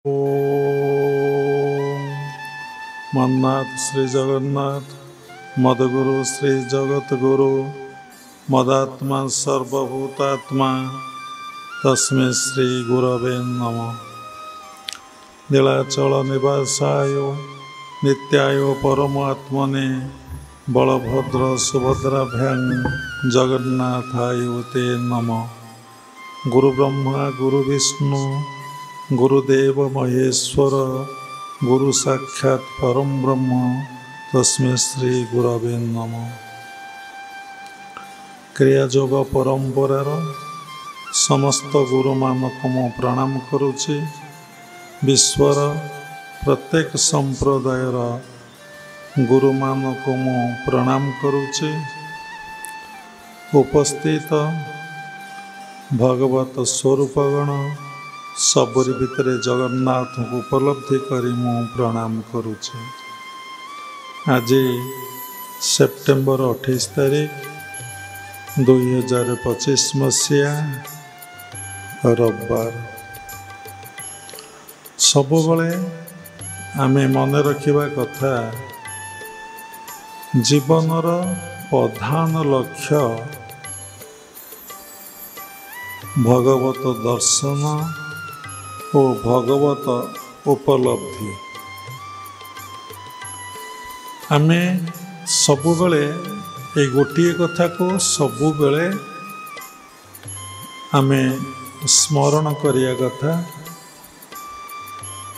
ओम मन्नाथ श्री जगन्नाथ मदगुरु श्री जगतगुरु मदात्मा सर्वभूतात्मा तस्मै श्री गुरवे नमः। नीलाचल निवासाय नित्याय परमात्मने बलभद्र सुभद्राभ्यां जगन्नाथाय ते नमः। गुरु ब्रह्मा गुरु विष्णु गुरुदेव महेश्वर गुरु साक्षात् परम ब्रह्म तस्मै श्री गुरवे नमः। क्रियायोग परंपरार समस्त गुरु मानक मु प्रणाम करुछि। विश्वर प्रत्येक संप्रदायर गुरु मानक मु प्रणाम करुछि। उपस्थित भगवत स्वरूपगण सबरी भितरे जगन्नाथ को उपलब्धि करी मु प्रणाम करुछि। आज सेप्टेम्बर 28 तारीख 2025 मसीहा रविवार। सबुबले आमे मन रखिबा कथा जीवनर प्रधान लक्ष्य भगवत दर्शन ओ भगवत उपलब्धि। आमे सबुबले ए गोटिए कथा को सबुबले आमे स्मरण करिया कथा।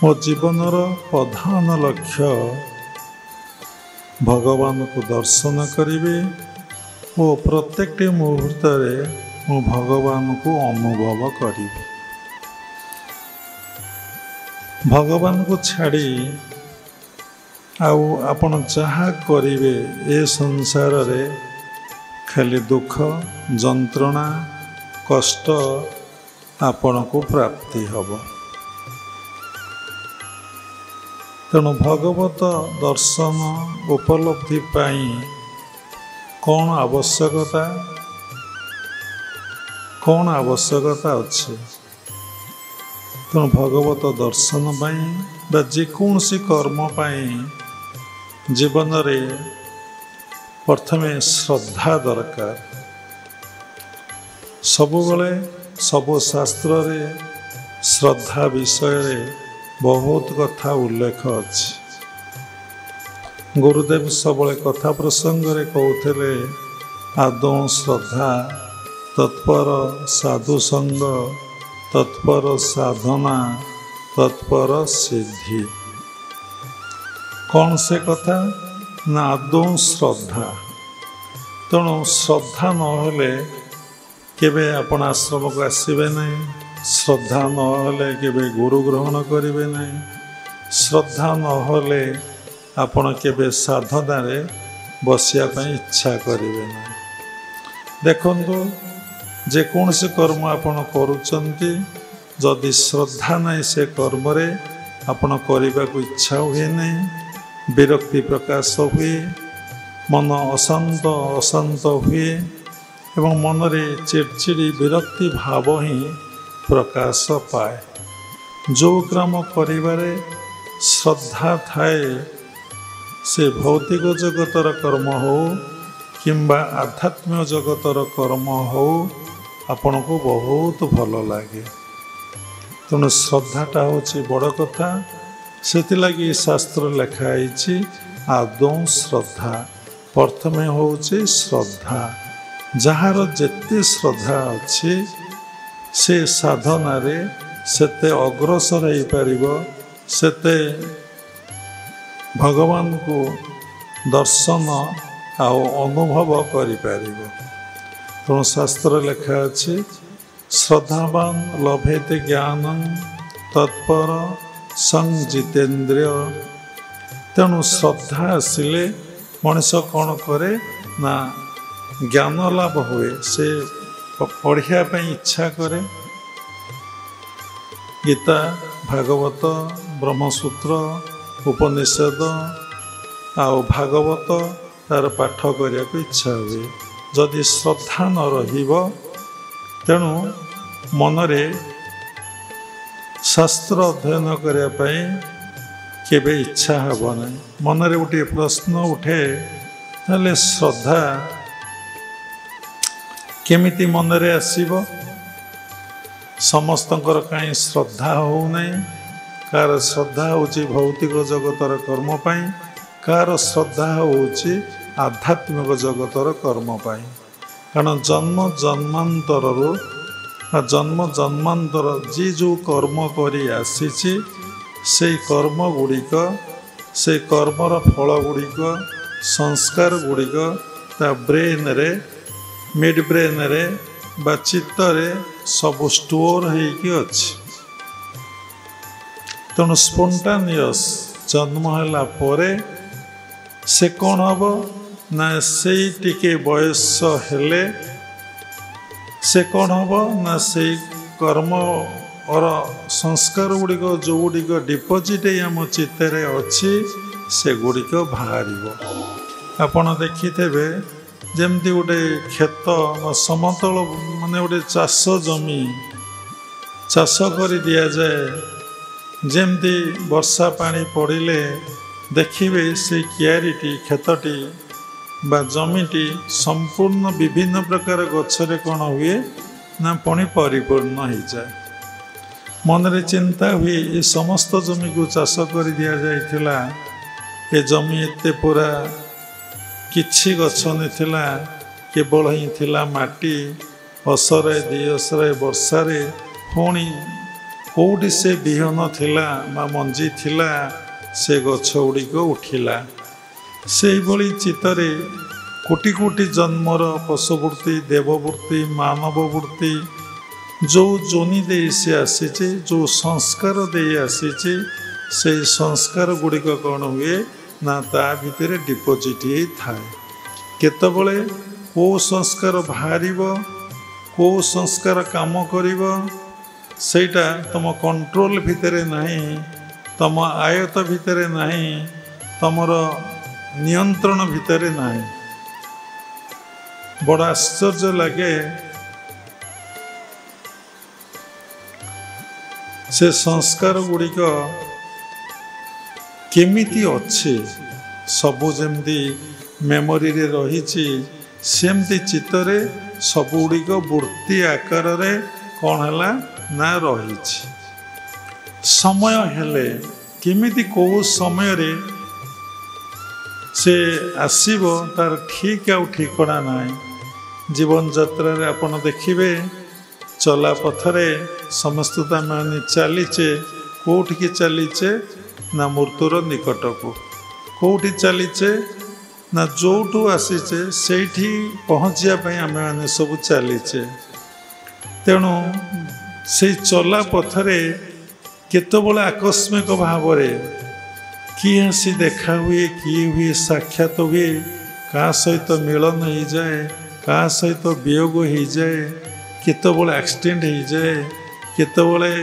मो जीवनर प्रधान लक्ष्य भगवान को दर्शन करिबे ओ प्रत्येक मुहूर्त रे मो भगवान को अनुभव करिबे। भगवान को छाड़ी आउ आपण जहा करिवे ए संसार रे खाली दुख जंत्रणा कष्ट आपण को प्राप्ति हब। तेणु भगवत दर्शन उपलब्धि पाई कौन आवश्यकता अच्छे। तेणु भगवत दर्शन बा जेकोसी कर्म जीवन रे प्रथमे श्रद्धा दरकार। सबुबले सबु शास्त्र रे श्रद्धा विषय रे बहुत कथा उल्लेख अछि। गुरुदेव सबले कथा प्रसंग रे कहते आदौ श्रद्धा तत्पर साधु संग तत्पर साधना तत्पर सिद्धि। कौन से कथा ना आदौ श्रद्धा। तेणु श्रद्धा नहले केबे आपण आश्रम को आसबे नहीं। श्रद्धा नहले केबे गुरु ग्रहण करेंगे नहीं। श्रद्धा नहले आपण केबे साधना रे बसिया पई इच्छा करेंगे नहीं। देखंतु जेकोसी कर्म आपण करुचंती जदि श्रद्धा नहीं से कर्म रे आपण करने को इच्छा हुए नहीं। विरक्ति प्रकाश हुए मन अशांत अशांत हुए एवं मन रे चिड़चिड़ी विरक्ति भाव ही प्रकाश पाए। जो काम करिबारे श्रद्धा थाए से भौतिक जगतर कर्म हो किंबा आध्यात्मिक जगतर कर्म हो आपण को बहुत भल लगे। तेणु श्रद्धाटा हूँ बड़ कथा। से शास्त्र लिखाई आदौ श्रद्धा। प्रथमे हूँ श्रद्धा। जार जेते श्रद्धा अच्छी से साधना रे सेते अग्रसर हो पारिबो सेते भगवान को दर्शन आउ अनुभव करि पारिबो। तेणु शास्त्र लिखा अछि श्रद्धावान लभेते ज्ञानं तत्पर संजितेन्द्रिय। तेणु श्रद्धा आसिले मनुष्य कौन करे ना ज्ञान लाभ हुए। से पढ़िया पे इच्छा करे। गीता भागवत ब्रह्मसूत्र उपनिषद आउ भागवत तार पाठ करने को इच्छा हुए। जदि श्रद्धा न रहिबो तेणु मनरे शास्त्र अध्ययन करने केबे इच्छा हेब ना मनरे गोटे प्रश्न उठे ताले श्रद्धा केमिति मनरे आसीबो समस्तंकर कहीं श्रद्धा हो नहीं कार श्रद्धा होची भौतिक जगतर कर्म पाई कार श्रद्धा होची आध्यात्मिक जगतर कर्म पाई कारण जन्म जन्मांतर जी जो कर्म करी आसीची से कर्म गुड़िक से कर्मर फल गुड़िक संस्कार गुड़िक ता ब्रेन रे मिड ब्रेन रे बा चित्त रे सब स्टोर होइकी अछि तेणु स्पोंटानियस जन्म है परे से कौन हम ना से टिके बयस हेले से कौन हम ना से कर्म और संस्कार गुड़िक जो गुड़िक डिपोजिट आम चित्तर अच्छी से गुड़िक बाहर आपण देखिथे जमती गोटे खेत समतल माने गोटे चाष जमी चाष कर दि जाए जमती वर्षा पानी पड़े देखिए से क्यारिटी खेतटी बा जमीटी संपूर्ण विभिन्न प्रकार गच्छरे कौन हुए ना पुणी परिपूर्ण हो जाए मनरे चिंता हुए ये समस्त जमी को चाष कर दि जाइथिला ए जमी एते पूरा किछि गछ नथिला केवल ही थिला माटी असरे दी असरे वर्षारे पुणी कौटी से बिहन थिला बा मंजी थिला से गछ गुड़िक उठिला से भली चित्तरे कोटि कोटि जन्मर पशुवृत्ति देववृत्ति मानववृत्ति जो जोनि दे से आसीचे जो संस्कार दे आसीचे से संस्कार गुड़िक कौन हुए ना ता भितर डिपोजिट थाए केतबले को संस्कार बाहर को संस्कार काम करिवो सेटा तुम कंट्रोल भितर नहीं तुम आयत भितर नहीं तुमर नियंत्रण भितर नहीं बड़ा आश्चर्य लगे से संस्कार गुड़िक केमिति अच्छे सबु जमती मेमोरी रे रही सेमती चित्तरे सब गुड़िक वृत्ति आकार रे कौन है ना रही समय हेले केमिति को समय रे से आसीबो तार ठीक आउ ठिकଣା नाही जीवन यात्रा रे आपण देखिबे चला पथरे समस्त माने चलीचे कोठी की चलीचे ना मृत्युर निकट को कोठी चलीचे ना जोटू आसीचे सेठी पहुँचा आम मैंने सब चलीचे तेणु से चला पथरे केतबले आकस्मिक भाव किए हसी देखा हुए किए हुए साक्षात हुए क्या सहित मिलन हो जाए क्या सहित वियोग हो जाए केतबले एक्सीडेंट हो जाए केतबले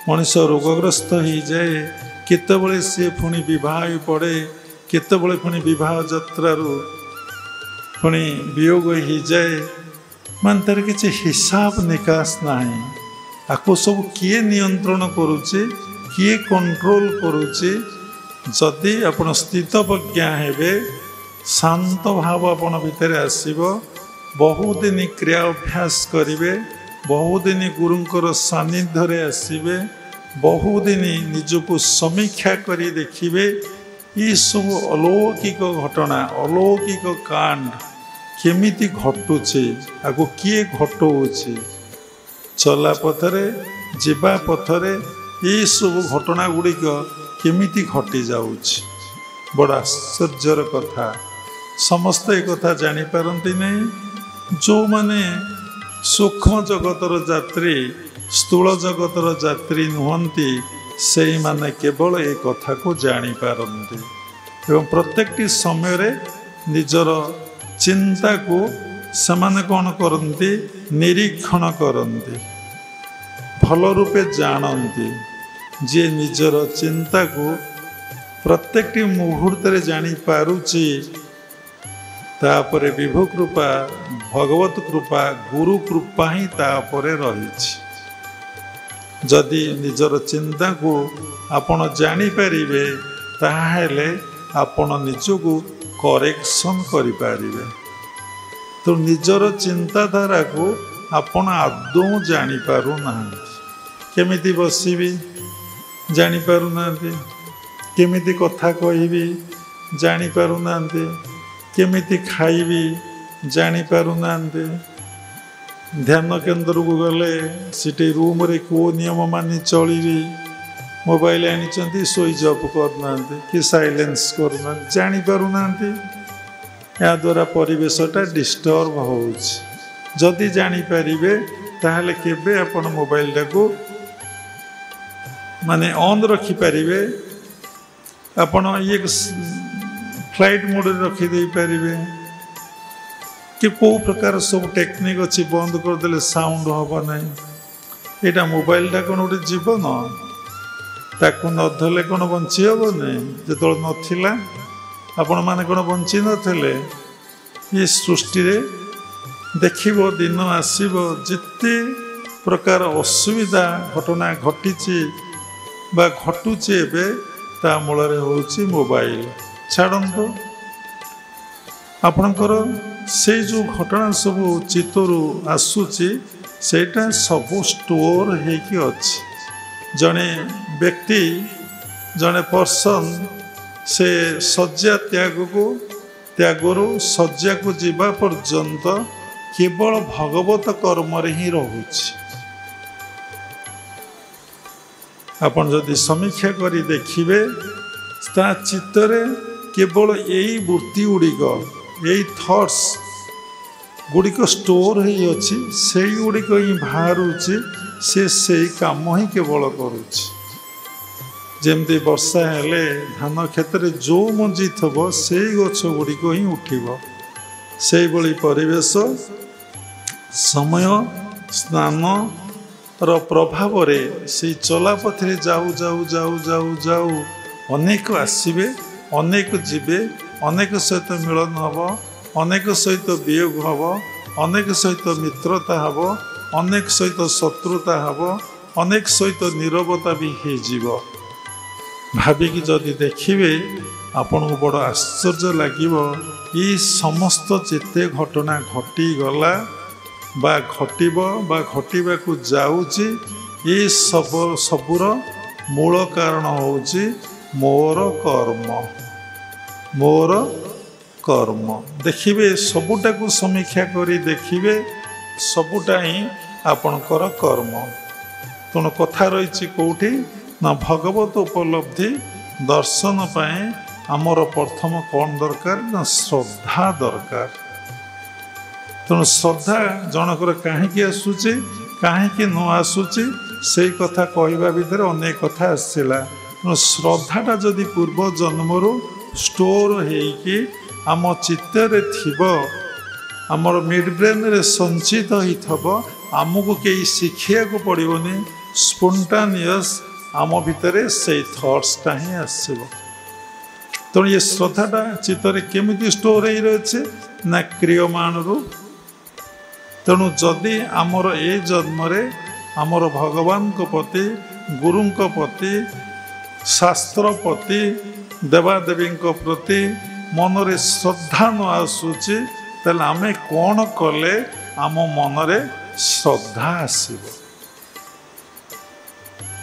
मनीष रोगग्रस्त हो जाए केतबले सी पुणी बह पड़े केतबले पुणी बह यात्रु पुणी वियोग हो जाए मान तार किसी हिसाब निकास नहीं आपको सब किए नियंत्रण करुचे किए कंट्रोल करुचे जदि आपण स्थितप्रज्ञा हेबे शांत भाव आपण भितर आसीबो बहुदिन क्रिया अभ्यास करिवे बहुदिन गुरुंकर सानिध्य आसीबे बहुदिन निजको समीक्षा करी देखिबे ये सब अलौकिक घटना अलौकिक कांड केमिति घटुचे आगो किए घटौचे चला पथरे जीवा पथरे ये सब घटना गुड़िक केमिति घटी जाउछि बड़ा आश्चर्यर कथा समस्त एक कथा जानी पारंती नहीं जो माने सूक्ष्म जगतर यात्री स्थूल जगतर यात्री नुहंती से माने केवल एक कथा को जानी पारंती एवं प्रत्येकटी समय रे निजर चिंता को समान कौन करती निरीक्षण करती भल रूपे जानती जे निजर चिंता को प्रत्येक मुहूर्त जानी पारुची तापरे विभु कृपा भगवत कृपा गुरु कृपा ही तापरे रही जदि निजर चिंता को आपण जानीपारे ताहले आपण निजको करेक्शन करें। तो निजर चिंताधारा को आपण आदौ जानीपारूना केमिति बसबी जानीपारूना केमिति कथा कहबी जानीपारूना केमिति खाइबी जानीपारूना ध्यान केन्द्र को गले सिटी रूम रे को नियम मानि चलिबी मोबाइल आनी स्विच ऑफ करना कि साइलेंस करना जानीपारूना या द्वारा परिवेशटा डिस्टर्ब हो जदि जानीपारे ताहले केबे आपण मोबाइलटा को माने ऑन रखिपारे आपण ये फ्लाइट मोड रखिदे पारे कि को प्रकार सब टेक्निक अच्छी बंद करदे साउंड हम ना यहाँ मोबाइलटा कौन गोटे जीवन ताकू नधले कौन बंची हम ना जो नाला आपण मैंने कौन बंची नथिले ये सृष्टि देखिब दिन आसब जिते प्रकार असुविधा घटना घटी बा घटुचे ता मूल हूँ मोबाइल छाड़ू आपणकर से जो घटना सब चित्तरू आसूची सेटा सब स्टोर होकी अच्छी जड़े व्यक्ति जड़े पर्सन से शज्या त्यागरू शज्या को जीवा पर्यंत केवल भगवत कर्म ही रोचे। आपण जदि समीक्षा करी देखिबे ता चित्तरे केवल यही वृत्ति गुड़िक यही थॉट्स गुड़िक स्टोर ही अच्छी से गुड़िक ही बाहर से काम ही केवल करुच्ची जमती वर्षा हेले धान क्षेत्र में जो मंजी थब से गछ गुड़िक ही उठिब से भली परिवेश समय स्नान प्रभाव से चलापथरे जाऊ जाऊ जाऊ जाऊ जाऊ अनेक आसबे अनेक जीवे अनेक सहित मिलन हम अनेक सहित वियोग हम अनेक सहित मित्रता हम अनेक सहित शत्रुता हम अनेक सहित नीरवता भी हो भाविकी जदि देखिए आपण को बड़ आश्चर्य लगे ये समस्त जिते घटना घटी गला बा घटब बा घटवा को जाऊँगी ये सबूर मूल कारण होची मोर कर्म देखिए सबुटा को समीक्षा करी देखिए सबुटा ही आपणकर कर्म तेणु कथा रही कौटी ना भगवत उपलब्धि दर्शन पाए आमर प्रथम कौन दरकार ना श्रद्धा दरकार। तेणु श्रद्धा जनकर कहीं आसूची कहीं न आसूची से कथा कहवा भितर अनेक कथा आसला तेणु श्रद्धाटा जदि पूर्व जन्मरू स्टोर होगी आम चित्तर थिब आमर मिड ब्रेन रे संचित होइथबो आमको कई शिखिया को पड़ोनी स्पोंटानियस आम भितर से थॉट्सटा ही आसब। तेणु ये श्रद्धाटा चित्तर केमिति स्टोर हो रही ना क्रियमाण रू तेणु जदि आमर ए जन्म आमर भगवान को प्रति गुरु प्रति शास्त्र प्रति देवादेवी प्रति मनरे श्रद्धा न आसूची तेल आमे कौन कले आम मनरे श्रद्धा आसब।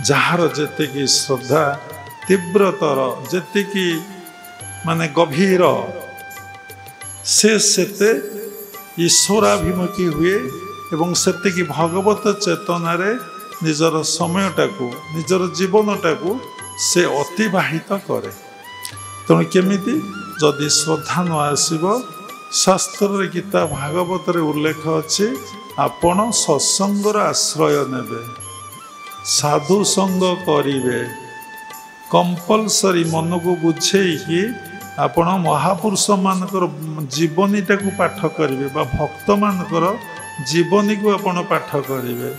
जार जेतिकी श्रद्धा तीव्रतर जेतिकी माने गभीर से ईश्वराभिमुखी हुए एवं सेतिकी भगवत चेतना रे निजर समयटा को निजर जीवनटा को से अतिबाहित करे। तेणु केमिति जदि श्रद्धा न आसब शास्त्र गीता भागवत उल्लेख अच्छे आपण सत्संगर आश्रय नेबे साधु संग करिवे कंपलसरी मन को बुझेकी आपण महापुरुष मानकर जीवनीटा को पाठ करेंगे भक्त मानकर जीवनी को आपण पाठ करेंगे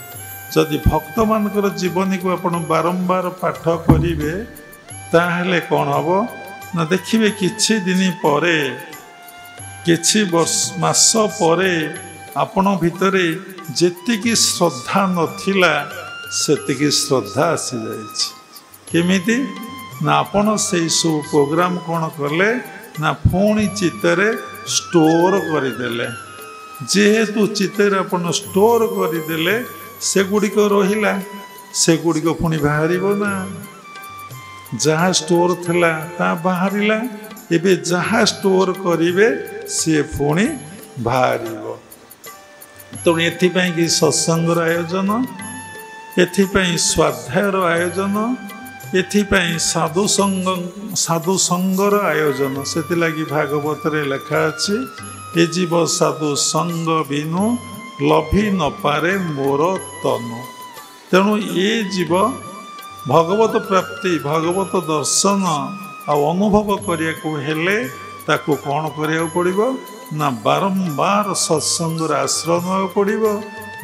जदि भक्त मानकर जीवनी को आपण बारंबार पाठ करेंगे ताहले कौन हम ना देखिए किछि दिन परे किछि मास परे आपण भितरे जेतिकी श्रद्धा नथिला ସେତିକି ଶ୍ରଦ୍ଧା ଆସିଯାଇଛି। କେମିତି ନା ଆପଣ ସେଇ ସବୁ ପ୍ରୋଗ୍ରାମ କ'ଣ କଲେ ନା ପୁଣି ଚିତ୍ତରେ ଷ୍ଟୋର କରିଦେଲେ। ଯେହେତୁ ଚିତ୍ତରେ ଆପଣ ଷ୍ଟୋର କରିଦେଲେ ସେଗୁଡ଼ିକ ରହିଲା, ସେଗୁଡ଼ିକ ପୁଣି ବାହାରିବ ନା। ଯାହା ଷ୍ଟୋର ଥିଲା ତାହା ବାହାରିଲା, ଏବେ ଯାହା ଷ୍ଟୋର କରିବେ ସିଏ ପୁଣି ବାହାରିବ। ତେଣୁ ଏଥିପାଇଁ କି ସତ୍ସଙ୍ଗର ଆୟୋଜନ, ଏଥିପାଇଁ ସ୍ୱାଧ୍ୟାୟର ଆୟୋଜନ, ଏଥିପାଇଁ ସାଧୁ ସଙ୍ଗର ଆୟୋଜନ। ସେଥିଲାଗି ଭାଗବତରେ ଲେଖା ଅଛି, ଏ ଜୀବ ସାଧୁ ସଙ୍ଗ ବିନୁ ଲଭି ନପାରେ ମୋର ତନୁ। ତେଣୁ ଏ ଜୀବ ଭଗବତ ପ୍ରାପ୍ତି, ଭଗବତ ଦର୍ଶନ ଆଉ ଅନୁଭବ କରିବାକୁ ହେଲେ ତାକୁ କ'ଣ କରିବାକୁ ପଡ଼ିବ ନା ବାରମ୍ବାର ସତ୍ସଙ୍ଗର ଆଶ୍ରୟ ନେବାକୁ ପଡ଼ିବ,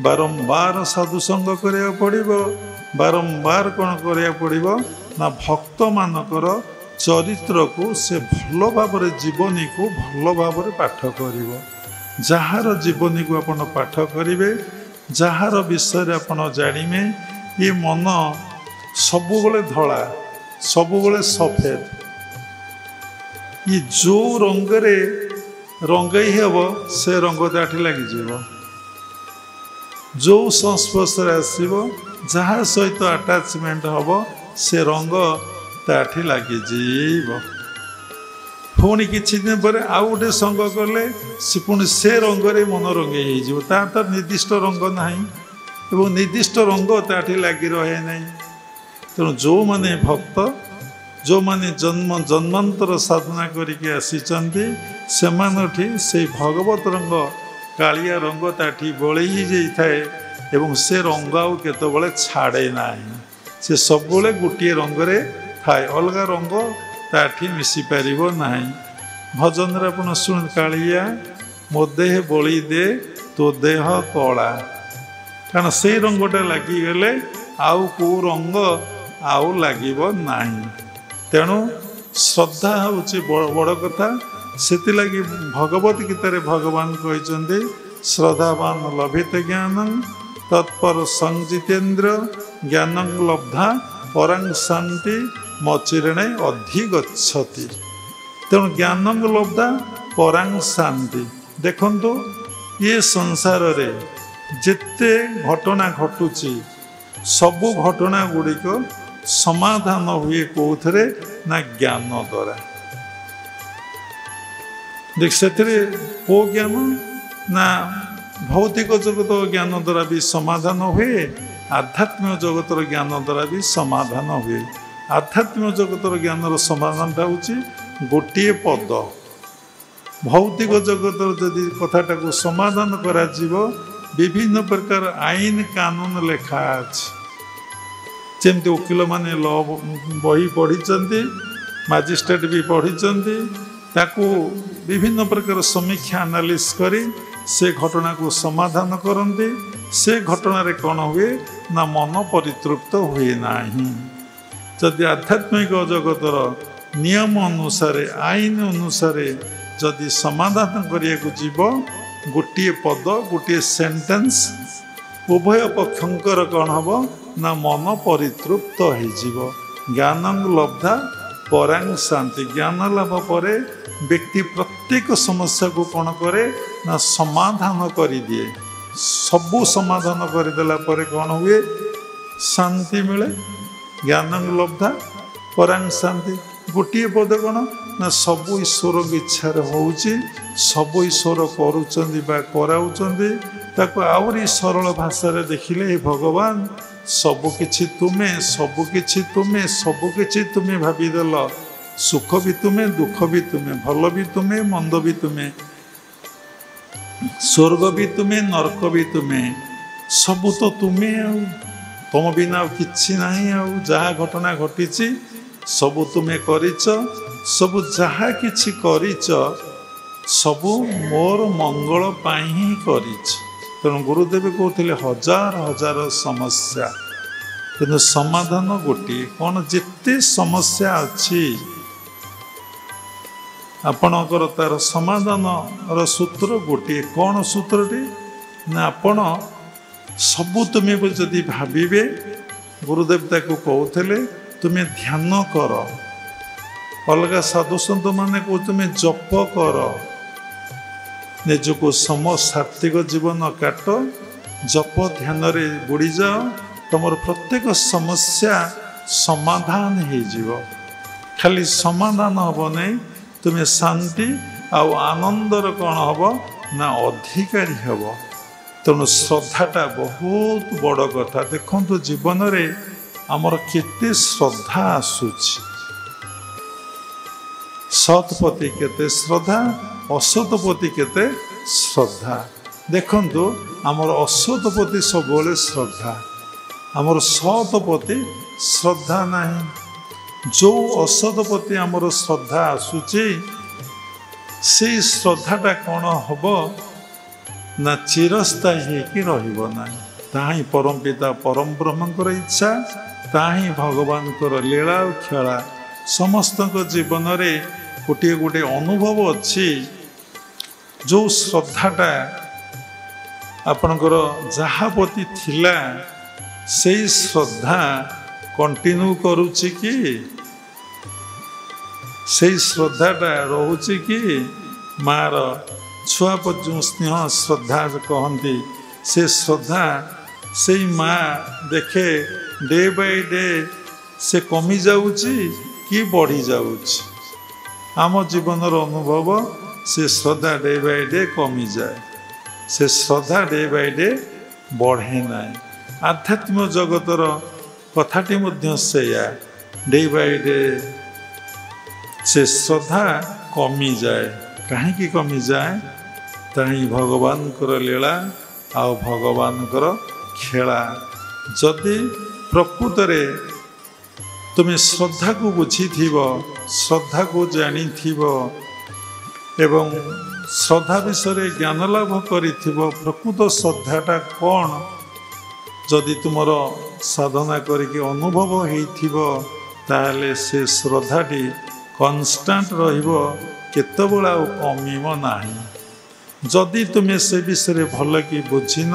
ବାରମ୍ବାର ସାଧୁସଙ୍ଗ କରିବାକୁ ପଡ଼ିବ, ବାରମ୍ବାର କ'ଣ କରିବାକୁ ପଡ଼ିବ ନା ଭକ୍ତମାନଙ୍କର ଚରିତ୍ରକୁ ସେ ଭଲ ଭାବରେ, ଜୀବନୀକୁ ଭଲ ଭାବରେ ପାଠ କରିବ। ଯାହାର ଜୀବନୀକୁ ଆପଣ ପାଠ କରିବେ, ଯାହାର ବିଷୟରେ ଆପଣ ଜାଣିବେ, ଏ ମନ ସବୁବେଳେ ଧଳା, ସବୁବେଳେ ସଫେଦ, ଇ ଯେଉଁ ରଙ୍ଗରେ ରଙ୍ଗେଇ ହେବ ସେ ରଙ୍ଗ ତାଠି ଲାଗିଯିବ। ଯେଉଁ ସଂସ୍ପର୍ଶରେ ଆସିବ, ଯାହା ସହିତ ଆଟାଚମେଣ୍ଟ ହେବ ସେ ରଙ୍ଗ ତାଠି ଲାଗିଯିବ। ପୁଣି କିଛି ଦିନ ପରେ ଆଉ ଗୋଟେ ସଙ୍ଗ କଲେ ସେ ପୁଣି ସେ ରଙ୍ଗରେ ମନ ରଙ୍ଗେଇ ହେଇଯିବ। ତାର ତ ନିର୍ଦ୍ଦିଷ୍ଟ ରଙ୍ଗ ନାହିଁ ଏବଂ ନିର୍ଦ୍ଦିଷ୍ଟ ରଙ୍ଗ ତାଠି ଲାଗି ରହେ ନାହିଁ। ତେଣୁ ଯେଉଁମାନେ ଭକ୍ତ, ଯେଉଁମାନେ ଜନ୍ମାନ୍ତର ସାଧନା କରିକି ଆସିଛନ୍ତି, ସେମାନଠି ସେଇ ଭଗବତ ରଙ୍ଗ, କାଳିଆ ରଙ୍ଗ ତାଠି ବଳେଇ ହେଇଯାଇଥାଏ ଏବଂ ସେ ରଙ୍ଗ ଆଉ କେତେବେଳେ ଛାଡ଼େ ନାହିଁ। ସେ ସବୁବେଳେ ଗୋଟିଏ ରଙ୍ଗରେ ଥାଏ, ଅଲଗା ରଙ୍ଗ ତାଠି ମିଶିପାରିବ ନାହିଁ। ଭଜନରେ ଆପଣ ଶୁଣ, କାଳିଆ ମୋ ଦେହ ବଳି ଦେ ତୋ ଦେହ କଳା। କାରଣ ସେଇ ରଙ୍ଗଟା ଲାଗିଗଲେ ଆଉ କେଉଁ ରଙ୍ଗ ଆଉ ଲାଗିବ ନାହିଁ। ତେଣୁ ଶ୍ରଦ୍ଧା ହେଉଛି ବଡ଼ କଥା। ସେଥିଲାଗି ଭଗବତ ଗୀତାରେ ଭଗବାନ କହିଛନ୍ତି, ଶ୍ରଦ୍ଧାବାନ ଲଭେତେ ଜ୍ଞାନଂ ତତ୍ପର ସଂଜିତେନ୍ଦ୍ର ଜ୍ଞାନଂ ଲବ୍ଧା ପରାଂ ଶାନ୍ତି ମଚିରେଣେ ଅଧିଗଚ୍ଛତି। ତେଣୁ ଜ୍ଞାନଂ ଲବ୍ଧା ପରାଂ ଶାନ୍ତି। ଦେଖନ୍ତୁ, ଏ ସଂସାରରେ ଯେତେ ଘଟଣା ଘଟୁଛି, ସବୁ ଘଟଣା ଗୁଡ଼ିକ ସମାଧାନ ହୁଏ କେଉଁଥିରେ ନା ଜ୍ଞାନ ଦ୍ୱାରା। ସେଥିରେ କେଉଁ ଜ୍ଞାନ ନା ଭୌତିକ ଜଗତ ଜ୍ଞାନ ଦ୍ୱାରା ବି ସମାଧାନ ହୁଏ, ଆଧ୍ୟାତ୍ମିକ ଜଗତର ଜ୍ଞାନ ଦ୍ୱାରା ବି ସମାଧାନ ହୁଏ। ଆଧ୍ୟାତ୍ମିକ ଜଗତର ଜ୍ଞାନର ସମାଧାନଟା ହେଉଛି ଗୋଟିଏ ପଦ। ଭୌତିକ ଜଗତର ଯଦି କଥାଟାକୁ ସମାଧାନ କରାଯିବ, ବିଭିନ୍ନ ପ୍ରକାର ଆଇନ କାନୁନ ଲେଖା ଅଛି। ଯେମିତି ଓକିଲମାନେ ଲ ବହି ପଢ଼ିଛନ୍ତି, ମାଜିଷ୍ଟ୍ରେଟ୍ ବି ପଢ଼ିଛନ୍ତି, ତାକୁ ବିଭିନ୍ନ ପ୍ରକାର ସମୀକ୍ଷା ଆନାଲିସିସ୍ କରି ସେ ଘଟଣାକୁ ସମାଧାନ କରନ୍ତି। ସେ ଘଟଣାରେ କ'ଣ ହୁଏ ନା ମନ ପରିତୃପ୍ତ ହୁଏ ନାହିଁ। ଯଦି ଆଧ୍ୟାତ୍ମିକ ଜଗତର ନିୟମ ଅନୁସାରେ, ଆଇନ ଅନୁସାରେ ଯଦି ସମାଧାନ କରିବାକୁ ଯିବ, ଗୋଟିଏ ପଦ, ଗୋଟିଏ ସେଣ୍ଟେନ୍ସ, ଉଭୟ ପକ୍ଷଙ୍କର କ'ଣ ହେବ ନା ମନ ପରିତୃପ୍ତ ହେଇଯିବ। ଜ୍ଞାନଂ ଲବ୍ଧା ପରାଂ ଶାନ୍ତି। ଜ୍ଞାନ ଲାଭ ପରେ ବ୍ୟକ୍ତି ପ୍ରତ୍ୟେକ ସମସ୍ୟାକୁ କ'ଣ କରେ ନା ସମାଧାନ କରିଦିଏ। ସବୁ ସମାଧାନ କରିଦେଲା ପରେ କ'ଣ ହୁଏ? ଶାନ୍ତି ମିଳେ। ଜ୍ଞାନଂ ଲବ୍ଧା ପରାଂ ଶାନ୍ତି। ଗୋଟିଏ ପଦ କ'ଣ ନା ସବୁ ଈଶ୍ୱରଙ୍କ ଇଚ୍ଛାରେ ହେଉଛି, ସବୁ ଈଶ୍ୱର କରୁଛନ୍ତି ବା କରାଉଛନ୍ତି। ତାକୁ ଆହୁରି ସରଳ ଭାଷାରେ ଦେଖିଲେ, ହେ ଭଗବାନ, ସବୁକିଛି ତୁମେ, ସବୁକିଛି ତୁମେ, ସବୁକିଛି ତୁମେ ଭାବିଦେଲ। ସୁଖ ବି ତୁମେ, ଦୁଃଖ ବି ତୁମେ, ଭଲ ବି ତୁମେ, ମନ୍ଦ ବି ତୁମେ, ସ୍ୱର୍ଗ ବି ତୁମେ, ନରକ ବି ତୁମେ, ସବୁ ତ ତୁମେ। ଆଉ ତୁମ ବିନା ଆଉ କିଛି ନାହିଁ। ଆଉ ଯାହା ଘଟଣା ଘଟିଛି ସବୁ ତୁମେ କରିଛ। ସବୁ ଯାହା କିଛି କରିଛ ସବୁ ମୋର ମଙ୍ଗଳ ପାଇଁ ହିଁ କରିଛ। ତେଣୁ ଗୁରୁଦେବ କହୁଥିଲେ, ହଜାର ହଜାର ସମସ୍ୟା କିନ୍ତୁ ସମାଧାନ ଗୋଟିଏ। କ'ଣ? ଯେତେ ସମସ୍ୟା ଅଛି ଆପଣଙ୍କର ତାର ସମାଧାନର ସୂତ୍ର ଗୋଟିଏ। କ'ଣ ସୂତ୍ରଟି? ନା ଆପଣ ସବୁ ତୁମେ ବୋଲି ଯଦି ଭାବିବେ, गुरुदेव ताको कहते तुम्हें ध्यान कर, अलग साधुसंत माने को तुम्हें जप कर, निजको सात्विक जीवन काट, जप ध्यान रे बुड़ी जाओ, तुम प्रत्येक समस्या समाधान हो। खाली समाधान हम नहीं, तुम्हें शांति आउ आनंदर कौन हम ना अधिकारी हम। तेणु श्रद्धाटा बहुत बड़ कथा। देखो जीवन में आमर केते श्रद्धा आसूची, सत् प्रति केते श्रद्धा, असत प्रति केते श्रद्धा। देखंतु आमर असत प्रति सब श्रद्धा, आमर सत प्रति श्रद्धा नहीं। जो असत प्रति आमर श्रद्धा आसूची से श्रद्धाटा कौन हम ना चिरस्थायी कि रहिबो नाही। ताही परम पिता परम ब्रह्मंकर इच्छा, ताही भगवान कर लीला खेला। समस्त जीवन में गोटे गोटे अनुभव अच्छी, जो श्रद्धाटा आपणकर जहाँ प्रति थिला से श्रद्धा कंटिन्यू करुची कि से श्रद्धाटा रोचे कि मार छुआ पर जो स्नेह श्रद्धा कहती से श्रद्धा से माँ देखे डे बाय डे से कमी जाऊची कि बढ़ी जाऊची। आम जीवन अनुभव से श्रद्धा डे बाय डे कमी जाए, से श्रद्धा डे बाय डे बढ़े ना। आध्यात्मिक जगतर कथाटी मध्य सेया, डे बाय डे से श्रद्धा कमी जाए। कहीं कमी जाए ताही भगवान कर लीला आउ भगवान कर खेला। जदि प्रकृत रे तुम्हें श्रद्धा को बुझी थीबो, श्रद्धा को जानी थीबो एवं श्रद्धा विषय ज्ञान लाभ करिथिबो, प्रकृत श्रद्धाटा कौन जदि तुमर साधना करके अनुभव होइथिबो ताले से श्रद्धाटी कन्स्टांट रहिबो, केतबेला कमिबो नाही। जदि तुम्हें से विषय भल कि बुझिन,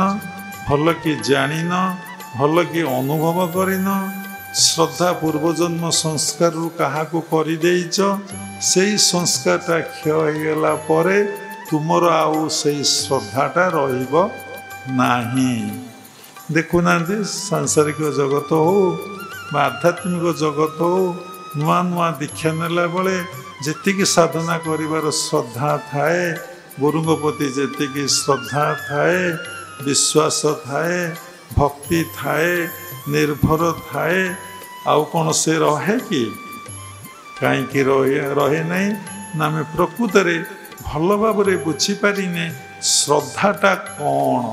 भल कि जानिन, भल कि अनुभव करिन, श्रद्धा पूर्वजन्म संस्कार रु कहा को करि देइछ, सेई संस्कारटा क्षय होइगला परे तुमर आउ सेई श्रद्धाटा रहिबो नाही। देखुना सांसारिक जगत हो आध्यात्मिक जगत हो, नुआ नुआ दीक्षा नेला बेले जेतिकी साधना करिवार श्रद्धा थाए, गुरुंग प्रति जेतिकी श्रद्धा थाए, विश्वास थाए, भक्ति थाए, निर्भर थाए, आउ कौन से रहे कि कहीं रहे नहीं ना। आम प्रकृत रे भल भाव बुझीपारे श्रद्धाटा कौन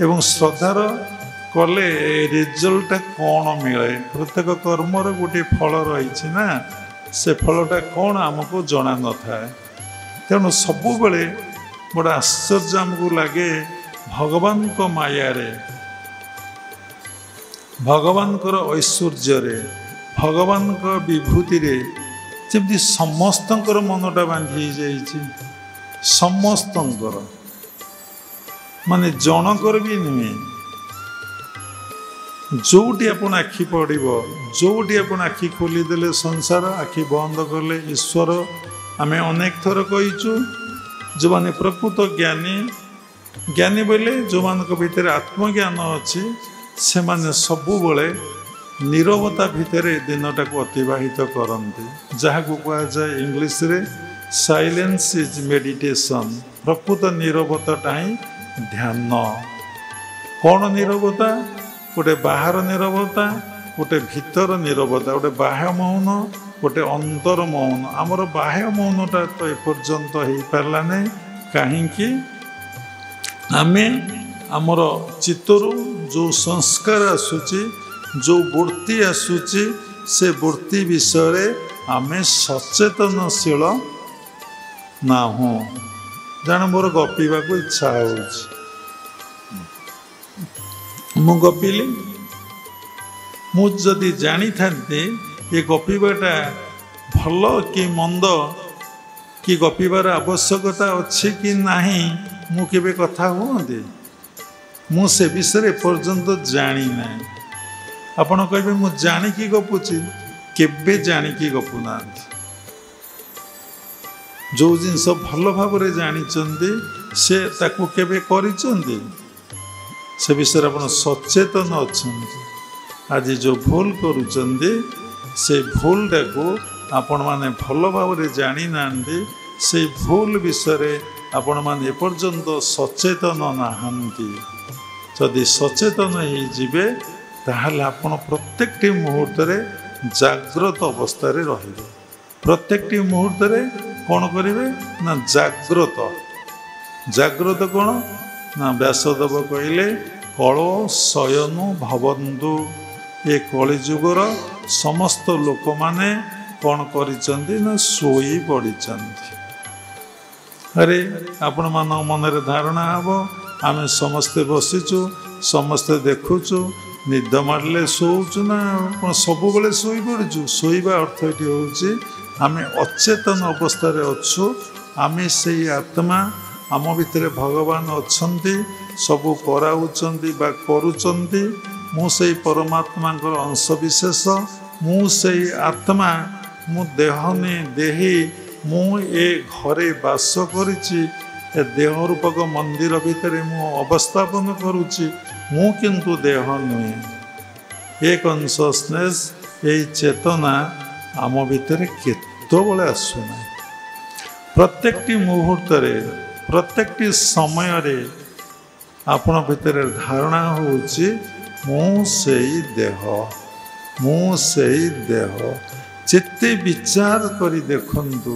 एवं श्रद्धार कले रिजल्ट कौन मिले। प्रत्येक कर्मर गोटे फल रही ना, से फलटा कौन आमको जना न था। तेणु सबु बेले बड़ा आश्चर्य आमको लगे भगवान को माया रे, भगवान को ऐश्वर्य रे, भगवान को विभूति रे जमी समस्त मनटा बांधी जाइए। समस्त माने जनकर भी नुहे, जोटी आपण आखि पड़, जोटी आपण आखि खोलीदे संसार, आखि बंद कले ईश्वर। आम अनेक थर कहीचु जो माने प्रकृत ज्ञानी, ज्ञानी बोले जो मान भीतर आत्मज्ञान अच्छी, से माने सबुबले नीरवता भितर दिनटा को अतिवाहित करते, जहाँ को कहा जाए इंग्लिश रे साइलेंस इज मेडिटेशन। प्रकृत नीरवताटा ही ध्यान। कौन नीरवता? गोटे बाहर नीरवता, गोटे भीतर नीरवता, गोटे बाह्य मौन, गोटे अंतर मौन। आमर बाह्य मौनटा तो एपर्यंत हो पारा नहीं, कहीं आमे आमर चित्तरू जो संस्कार आसूची, जो वृत्ति आसूची, से वृत्ति विषय आमे सचेतनशील ना हो। जान मोर गपीवा को इच्छा हो, मु गपिली, मुझे जानी था ये गपीवाटा भल कि मंद कि गपीबार आवश्यकता अच्छी कि नहीं, मुझे कथा हुए मुझे विषय पर्यंत जानी ना। ଆପଣ କହିବେ ମୁଁ ଜାଣିକି ଗପୁଛି, କେବେ ଜାଣିକି ଗପୁ ନାହାନ୍ତି। ଯେଉଁ ଜିନିଷ ଭଲ ଭାବରେ ଜାଣିଛନ୍ତି ସେ ତାକୁ କେବେ କରିଛନ୍ତି, ସେ ବିଷୟରେ ଆପଣ ସଚେତନ ଅଛନ୍ତି। ଆଜି ଯେଉଁ ଭୁଲ କରୁଛନ୍ତି ସେ ଭୁଲଟାକୁ ଆପଣମାନେ ଭଲ ଭାବରେ ଜାଣିନାହାନ୍ତି, ସେଇ ଭୁଲ ବିଷୟରେ ଆପଣମାନେ ଏପର୍ଯ୍ୟନ୍ତ ସଚେତନ ନାହାନ୍ତି। ଯଦି ସଚେତନ ହେଇଯିବେ ତାହେଲେ ଆପଣ ପ୍ରତ୍ୟେକଟି ମୁହୂର୍ତ୍ତରେ ଜାଗ୍ରତ ଅବସ୍ଥାରେ ରହିବେ। ପ୍ରତ୍ୟେକଟି ମୁହୂର୍ତ୍ତରେ କ'ଣ କରିବେ ନା ଜାଗ୍ରତ। ଜାଗ୍ରତ କ'ଣ ନା ବ୍ୟାସଦେବ କହିଲେ କଳ ଶୟନୁ ଭବନ୍ତୁ। ଏ କଳିଯୁଗର ସମସ୍ତ ଲୋକମାନେ କ'ଣ କରିଛନ୍ତି ନା ଶୋଇ ପଡ଼ିଛନ୍ତି। ଆରେ ଆପଣମାନଙ୍କ ମନରେ ଧାରଣା ହେବ ଆମେ ସମସ୍ତେ ବସିଛୁ, ସମସ୍ତେ ଦେଖୁଛୁ, ନିଦ ମାଡ଼ିଲେ ଶୋଉଛୁ ନା କ'ଣ ସବୁବେଳେ ଶୋଇପଡ଼ୁଛୁ? ଶୋଇବା ଅର୍ଥ ଏଠି ହେଉଛି ଆମେ ଅଚେତନ ଅବସ୍ଥାରେ ଅଛୁ। ଆମେ ସେଇ ଆତ୍ମା, ଆମ ଭିତରେ ଭଗବାନ ଅଛନ୍ତି, ସବୁ କରାଉଛନ୍ତି ବା କରୁଛନ୍ତି। ମୁଁ ସେଇ ପରମାତ୍ମାଙ୍କର ଅଂଶବିଶେଷ, ମୁଁ ସେଇ ଆତ୍ମା, ମୁଁ ଦେହ ନେଇ ଦେହି, ମୁଁ ଏ ଘରେ ବାସ କରିଛି, ଏ ଦେହ ରୂପକ ମନ୍ଦିର ଭିତରେ ମୁଁ ଅବସ୍ଥାପନ କରୁଛି। ମୁଁ କିନ୍ତୁ ଦେହ ନୁହେଁ। ଏ କନସିୟସନେସ୍, ଏଇ ଚେତନା ଆମ ଭିତରେ କେତେବେଳେ ଆସୁନାହିଁ। ପ୍ରତ୍ୟେକଟି ମୁହୂର୍ତ୍ତରେ, ପ୍ରତ୍ୟେକଟି ସମୟରେ ଆପଣ ଭିତରେ ଧାରଣା ହେଉଛି ମୁଁ ସେଇ ଦେହ, ମୁଁ ସେଇ ଦେହ। ଯେତେ ବିଚାର କରି ଦେଖନ୍ତୁ,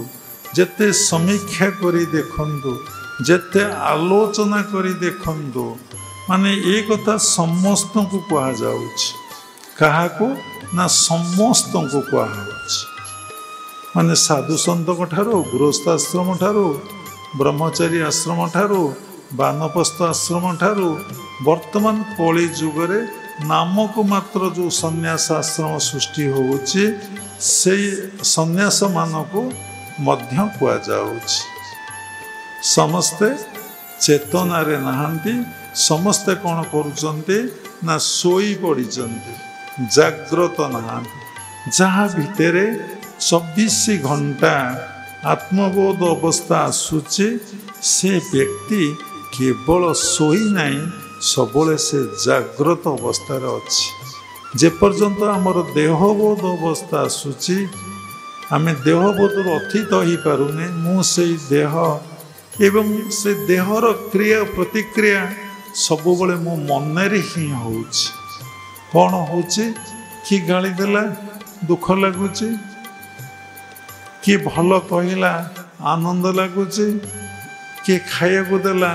ଯେତେ ସମୀକ୍ଷା କରି ଦେଖନ୍ତୁ, ଯେତେ ଆଲୋଚନା କରି ଦେଖନ୍ତୁ, ମାନେ ଏ କଥା ସମସ୍ତଙ୍କୁ କୁହାଯାଉଛି। କାହାକୁ ନା ସମସ୍ତଙ୍କୁ କୁହାଯାଉଛି। ମାନେ ସାଧୁ ସନ୍ତଙ୍କ ଠାରୁ, ଗୃହସ୍ଥାଶ୍ରମ ଠାରୁ, ବ୍ରହ୍ମଚାରୀ ଆଶ୍ରମ ଠାରୁ, ବାନପ୍ରସ୍ଥ ଆଶ୍ରମ ଠାରୁ, ବର୍ତ୍ତମାନ କଳି ଯୁଗରେ ନାମକୁ ମାତ୍ର ଯେଉଁ ସନ୍ନ୍ୟାସ ଆଶ୍ରମ ସୃଷ୍ଟି ହେଉଛି ସେଇ ସନ୍ନ୍ୟାସମାନଙ୍କୁ ମଧ୍ୟ କୁହାଯାଉଛି। ସମସ୍ତେ ଚେତନାରେ ନାହାନ୍ତି, ସମସ୍ତେ କ'ଣ କରୁଛନ୍ତି ନା ଶୋଇ ପଡ଼ିଛନ୍ତି, ଜାଗ୍ରତ ନାହାନ୍ତି। ଯାହା ଭିତରେ 24 ଘଣ୍ଟା ଆତ୍ମବୋଧ ଅବସ୍ଥା ଆସୁଛି ସେ ବ୍ୟକ୍ତି କେବଳ ଶୋଇନାହିଁ, ସବୁବେଳେ ସେ ଜାଗ୍ରତ ଅବସ୍ଥାରେ ଅଛି। ଯେପର୍ଯ୍ୟନ୍ତ ଆମର ଦେହବୋଧ ଅବସ୍ଥା ଆସୁଛି, ଆମେ ଦେହବୋଧରୁ ଅତୀତ ହୋଇପାରୁନେ। ମୁଁ ସେଇ ଦେହ ଏବଂ ସେ ଦେହର କ୍ରିୟା ପ୍ରତିକ୍ରିୟା ସବୁବେଳେ ମୋ ମନରେ ହିଁ ହେଉଛି। କ'ଣ ହେଉଛି? କି ଗାଳି ଦେଲା ଦୁଃଖ ଲାଗୁଛି, କିଏ ଭଲ କହିଲା ଆନନ୍ଦ ଲାଗୁଛି, କିଏ ଖାଇବାକୁ ଦେଲା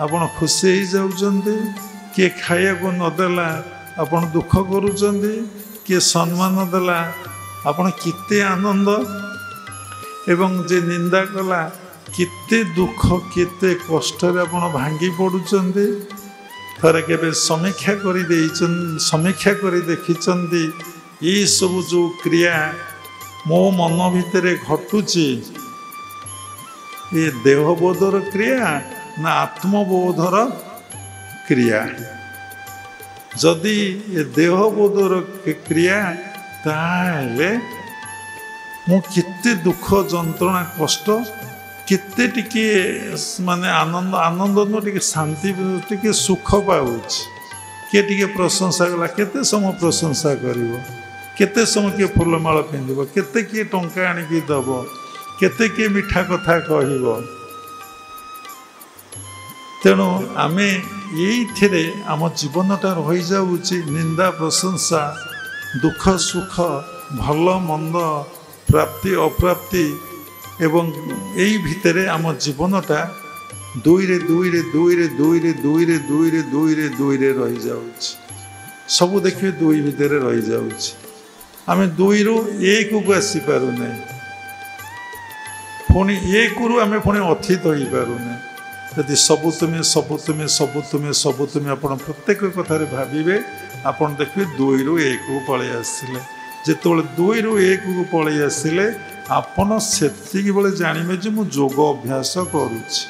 ଆପଣ ଖୁସି ହେଇଯାଉଛନ୍ତି, କିଏ ଖାଇବାକୁ ନଦେଲା ଆପଣ ଦୁଃଖ କରୁଛନ୍ତି, କିଏ ସମ୍ମାନ ଦେଲା ଆପଣ କେତେ ଆନନ୍ଦ, ଏବଂ ଯେ ନିନ୍ଦା କଲା କେତେ ଦୁଃଖ କେତେ କଷ୍ଟରେ ଆପଣ ଭାଙ୍ଗି ପଡ଼ୁଛନ୍ତି। ଥରେ କେବେ ସମୀକ୍ଷା କରି ଦେଇଛନ୍ତି, ସମୀକ୍ଷା କରି ଦେଖିଛନ୍ତି ଏଇସବୁ ଯେଉଁ କ୍ରିୟା ମୋ ମନ ଭିତରେ ଘଟୁଛି ଏ ଦେହବୋଧର କ୍ରିୟା ନା ଆତ୍ମବୋଧର କ୍ରିୟା? ଯଦି ଏ ଦେହବୋଧର କ୍ରିୟା ତାହେଲେ ମୁଁ କେତେ ଦୁଃଖ ଯନ୍ତ୍ରଣା କଷ୍ଟ, କେତେ ଟିକେ ମାନେ ଆନନ୍ଦ ନୁହଁ ଟିକେ ଶାନ୍ତି, ଟିକେ ସୁଖ ପାଉଛି। କିଏ ଟିକେ ପ୍ରଶଂସା କଲା, କେତେ ସମୟ ପ୍ରଶଂସା କରିବ, କେତେ ସମୟ କିଏ ଫୁଲମାଳ ପିନ୍ଧିବ, କେତେ କିଏ ଟଙ୍କା ଆଣିକି ଦେବ, କେତେ କିଏ ମିଠା କଥା କହିବ। ତେଣୁ ଆମେ ଏଇଥିରେ ଆମ ଜୀବନଟା ରହିଯାଉଛି ନିନ୍ଦା ପ୍ରଶଂସା, ଦୁଃଖ ସୁଖ, ଭଲ ମନ୍ଦ, ପ୍ରାପ୍ତି ଅପ୍ରାପ୍ତି, ଏବଂ ଏଇ ଭିତରେ ଆମ ଜୀବନଟା ଦୁଇରେ ରହିଯାଉଛି। ସବୁ ଦେଖିବେ ଦୁଇ ଭିତରେ ରହିଯାଉଛି। ଆମେ ଦୁଇରୁ ଏକକୁ ଆସିପାରୁନେ, ପୁଣି ଏକରୁ ଆମେ ପୁଣି ଅତୀତ ହେଇପାରୁନେ। ଯଦି ସବୁ ତୁମେ ଆପଣ ପ୍ରତ୍ୟେକ କଥାରେ ଭାବିବେ, ଆପଣ ଦେଖିବେ ଦୁଇରୁ ଏକକୁ ପଳେଇ ଆସିଲେ। ଯେତେବେଳେ ଦୁଇରୁ ଏକକୁ ପଳେଇ ଆସିଲେ ଆପଣ ସେତିକିବେଳେ ଜାଣିବେ ଯେ ମୁଁ ଯୋଗ ଅଭ୍ୟାସ କରୁଛି।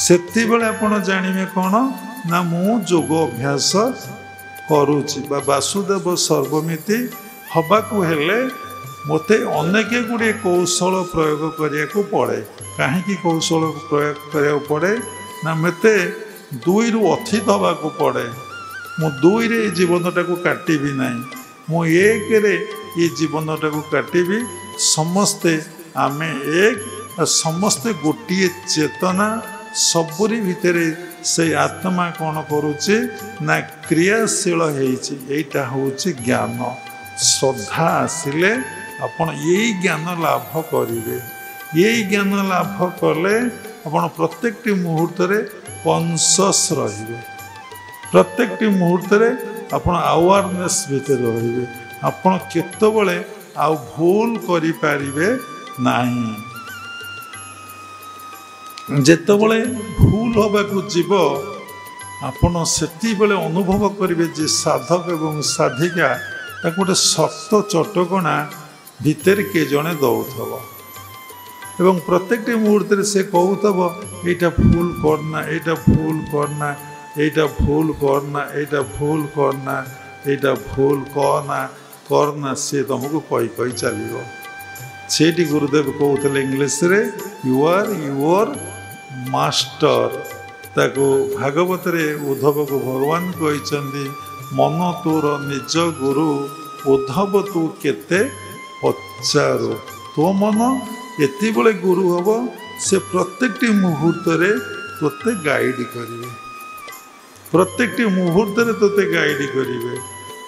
ସେତିକିବେଳେ ଆପଣ ଜାଣିବେ କ'ଣ ନା ମୁଁ ଯୋଗ ଅଭ୍ୟାସ କରୁଛି ବା ବାସୁଦେବ ସର୍ବମିତି ହେବାକୁ ହେଲେ ମୋତେ ଅନେକ ଗୁଡ଼ିଏ କୌଶଳ ପ୍ରୟୋଗ କରିବାକୁ ପଡ଼େ। କାହିଁକି କୌଶଳ ପ୍ରୟୋଗ କରିବାକୁ ପଡ଼େ ନା ମୋତେ ଦୁଇରୁ ଅଥିତ ହେବାକୁ ପଡ଼େ। ମୁଁ ଦୁଇରେ ଏ ଜୀବନଟାକୁ କାଟିବି ନାହିଁ, ମୁଁ ଏକରେ ଏ ଜୀବନଟାକୁ କାଟିବି। ସମସ୍ତେ ଆମେ ଏକ, ସମସ୍ତେ ଗୋଟିଏ ଚେତନା। ସବୁରି ଭିତରେ ସେଇ ଆତ୍ମା କ'ଣ କରୁଛି ନା କ୍ରିୟାଶୀଳ ହେଇଛି। ଏଇଟା ହେଉଛି ଜ୍ଞାନ। ଶ୍ରଦ୍ଧା ଆସିଲେ ଆପଣ ଏଇ ଜ୍ଞାନ ଲାଭ କରିବେ। ଏଇ ଜ୍ଞାନ ଲାଭ କଲେ ଆପଣ ପ୍ରତ୍ୟେକଟି ମୁହୂର୍ତ୍ତରେ କନସସ୍ ରହିବେ। ପ୍ରତ୍ୟେକଟି ମୁହୂର୍ତ୍ତରେ ଆପଣ ଆୱାରନେସ୍ ଭିତରେ ରହିବେ। ଆପଣ କେତେବେଳେ ଆଉ ଭୁଲ କରିପାରିବେ ନାହିଁ। ଯେତେବେଳେ ଭୁଲ ହେବାକୁ ଯିବ ଆପଣ ସେତିକିବେଳେ ଅନୁଭବ କରିବେ ଯେ ସାଧକ ଏବଂ ସାଧିକା ତାକୁ ଗୋଟେ ଶକ୍ତ ଚଟକଣା ଭିତରେ କିଏ ଜଣେ ଦେଉଥିବ ଏବଂ ପ୍ରତ୍ୟେକଟି ମୁହୂର୍ତ୍ତରେ ସେ କହୁଥିବ ଏଇଟା ଭୁଲ କରନା, ଏଇଟା ଭୁଲ କରନା, ଏଇଟା ଭୁଲ କରନା, ଏଇଟା ଭୁଲ କରନା, ଏଇଟା ଭୁଲ କରନା କରନା। ସେ ତୁମକୁ କହି କହି ଚାଲିବ। ସେଇଠି ଗୁରୁଦେବ କହୁଥିଲେ ଇଂଲିଶରେ ୟୁ ଆର୍ ୟୁଅର୍ ମାଷ୍ଟର। ତାକୁ ଭାଗବତରେ ଉଦ୍ଧବକୁ ଭଗବାନ କହିଛନ୍ତି ମନ ତୋର ନିଜ ଗୁରୁ, ଉଦ୍ଧବ ତୁ କେତେ ପଚାରୁ। ତୋ ମନ ଏତେବେଳେ ଗୁରୁ ହେବ ସେ ପ୍ରତ୍ୟେକଟି ମୁହୂର୍ତ୍ତରେ ତୋତେ ଗାଇଡ଼ କରିବେ। ପ୍ରତ୍ୟେକଟି ମୁହୂର୍ତ୍ତରେ ତୋତେ ଗାଇଡ଼ କରିବେ।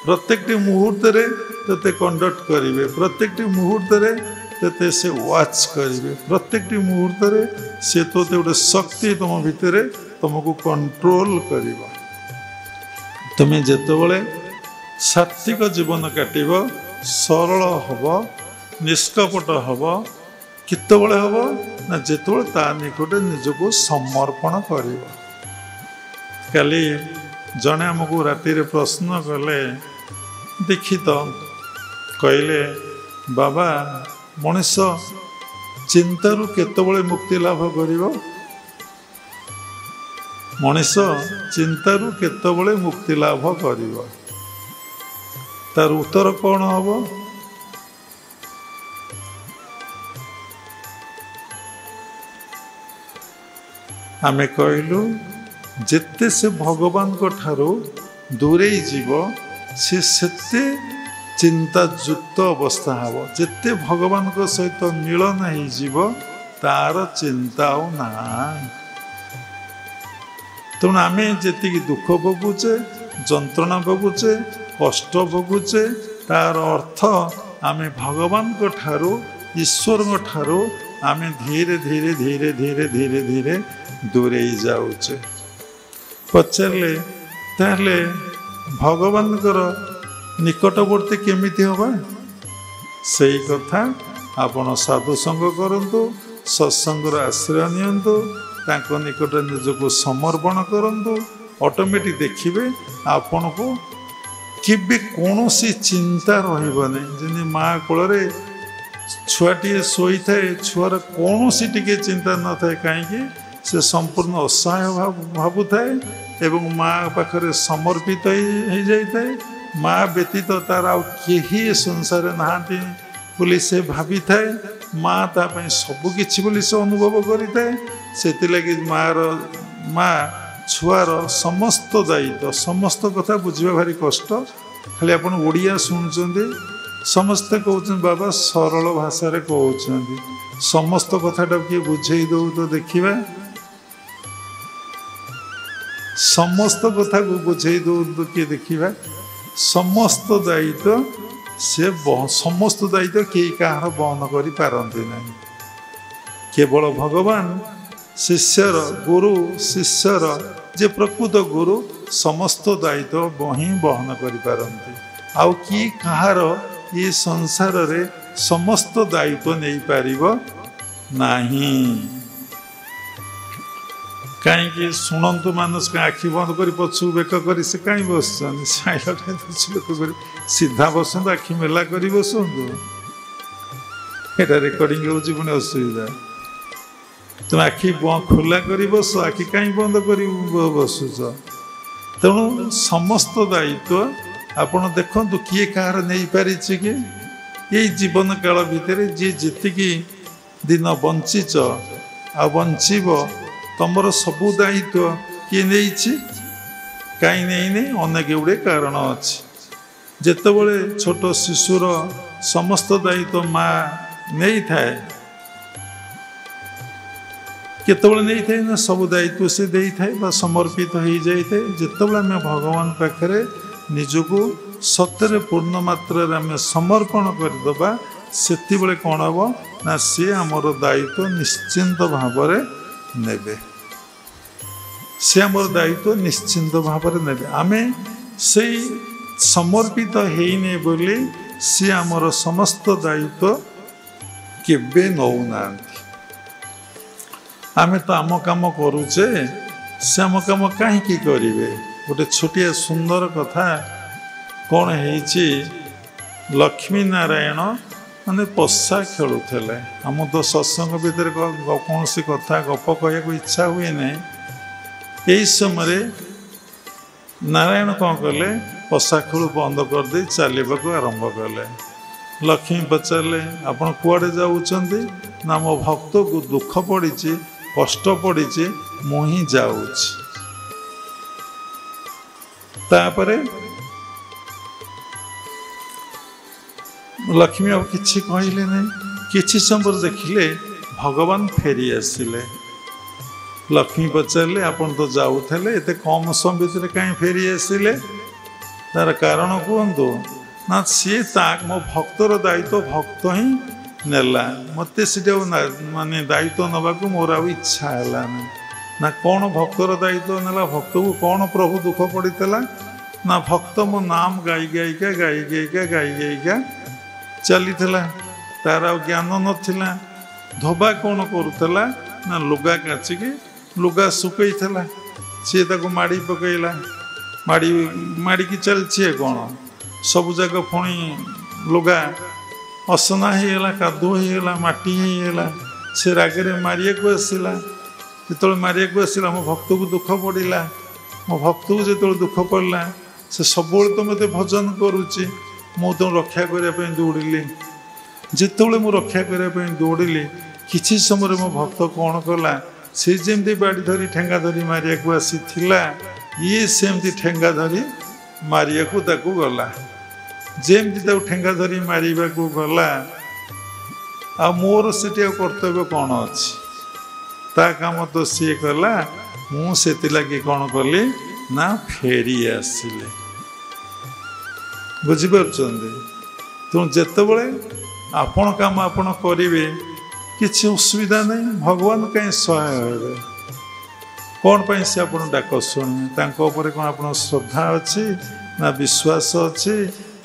ପ୍ରତ୍ୟେକଟି ମୁହୂର୍ତ୍ତରେ ତୋତେ କଣ୍ଡକ୍ଟ କରିବେ। ପ୍ରତ୍ୟେକଟି ମୁହୂର୍ତ୍ତରେ ତୋତେ ସେ ୱାଚ୍ କରିବେ। ପ୍ରତ୍ୟେକଟି ମୁହୂର୍ତ୍ତରେ ସେ ତୋତେ ଗୋଟେ ଶକ୍ତି ତୁମ ଭିତରେ ତୁମକୁ କଣ୍ଟ୍ରୋଲ କରିବ। ତୁମେ ଯେତେବେଳେ ସାତ୍ଵିକ ଜୀବନ କାଟିବ, ସରଳ ହେବ, ନିଷ୍କପଟ ହେବ, କେତେବେଳେ ହେବ ନା ଯେତେବେଳେ ତା ନିକଟରେ ନିଜକୁ ସମର୍ପଣ କରିବ। କାଲି ଜଣେ ଆମକୁ ରାତିରେ ପ୍ରଶ୍ନ କଲେ, ଦୀକ୍ଷିତ କହିଲେ ବାବା ମଣିଷ ଚିନ୍ତାରୁ କେତେବେଳେ ମୁକ୍ତି ଲାଭ କରିବ? ମଣିଷ ଚିନ୍ତାରୁ କେତେବେଳେ ମୁକ୍ତି ଲାଭ କରିବ? ତାର ଉତ୍ତର କ'ଣ ହେବ? ଆମେ କହିଲୁ ଯେତେ ସେ ଭଗବାନଙ୍କ ଠାରୁ ଦୂରେଇ ଯିବ ସେ ସେତେ ଚିନ୍ତାଯୁକ୍ତ ଅବସ୍ଥା ହେବ। ଯେତେ ଭଗବାନଙ୍କ ସହିତ ମିଳନ ହେଇଯିବ ତାର ଚିନ୍ତା ଆଉ ନାହିଁ। ତେଣୁ ଆମେ ଯେତିକି ଦୁଃଖ ଭୋଗୁଛେ, ଯନ୍ତ୍ରଣା ଭୋଗୁଛେ, କଷ୍ଟ ଭୋଗୁଛେ, ତାର ଅର୍ଥ ଆମେ ଭଗବାନଙ୍କ ଠାରୁ, ଈଶ୍ୱରଙ୍କ ଠାରୁ ଆମେ ଧୀରେ ଧୀରେ ଧୀରେ ଧୀରେ ଧୀରେ ଧୀରେ ଦୂରେଇ ଯାଉଛେ। ପଚାରିଲେ ତାହେଲେ ଭଗବାନଙ୍କର ନିକଟବର୍ତ୍ତୀ କେମିତି ହେବା? ସେଇ କଥା ଆପଣ ସାଧୁସଙ୍ଗ କରନ୍ତୁ, ସତ୍ସଙ୍ଗର ଆଶ୍ରୟ ନିଅନ୍ତୁ, ତାଙ୍କ ନିକଟରେ ନିଜକୁ ସମର୍ପଣ କରନ୍ତୁ। ଅଟୋମେଟିକ୍ ଦେଖିବେ ଆପଣଙ୍କୁ କେବେ କୌଣସି ଚିନ୍ତା ରହିବନି। ଯେମିତି ମା କୋଳରେ ଛୁଆଟିଏ ଶୋଇଥାଏ, ଛୁଆର କୌଣସି ଟିକେ ଚିନ୍ତା ନଥାଏ। କାହିଁକି? ସେ ସମ୍ପୂର୍ଣ୍ଣ ଅସହାୟ ଭାବୁଥାଏ ଏବଂ ମା ପାଖରେ ସମର୍ପିତ ହେଇଯାଇଥାଏ। ମା ବ୍ୟତୀତ ତାର ଆଉ କେହି ସଂସାରରେ ନାହାନ୍ତି ବୋଲି ସେ ଭାବିଥାଏ। ମା ତା ପାଇଁ ସବୁକିଛି ବୋଲି ସେ ଅନୁଭବ କରିଥାଏ। ସେଥିଲାଗି ମା ଛୁଆର ସମସ୍ତ ଦାୟିତ୍ୱ, ସମସ୍ତ କଥା ବୁଝିବା ଭାରି କଷ୍ଟ। ଖାଲି ଆପଣ ଓଡ଼ିଆ ଶୁଣୁଛନ୍ତି, ସମସ୍ତେ କହୁଛନ୍ତି ବାବା ସରଳ ଭାଷାରେ କହୁଛନ୍ତି, ସମସ୍ତ କଥାଟାକୁ କିଏ ବୁଝେଇ ଦେଉ ତ ଦେଖିବା। ସମସ୍ତ କଥାକୁ ବୁଝେଇ ଦେଉ କିଏ ଦେଖିବା। ସମସ୍ତ ଦାୟିତ୍ୱ ସମସ୍ତ ଦାୟିତ୍ୱ କେହି କାହାର ବହନ କରିପାରନ୍ତି ନାହିଁ। କେବଳ ଭଗବାନ ଶିଷ୍ୟର, ଗୁରୁ ଶିଷ୍ୟର ଯେ ପ୍ରକୃତ ଗୁରୁ ସମସ୍ତ ଦାୟିତ୍ୱ ହିଁ ବହନ କରିପାରନ୍ତି। ଆଉ କିଏ କାହାର ଏ ସଂସାରରେ ସମସ୍ତ ଦାୟିତ୍ୱ ନେଇପାରିବ ନାହିଁ। କାହିଁକି? ଶୁଣନ୍ତୁ ମାନସ ଆଖି ବନ୍ଦ କରି ପଛକୁ ବେକ କରି ସେ କାହିଁ ବସୁଛନ୍ତି? ସାଇଲଣ୍ଟ ବେକ କରି ସିଧା ବସନ୍ତୁ, ଆଖି ମେଲା କରି ବସନ୍ତୁ। ଏଇଟା ରେକର୍ଡିଂ ହେଉଛି ପୁଣି ଅସୁବିଧା। ତୁମେ ଆଖି ଖୋଲା କରି ବସ, ଆଖି କାହିଁ ବନ୍ଦ କରି ବସୁଛ? ତେଣୁ ସମସ୍ତ ଦାୟିତ୍ୱ ଆପଣ ଦେଖନ୍ତୁ କିଏ କାହାର ନେଇପାରିଛି କି ଏଇ ଜୀବନ କାଳ ଭିତରେ ଯିଏ ଯେତିକି ଦିନ ବଞ୍ଚିଛ ଆଉ ବଞ୍ଚିବ ତମର ସବୁ ଦାୟିତ୍ୱ କିଏ ନେଇଛି? କାହିଁ ନେଇନି? ଅନେକ ଗୁଡ଼ିଏ କାରଣ ଅଛି। ଯେତେବେଳେ ଛୋଟ ଶିଶୁର ସମସ୍ତ ଦାୟିତ୍ୱ ମା ନେଇଥାଏ, କେତେବେଳେ ନେଇଥାଏ ନା ସବୁ ଦାୟିତ୍ୱ ସେ ଦେଇଥାଏ ବା ସମର୍ପିତ ହେଇଯାଇଥାଏ। ଯେତେବେଳେ ଆମେ ଭଗବାନ ପାଖରେ ନିଜକୁ ସତରେ ପୂର୍ଣ୍ଣ ମାତ୍ରାରେ ଆମେ ସମର୍ପଣ କରିଦେବା, ସେତେବେଳେ କ'ଣ ହେବ ନା ସିଏ ଆମର ଦାୟିତ୍ୱ ନିଶ୍ଚିନ୍ତ ଭାବରେ ନେବେ। ସେ ଆମର ଦାୟିତ୍ୱ ନିଶ୍ଚିନ୍ତ ଭାବରେ ନେବେ। ଆମେ ସେଇ ସମର୍ପିତ ହେଇନେ ବୋଲି ସିଏ ଆମର ସମସ୍ତ ଦାୟିତ୍ୱ କେବେ ନେଉନାହାନ୍ତି। ଆମେ ତ ଆମ କାମ କରୁଛେ, ସେ ଆମ କାମ କାହିଁକି କରିବେ? ଗୋଟେ ଛୋଟିଆ ସୁନ୍ଦର କଥା କ'ଣ ହେଇଛି, ଲକ୍ଷ୍ମୀ ନାରାୟଣ ମାନେ ପଶା ଖେଳୁଥିଲେ। ଆମ ତ ସତ୍ସଙ୍ଗ ଭିତରେ କୌଣସି କଥା ଗପ କହିବାକୁ ଇଚ୍ଛା ହୁଏ ନାହିଁ। ଏହି ସମୟରେ ନାରାୟଣ କ'ଣ କଲେ? ପଶା ଖେଳ ବନ୍ଦ କରିଦେଇ ଚାଲିବାକୁ ଆରମ୍ଭ କଲେ। ଲକ୍ଷ୍ମୀ ପଚାରିଲେ, ଆପଣ କୁଆଡ଼େ ଯାଉଛନ୍ତି? ନା ମୋ ଭକ୍ତକୁ ଦୁଃଖ ପଡ଼ିଛି, କଷ୍ଟ ପଡ଼ିଛି, ମୁଁ ହିଁ ଯାଉଛି। ତାପରେ ଲକ୍ଷ୍ମୀ ଆଉ କିଛି କହିଲେ ନାହିଁ। କିଛି ସମୟ ଦେଖିଲେ ଭଗବାନ ଫେରି ଆସିଲେ। ଲକ୍ଷ୍ମୀ ପଚାରିଲେ, ଆପଣ ତ ଯାଉଥିଲେ, ଏତେ କମ୍ ସମୟ ଭିତରେ କାହିଁ ଫେରି ଆସିଲେ? ତାର କାରଣ କୁହନ୍ତୁ। ନା ସିଏ ମୋ ଭକ୍ତର ଦାୟିତ୍ୱ ଭକ୍ତ ହିଁ ନେଲା। ମୋତେ ସେଟା ମାନେ ଦାୟିତ୍ୱ ନେବାକୁ ମୋର ଆଉ ଇଚ୍ଛା ହେଲାନି। ନା କ'ଣ ଭକ୍ତର ଦାୟିତ୍ୱ ନେଲା? ଭକ୍ତକୁ କ'ଣ ପ୍ରଭୁ ଦୁଃଖ ପଡ଼ିଥିଲା? ନା ଭକ୍ତ ମୋ ନାମ ଗାଇ ଗାଇକା ଚାଲିଥିଲା। ତାର ଆଉ ଜ୍ଞାନ ନଥିଲା। ଧୋବା କ'ଣ କରୁଥିଲା? ନା ଲୁଗା କାଚିକି ଲୁଗା ଶୁଖେଇଥିଲା। ସିଏ ତାକୁ ମାଡ଼ି ପକେଇଲା। ମାଡ଼ିକି ଚାଲିଛି। କ'ଣ ସବୁ ଯାକ ପୁଣି ଲୁଗା ଅସନା ହେଇଗଲା, କାଦୁଅ ହେଇଗଲା, ମାଟି ହେଇଗଲା। ସେ ରାଗରେ ମାରିବାକୁ ଆସିଲା। ଯେତେବେଳେ ମାରିବାକୁ ଆସିଲା, ମୋ ଭକ୍ତକୁ ଦୁଃଖ ପଡ଼ିଲା। ମୋ ଭକ୍ତକୁ ଯେତେବେଳେ ଦୁଃଖ ପଡ଼ିଲା, ସେ ସବୁବେଳେ ତ ମୋତେ ଭଜନ କରୁଛି, ମୁଁ ତ ରକ୍ଷା କରିବା ପାଇଁ ଦୌଡ଼ିଲି। ଯେତେବେଳେ ମୁଁ ରକ୍ଷା କରିବା ପାଇଁ ଦୌଡ଼ିଲି, କିଛି ସମୟରେ ମୋ ଭକ୍ତ କ'ଣ କଲା? ସେ ଯେମିତି ବାଡ଼ି ଧରି ଠେଙ୍ଗା ଧରି ମାରିବାକୁ ଆସିଥିଲା, ଇଏ ସେମିତି ଠେଙ୍ଗା ଧରି ମାରିବାକୁ ତାକୁ ଗଲା। ଯେମିତି ତାକୁ ଠେଙ୍ଗା ଧରି ମାରିବାକୁ ଗଲା, ଆଉ ମୋର ସେଠି ଆଉ କର୍ତ୍ତବ୍ୟ କ'ଣ ଅଛି? ତା କାମ ତ ସିଏ କଲା। ମୁଁ ସେଥିଲାଗି କ'ଣ କଲି? ନା ଫେରି ଆସିଲେ। ବୁଝିପାରୁଛନ୍ତି? ତେଣୁ ଯେତେବେଳେ ଆପଣ କାମ ଆପଣ କରିବେ, କିଛି ଅସୁବିଧା ନାହିଁ। ଭଗବାନ କାହିଁ ସହାୟ ହେବେ? କ'ଣ ପାଇଁ ସେ ଆପଣ ଡାକ ଶୁଣିବେ? ତାଙ୍କ ଉପରେ କ'ଣ ଆପଣଙ୍କ ଶ୍ରଦ୍ଧା ଅଛି, ନା ବିଶ୍ୱାସ ଅଛି,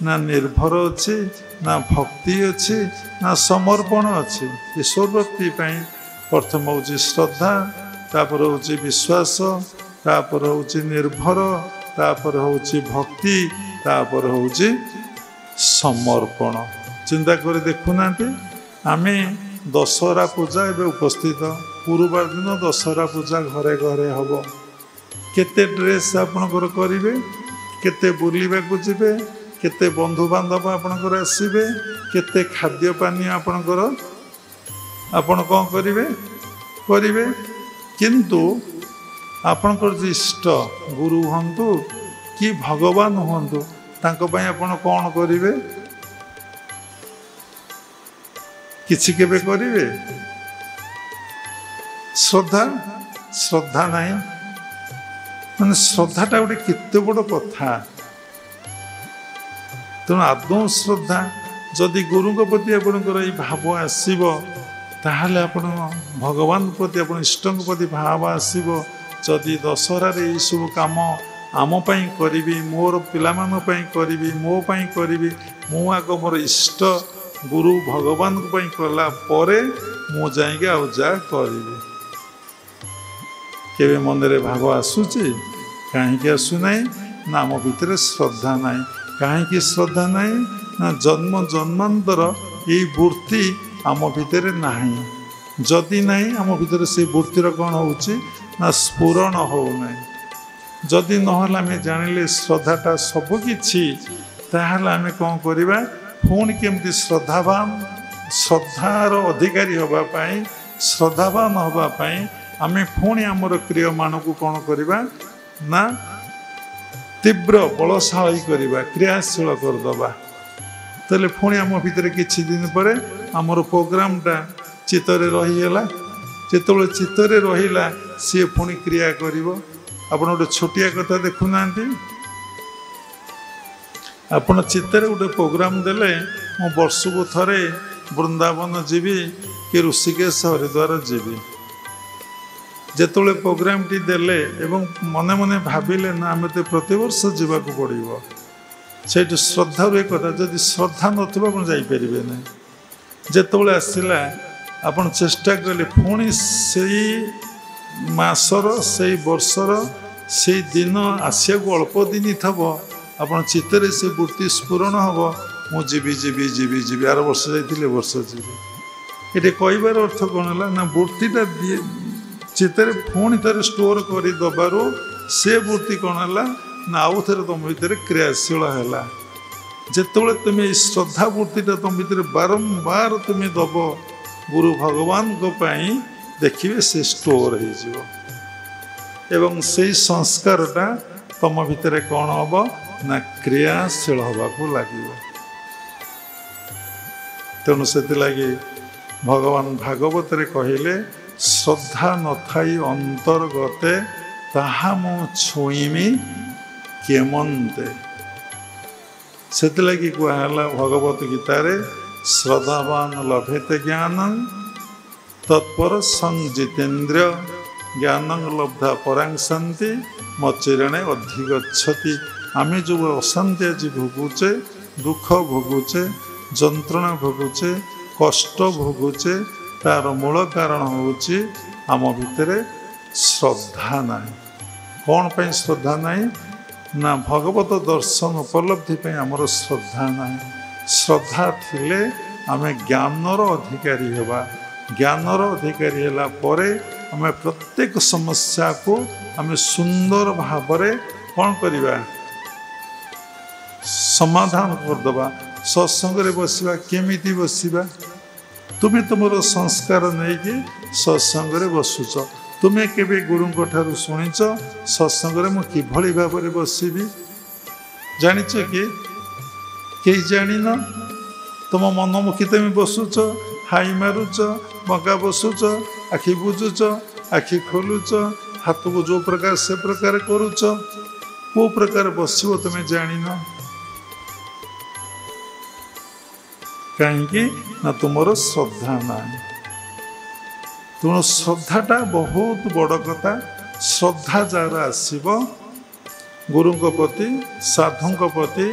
ନା ନିର୍ଭର ଅଛି, ନା ଭକ୍ତି ଅଛି, ନା ସମର୍ପଣ ଅଛି? ଈଶ୍ୱର ଭକ୍ତି ପାଇଁ ପ୍ରଥମ ହେଉଛି ଶ୍ରଦ୍ଧା, ତାପରେ ହେଉଛି ବିଶ୍ୱାସ, ତାପରେ ହେଉଛି ନିର୍ଭର, ତାପରେ ହେଉଛି ଭକ୍ତି, ତାପରେ ହେଉଛି ସମର୍ପଣ। ଚିନ୍ତା କରି ଦେଖୁନାହାନ୍ତି, ଆମେ ଦଶହରା ପୂଜା ଏବେ ଉପସ୍ଥିତ। ଗୁରୁବାର ଦିନ ଦଶହରା ପୂଜା ଘରେ ଘରେ ହେବ। କେତେ ଡ୍ରେସ୍ ଆପଣଙ୍କର କରିବେ, କେତେ ବୁଲିବାକୁ ଯିବେ, କେତେ ବନ୍ଧୁବାନ୍ଧବ ଆପଣଙ୍କର ଆସିବେ, କେତେ ଖାଦ୍ୟ ପାନୀୟ ଆପଣଙ୍କର ଆପଣ କ'ଣ କରିବେ। କିନ୍ତୁ ଆପଣଙ୍କର ଯେ ଇଷ୍ଟ ଗୁରୁ ହୁଅନ୍ତୁ କି ଭଗବାନ ହୁଅନ୍ତୁ, ତାଙ୍କ ପାଇଁ ଆପଣ କ'ଣ କରିବେ? କିଛି କେବେ କରିବେ? ଶ୍ରଦ୍ଧା ନାହିଁ। ମାନେ ଶ୍ରଦ୍ଧାଟା ଗୋଟେ କେତେ ବଡ଼ କଥା। ତେଣୁ ଆଦୌ ଶ୍ରଦ୍ଧା, ଯଦି ଗୁରୁଙ୍କ ପ୍ରତି ଆପଣଙ୍କର ଏଇ ଭାବ ଆସିବ, ତାହେଲେ ଆପଣ ଭଗବାନଙ୍କ ପ୍ରତି, ଆପଣ ଇଷ୍ଟଙ୍କ ପ୍ରତି ଭାବ ଆସିବ। ଯଦି ଦଶହରାରେ ଏଇସବୁ କାମ ଆମ ପାଇଁ କରିବି, ମୋର ପିଲାମାନଙ୍କ ପାଇଁ କରିବି, ମୋ ପାଇଁ କରିବି, ମୁଁ ଆଗ ମୋର ଇଷ୍ଟ ଗୁରୁ ଭଗବାନଙ୍କ ପାଇଁ କଲା ପରେ ମୁଁ ଯାଇକି ଆଉ ଯାହା କରିବି। କେବେ ମନରେ ଭାବ ଆସୁଛି? କାହିଁକି ଆସୁନାହିଁ? ନା ଆମ ଭିତରେ ଶ୍ରଦ୍ଧା ନାହିଁ। କାହିଁକି ଶ୍ରଦ୍ଧା ନାହିଁ? ନା ଜନ୍ମ ଜନ୍ମାନ୍ତର ଏଇ ବୃତ୍ତି ଆମ ଭିତରେ ନାହିଁ। ଯଦି ନାହିଁ, ଆମ ଭିତରେ ସେଇ ବୃତ୍ତିର କ'ଣ ହେଉଛି? ନା ସ୍ଫୁରଣ ହେଉନାହିଁ। जदि नहला आमे जानिले श्रद्धाटा सबकिछि ताहले आमे कौन करिबा पुणी केमती श्रद्धावान श्रद्धार अधिकारी हवा पाई श्रद्धावान हवा पाई आमे पुणी आमर क्रिय मानक कौन करिबा ना तीव्र बलशाली करिबा क्रियाशील करदबा तेले पुणी आम भितर किछि दिन पर आमर प्रोग्रामटा चित्तरे रहीगला जिते चित्तरे रहिला सी पुणी क्रिया करिवो आपण गोटे छोटिया कथा देखुना आपण चित्तरे गोटे प्रोग्राम देले मु वर्ष को थरे वृंदावन जीवी कि ऋषिकेश हरिद्वार जीवी जेतोले प्रोग्राम टी देले एवं मने मने भाविले ना आमे तो प्रतिवर्ष जीवाक पड़ो से श्रद्धा एक कथा जदि श्रद्धा नथिबा आपण जाई परिबे ना जेतोले आसिला आपण चेष्टा कले पुणी से मासर से वर्षर से दिन आसिया को अल्प दिन थब आपण चित्तरे से वृत्ति स्फुरण हम मु जीवी जीवी जीवी जीवी आर वर्ष जाइए वर्ष जीवी ये कहबार अर्थ कौन है ना वृत्तिटा चित्तरे पुणी थे स्टोर कर दबार से वृत्ति कौन है ना आउ थे तुम भर क्रियाशील है जिते तुम्हें श्रद्धा वृत्तिटा तुम भर बारंबार तुम्हें दब गुरु भगवान को पाई देखिए से स्टोर हो एवं से संस्कारटा तुम भितर कौन हम ना क्रियाशील होगा लगे तेणु से लगी भगवान भागवत कहले श्रद्धा नथाई अंतर्गते ताहा मु छुईमी केमंते से लगी कहला भगवत गीतारे श्रद्धावान लभेते ज्ञान तत्पर संजितेन्द्रिय ज्ञान लब्धा परांग शांति मचिरणे अधिगच्छति आमे जो अशांति आज भोगुचे दुख भोगुचे जंत्रणा भोगुचे कष्ट भोगुचे तार मूल कारण होची आम भितर श्रद्धा ना कौन पे श्रद्धा ना ना भगवत दर्शन उपलब्धि पे आमर श्रद्धा ना श्रद्धा थिले आमे ज्ञानर अधिकारी हेबा ज्ञानर अधिकारी हैला परे आमे प्रत्येक समस्या को आमे सुंदर भावरे कौन करिबा समाधान करदबा सत्संग रे बसिबा केमिति बसिबा तुम्हें तुमर संस्कार नहीं कि सत्संग रे बसुच तुम्हें केबे गुरु ठारू शुणिच सत्संग रे मु किभଳି भाବରେ बसिबी जानिच कि कई जानिन तुम मनमुखी तुम बसुच हाई मारुच बंका बसुच आखि बुझुच आखि खोलुच हाथ को जो प्रकार से प्रकार करुच को प्रकार बसो तुम्हें जानिन कहीं ना तुमर श्रद्धा ना तेणु श्रद्धाटा बहुत बड़ कथा श्रद्धा जार आसब गुरु प्रति साधु प्रति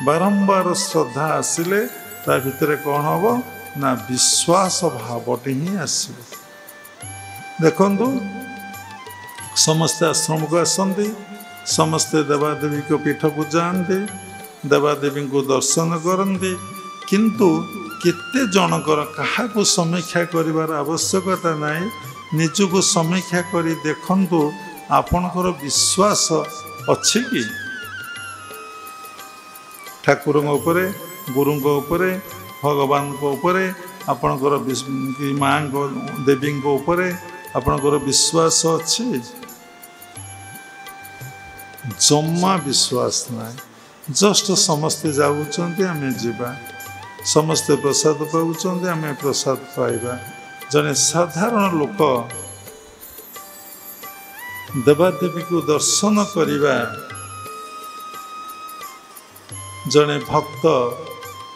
बारंबार श्रद्धा आसिले ता भितर कौन हम ना विश्वास भावटे ही आसब देखु समस्ते आश्रम को आसती समस्ते देवादेवी को पीठ को जाती देवादेवी को दर्शन करती किंतु केते जनकर काहाकू समीक्षा करिवार आवश्यकता नाई निजको समीक्षा करी देखंतु आपनकर विश्वास अछि कि ठाकुर उपरे गुरु उपरे भगवान उपरे आपनकर माँ देवी उपरे आपनकर विश्वास अछि जम्मा विश्वास ना जस्ट समस्ते जाऊँच आम जीवा समस्ते प्रसाद पाँच आम प्रसाद पाइबा जने साधारण लोक देवादेवी को दर्शन करिबा जने भक्त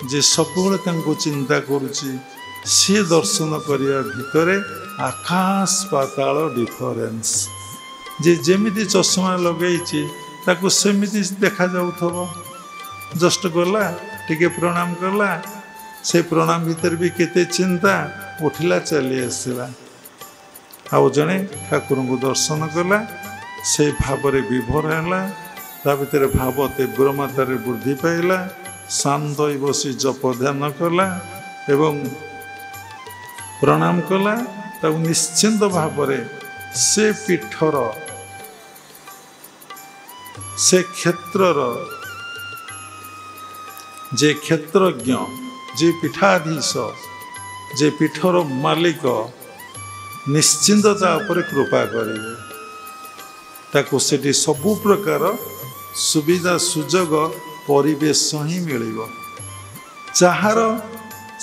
जे सबुले चिंता करुची सी दर्शन करिया भितरे आकाश पाताल डिफरेंस जे जेमिति चश्मा लगेइची ताकू सेमिति देखा जाउथबो जस्ट गला टिके प्रणाम कला से प्रणाम भीतर भी केते चिंता उठिला चली आसला आउ जने ठाकुर को दर्शन कला से भावरे विभोर है भितर भाव तीव्र मात्रा वृद्धि पाइला शांत बसी जप ध्यान कला एवं प्रणाम कला निश्चिंत भावरे से पीठर से क्षेत्रर जे क्षेत्रज्ञ जे पीठाधीश जे पीठर मालिक निश्चिंत तापर कृपा करेंगे ताको सेठी सबु प्रकार सुविधा सुजोग परिवेश ही मिलिबो जार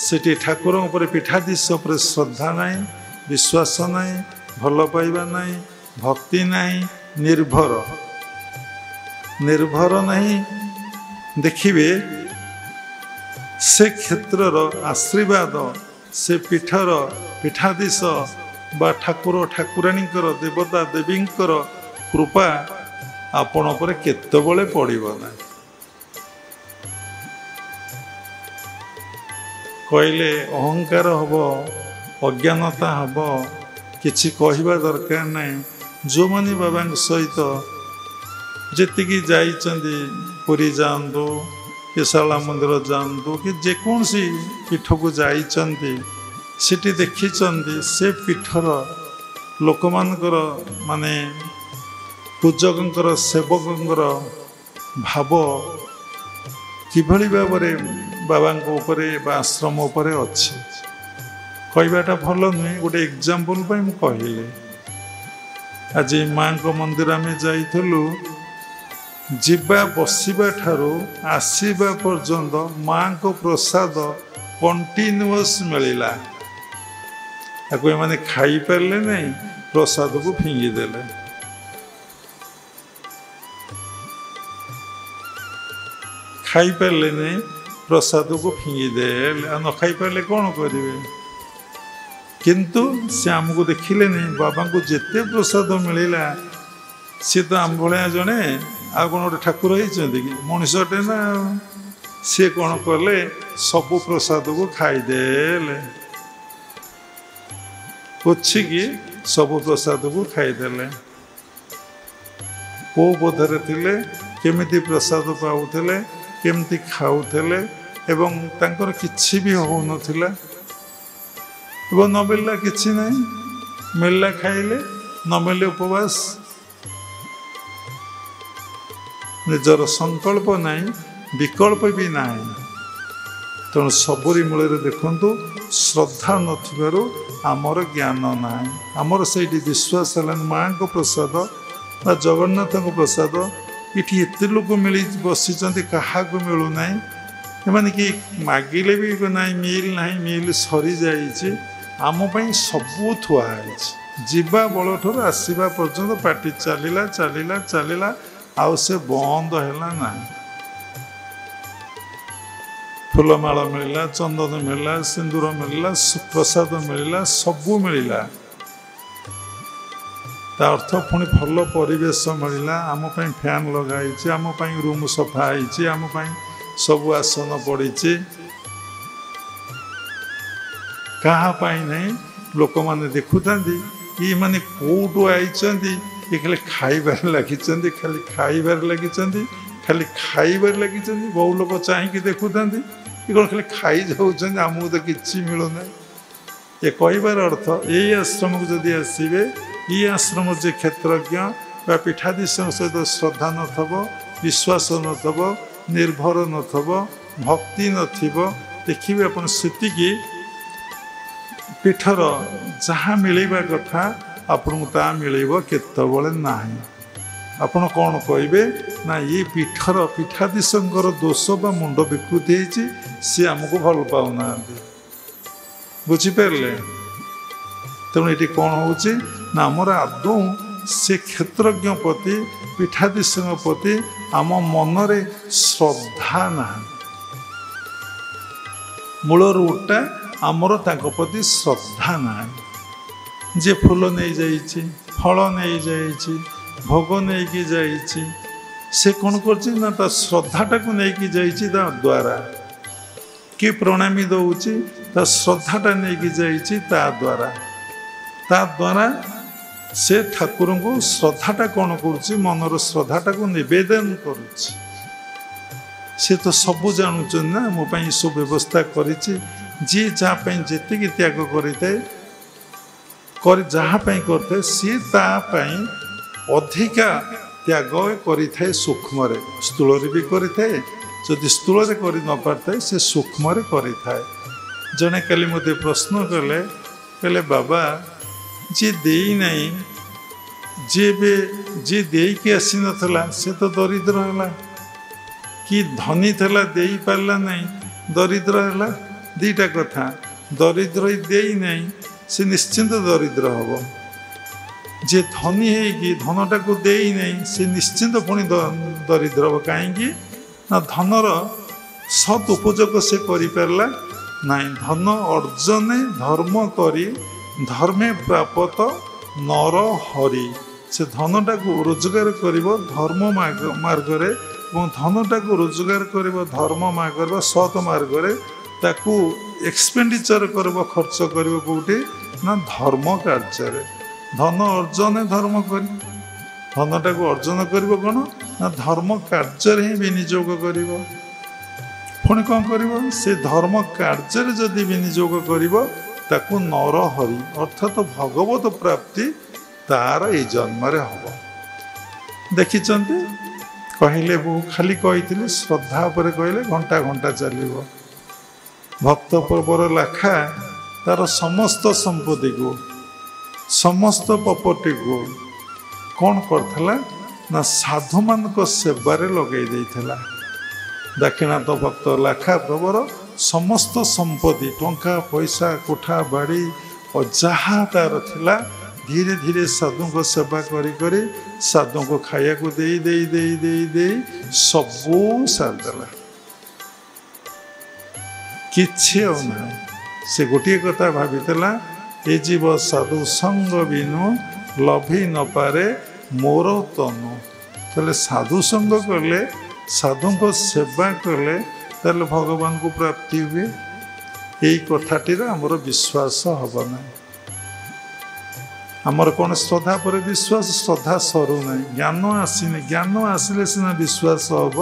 सेठी ठाकुर उपर पीठाधीश उपर श्रद्धा नहीं विश्वास नहीं भल पाइबा नहीं भक्ति नहीं निर्भर निर्भर नहीं देखिए से क्षेत्रर आशीर्वाद से पीठर पीठाधीश बा ठाकुर ठाकुराणीकर देवता देवींकर कृपा आपण पर केतबले पड़िबो ना कहले अहंकार हब अज्ञानता हब किछि कहवा दरकार नहीं जो माने बाबा सहित जेतिकी जाइचंदी पुरी जांदो कि शाला मंदिर जांदो कि जेकोसी पीठ को जाइचंदी सेठी देखिचंदी से पीठर लोक मानकर माने पूजकंकर सेवकंकर भाव किभली भावरे बाबा उपरे आश्रम उपरे अच्छी कहवाटा भल नुहे गोटे एग्जाम्पल कहले आज माँ को मंदिर आम जाइलु जीवा बसवा ठारू आसवा पर्यंत माँ को प्रसाद कंटिन्यूअस मिलला मैंने खाई पारे नहीं प्रसाद को फिंगिदेले खाई पारे नहीं प्रसाद को फिंगिदे न खाई पारे कौन करेंगे किंतु से आमको देखिले नहीं बाबा को जिते प्रसाद मिलला सी तो आम भाया जड़े आ कौन गोटे ठाकुर होती कि मनुष्यटे ना सी कौन कले सबु प्रसाद को खाईदे पोछिकी सबु प्रसाद को खाईदे को बोधरे थिले केमिति प्रसाद पाउथिले केमती खाऊले एवं तांकर किछि भी हो नथिला एवं न मिलला किछि नहीं मिलला खाइले न मिले उपवास निजर संकल्प नहीं विकल्प भी नहीं तेणु सबरी मूल देखु श्रद्धा नथिबारु आमर ज्ञान ना आमर से विश्वास है माँ को प्रसाद बा जगन्नाथ को प्रसाद ये एत लोक मिली बसी क्या मिलूना एमाने कि मागिले भी ना मिल ना मिल सरी जाइए आमपाई सबू थुआई जीवा बल ठूर आसवा पर्यंत पार्टी चलला चलला चलला आउ से बंद है ना फूलमाला मिलला चंदन मिलला सिंदूर मिलला प्रसाद मिलला सबू मिलला ता अर्थ पुणी भल परिवेश मिलला आम फैन लगाई आम रूम सफा आम सब आसन पड़ी कहापाई नहीं लोक मैंने देखुता ये माने कौटू आई ये खाली खाइबार लगी खाली खाइबार लगी खाली खाइबार लगी बहु लोग चाहिए देखुता ये कौन खाली खाई जाऊँ आमको तो किसी मिलूना ये कहबार अर्थ यही आश्रम को जदि आसवे ये आश्रम जे क्षेत्रज्ञ बा पीठाधीश सहित श्रद्धा नथब विश्वास नथब निर्भर नथब भक्ति नथिब देखिए अपन सेतिकी पीठर जहाँ मिलवा कथा आपन ता मिलव केतबले ना आपण कौन कहे ना ये पीठर पीठाधीशंकर दोष बा मुंड विकृति होती सी आमको भल पाऊना बुझिपारे तेणु ये कौन हो आमर आदौ से क्षेत्रज्ञ प्रति पीठाधीश प्रति आम मनरे श्रद्धा ना मूल रूटा आमर तांको प्रति श्रद्धा ना जे फूल नहीं जाइए फल नहीं जाइए भोग नहीं कि जाइए से कौन कर श्रद्धाटा को लेकिन जाइए द्वारा कि प्रणामी दौची श्रद्धाटा नहीं कि जाइए ता द्वारा से ठाकुर को श्रद्धाटा कौन कर मनर श्रद्धाटा को निवेदन करुच्ची से तो सबू जानूँ ना मोपाई सब व्यवस्था कर जी जहाँ जी त्याग कर जहाँपाई करते सी तापाई अधिका ତ୍ୟାଗ କରିଥାଏ ସୂକ୍ଷ୍ମରେ, ସ୍ଥୂଳରେ ବି କରିଥାଏ। ଯଦି ସ୍ଥୂଳରେ କରି ନ ପାରିଥାଏ ସେ ସୂକ୍ଷ୍ମରେ କରିଥାଏ। ଜଣେ କାଲି ମୋତେ ପ୍ରଶ୍ନ କଲେ, କହିଲେ ବାବା ଯିଏ ଦେଇନାହିଁ, ଯିଏ ଦେଇକି ଆସିନଥିଲା ସେ ତ ଦରିଦ୍ର ହେଲା, କି ଧନୀ ଥିଲା ଦେଇପାରିଲା ନାହିଁ ଦରିଦ୍ର ହେଲା। ଦୁଇଟା କଥା, ଦରିଦ୍ର ଦେଇନାହିଁ ସେ ନିଶ୍ଚିନ୍ତ ଦରିଦ୍ର ହେବ। ଯିଏ ଧନୀ ହେଇକି ଧନଟାକୁ ଦେଇନାହିଁ ସେ ନିଶ୍ଚିନ୍ତ ପୁଣି ଦରିଦ୍ର ହେବ। କାହିଁକି ନା ଧନର ସଦ୍ ଉପଯୋଗ ସେ କରିପାରିଲା ନାହିଁ। ଧନ ଅର୍ଜନେ ଧର୍ମ କରି ଧର୍ମେ ପ୍ରାପତ ନର ହରି। ସେ ଧନଟାକୁ ରୋଜଗାର କରିବ ଧର୍ମ ମାର୍ଗରେ, ଏବଂ ଧନଟାକୁ ରୋଜଗାର କରିବ ଧର୍ମ ମାର୍ଗରେ ବା ସତ୍ ମାର୍ଗରେ, ତାକୁ ଏକ୍ସପେଣ୍ଡିଚର କରିବ, ଖର୍ଚ୍ଚ କରିବ କେଉଁଠି ନା ଧର୍ମ କାର୍ଯ୍ୟରେ। ଧନ ଅର୍ଜନେ ଧର୍ମ କରି, ଧନଟାକୁ ଅର୍ଜନ କରିବ କ'ଣ ନା ଧର୍ମ କାର୍ଯ୍ୟରେ ହିଁ ବିନିଯୋଗ କରିବ। ପୁଣି କ'ଣ କରିବ? ସେ ଧର୍ମ କାର୍ଯ୍ୟରେ ଯଦି ବିନିଯୋଗ କରିବ ତାକୁ ନରହରି ଅର୍ଥାତ ଭଗବତ ପ୍ରାପ୍ତି ତାର ଏଇ ଜନ୍ମରେ ହେବ। ଦେଖିଛନ୍ତି, କହିଲେ ବହୁ ଖାଲି କହିଥିଲି, ଶ୍ରଦ୍ଧା ଉପରେ କହିଲେ ଘଣ୍ଟା ଘଣ୍ଟା ଚାଲିବ। ଭକ୍ତ ପ୍ରବର ଲାଖା ତାର ସମସ୍ତ ସମ୍ପତ୍ତିକୁ, ସମସ୍ତ ପ୍ରପର୍ଟିକୁ କ'ଣ କରିଥିଲା ନା ସାଧୁମାନଙ୍କ ସେବାରେ ଲଗେଇ ଦେଇଥିଲା। ଦାକ୍ଷିଣାତ୍ୟ ଭକ୍ତ ଲାଖା ପ୍ରବର ସମସ୍ତ ସମ୍ପତ୍ତି, ଟଙ୍କା ପଇସା, କୋଠା ବାଡ଼ି ଯାହା ତାର ଥିଲା, ଧୀରେ ଧୀରେ ସାଧୁଙ୍କ ସେବା କରି କରି ସାଧୁଙ୍କୁ ଖାଇବାକୁ ଦେଇ ଦେଇ ଦେଇ ଦେଇ ଦେଇ ସବୁ ସାରିଦେଲା। କିଛି ଆଉ ନାହିଁ। ସେ ଗୋଟିଏ କଥା ଭାବିଥିଲା, ଏ ଜୀବ ସାଧୁ ସଙ୍ଗ ବିନୁ ଲଭି ନପାରେ ମୋର ତନୁ। ତାହେଲେ ସାଧୁ ସଙ୍ଗ କଲେ, ସାଧୁଙ୍କ ସେବା କଲେ ତାହେଲେ ଭଗବାନଙ୍କୁ ପ୍ରାପ୍ତି ହୁଏ। ଏଇ କଥାଟିରେ ଆମର ବିଶ୍ୱାସ ହେବ ନାହିଁ। ଆମର କ'ଣ ଶ୍ରଦ୍ଧା ପରେ ବିଶ୍ୱାସ? ଶ୍ରଦ୍ଧା ସରୁନାହିଁ, ଜ୍ଞାନ ଆସିନି। ଜ୍ଞାନ ଆସିଲେ ସିନା ବିଶ୍ୱାସ ହେବ।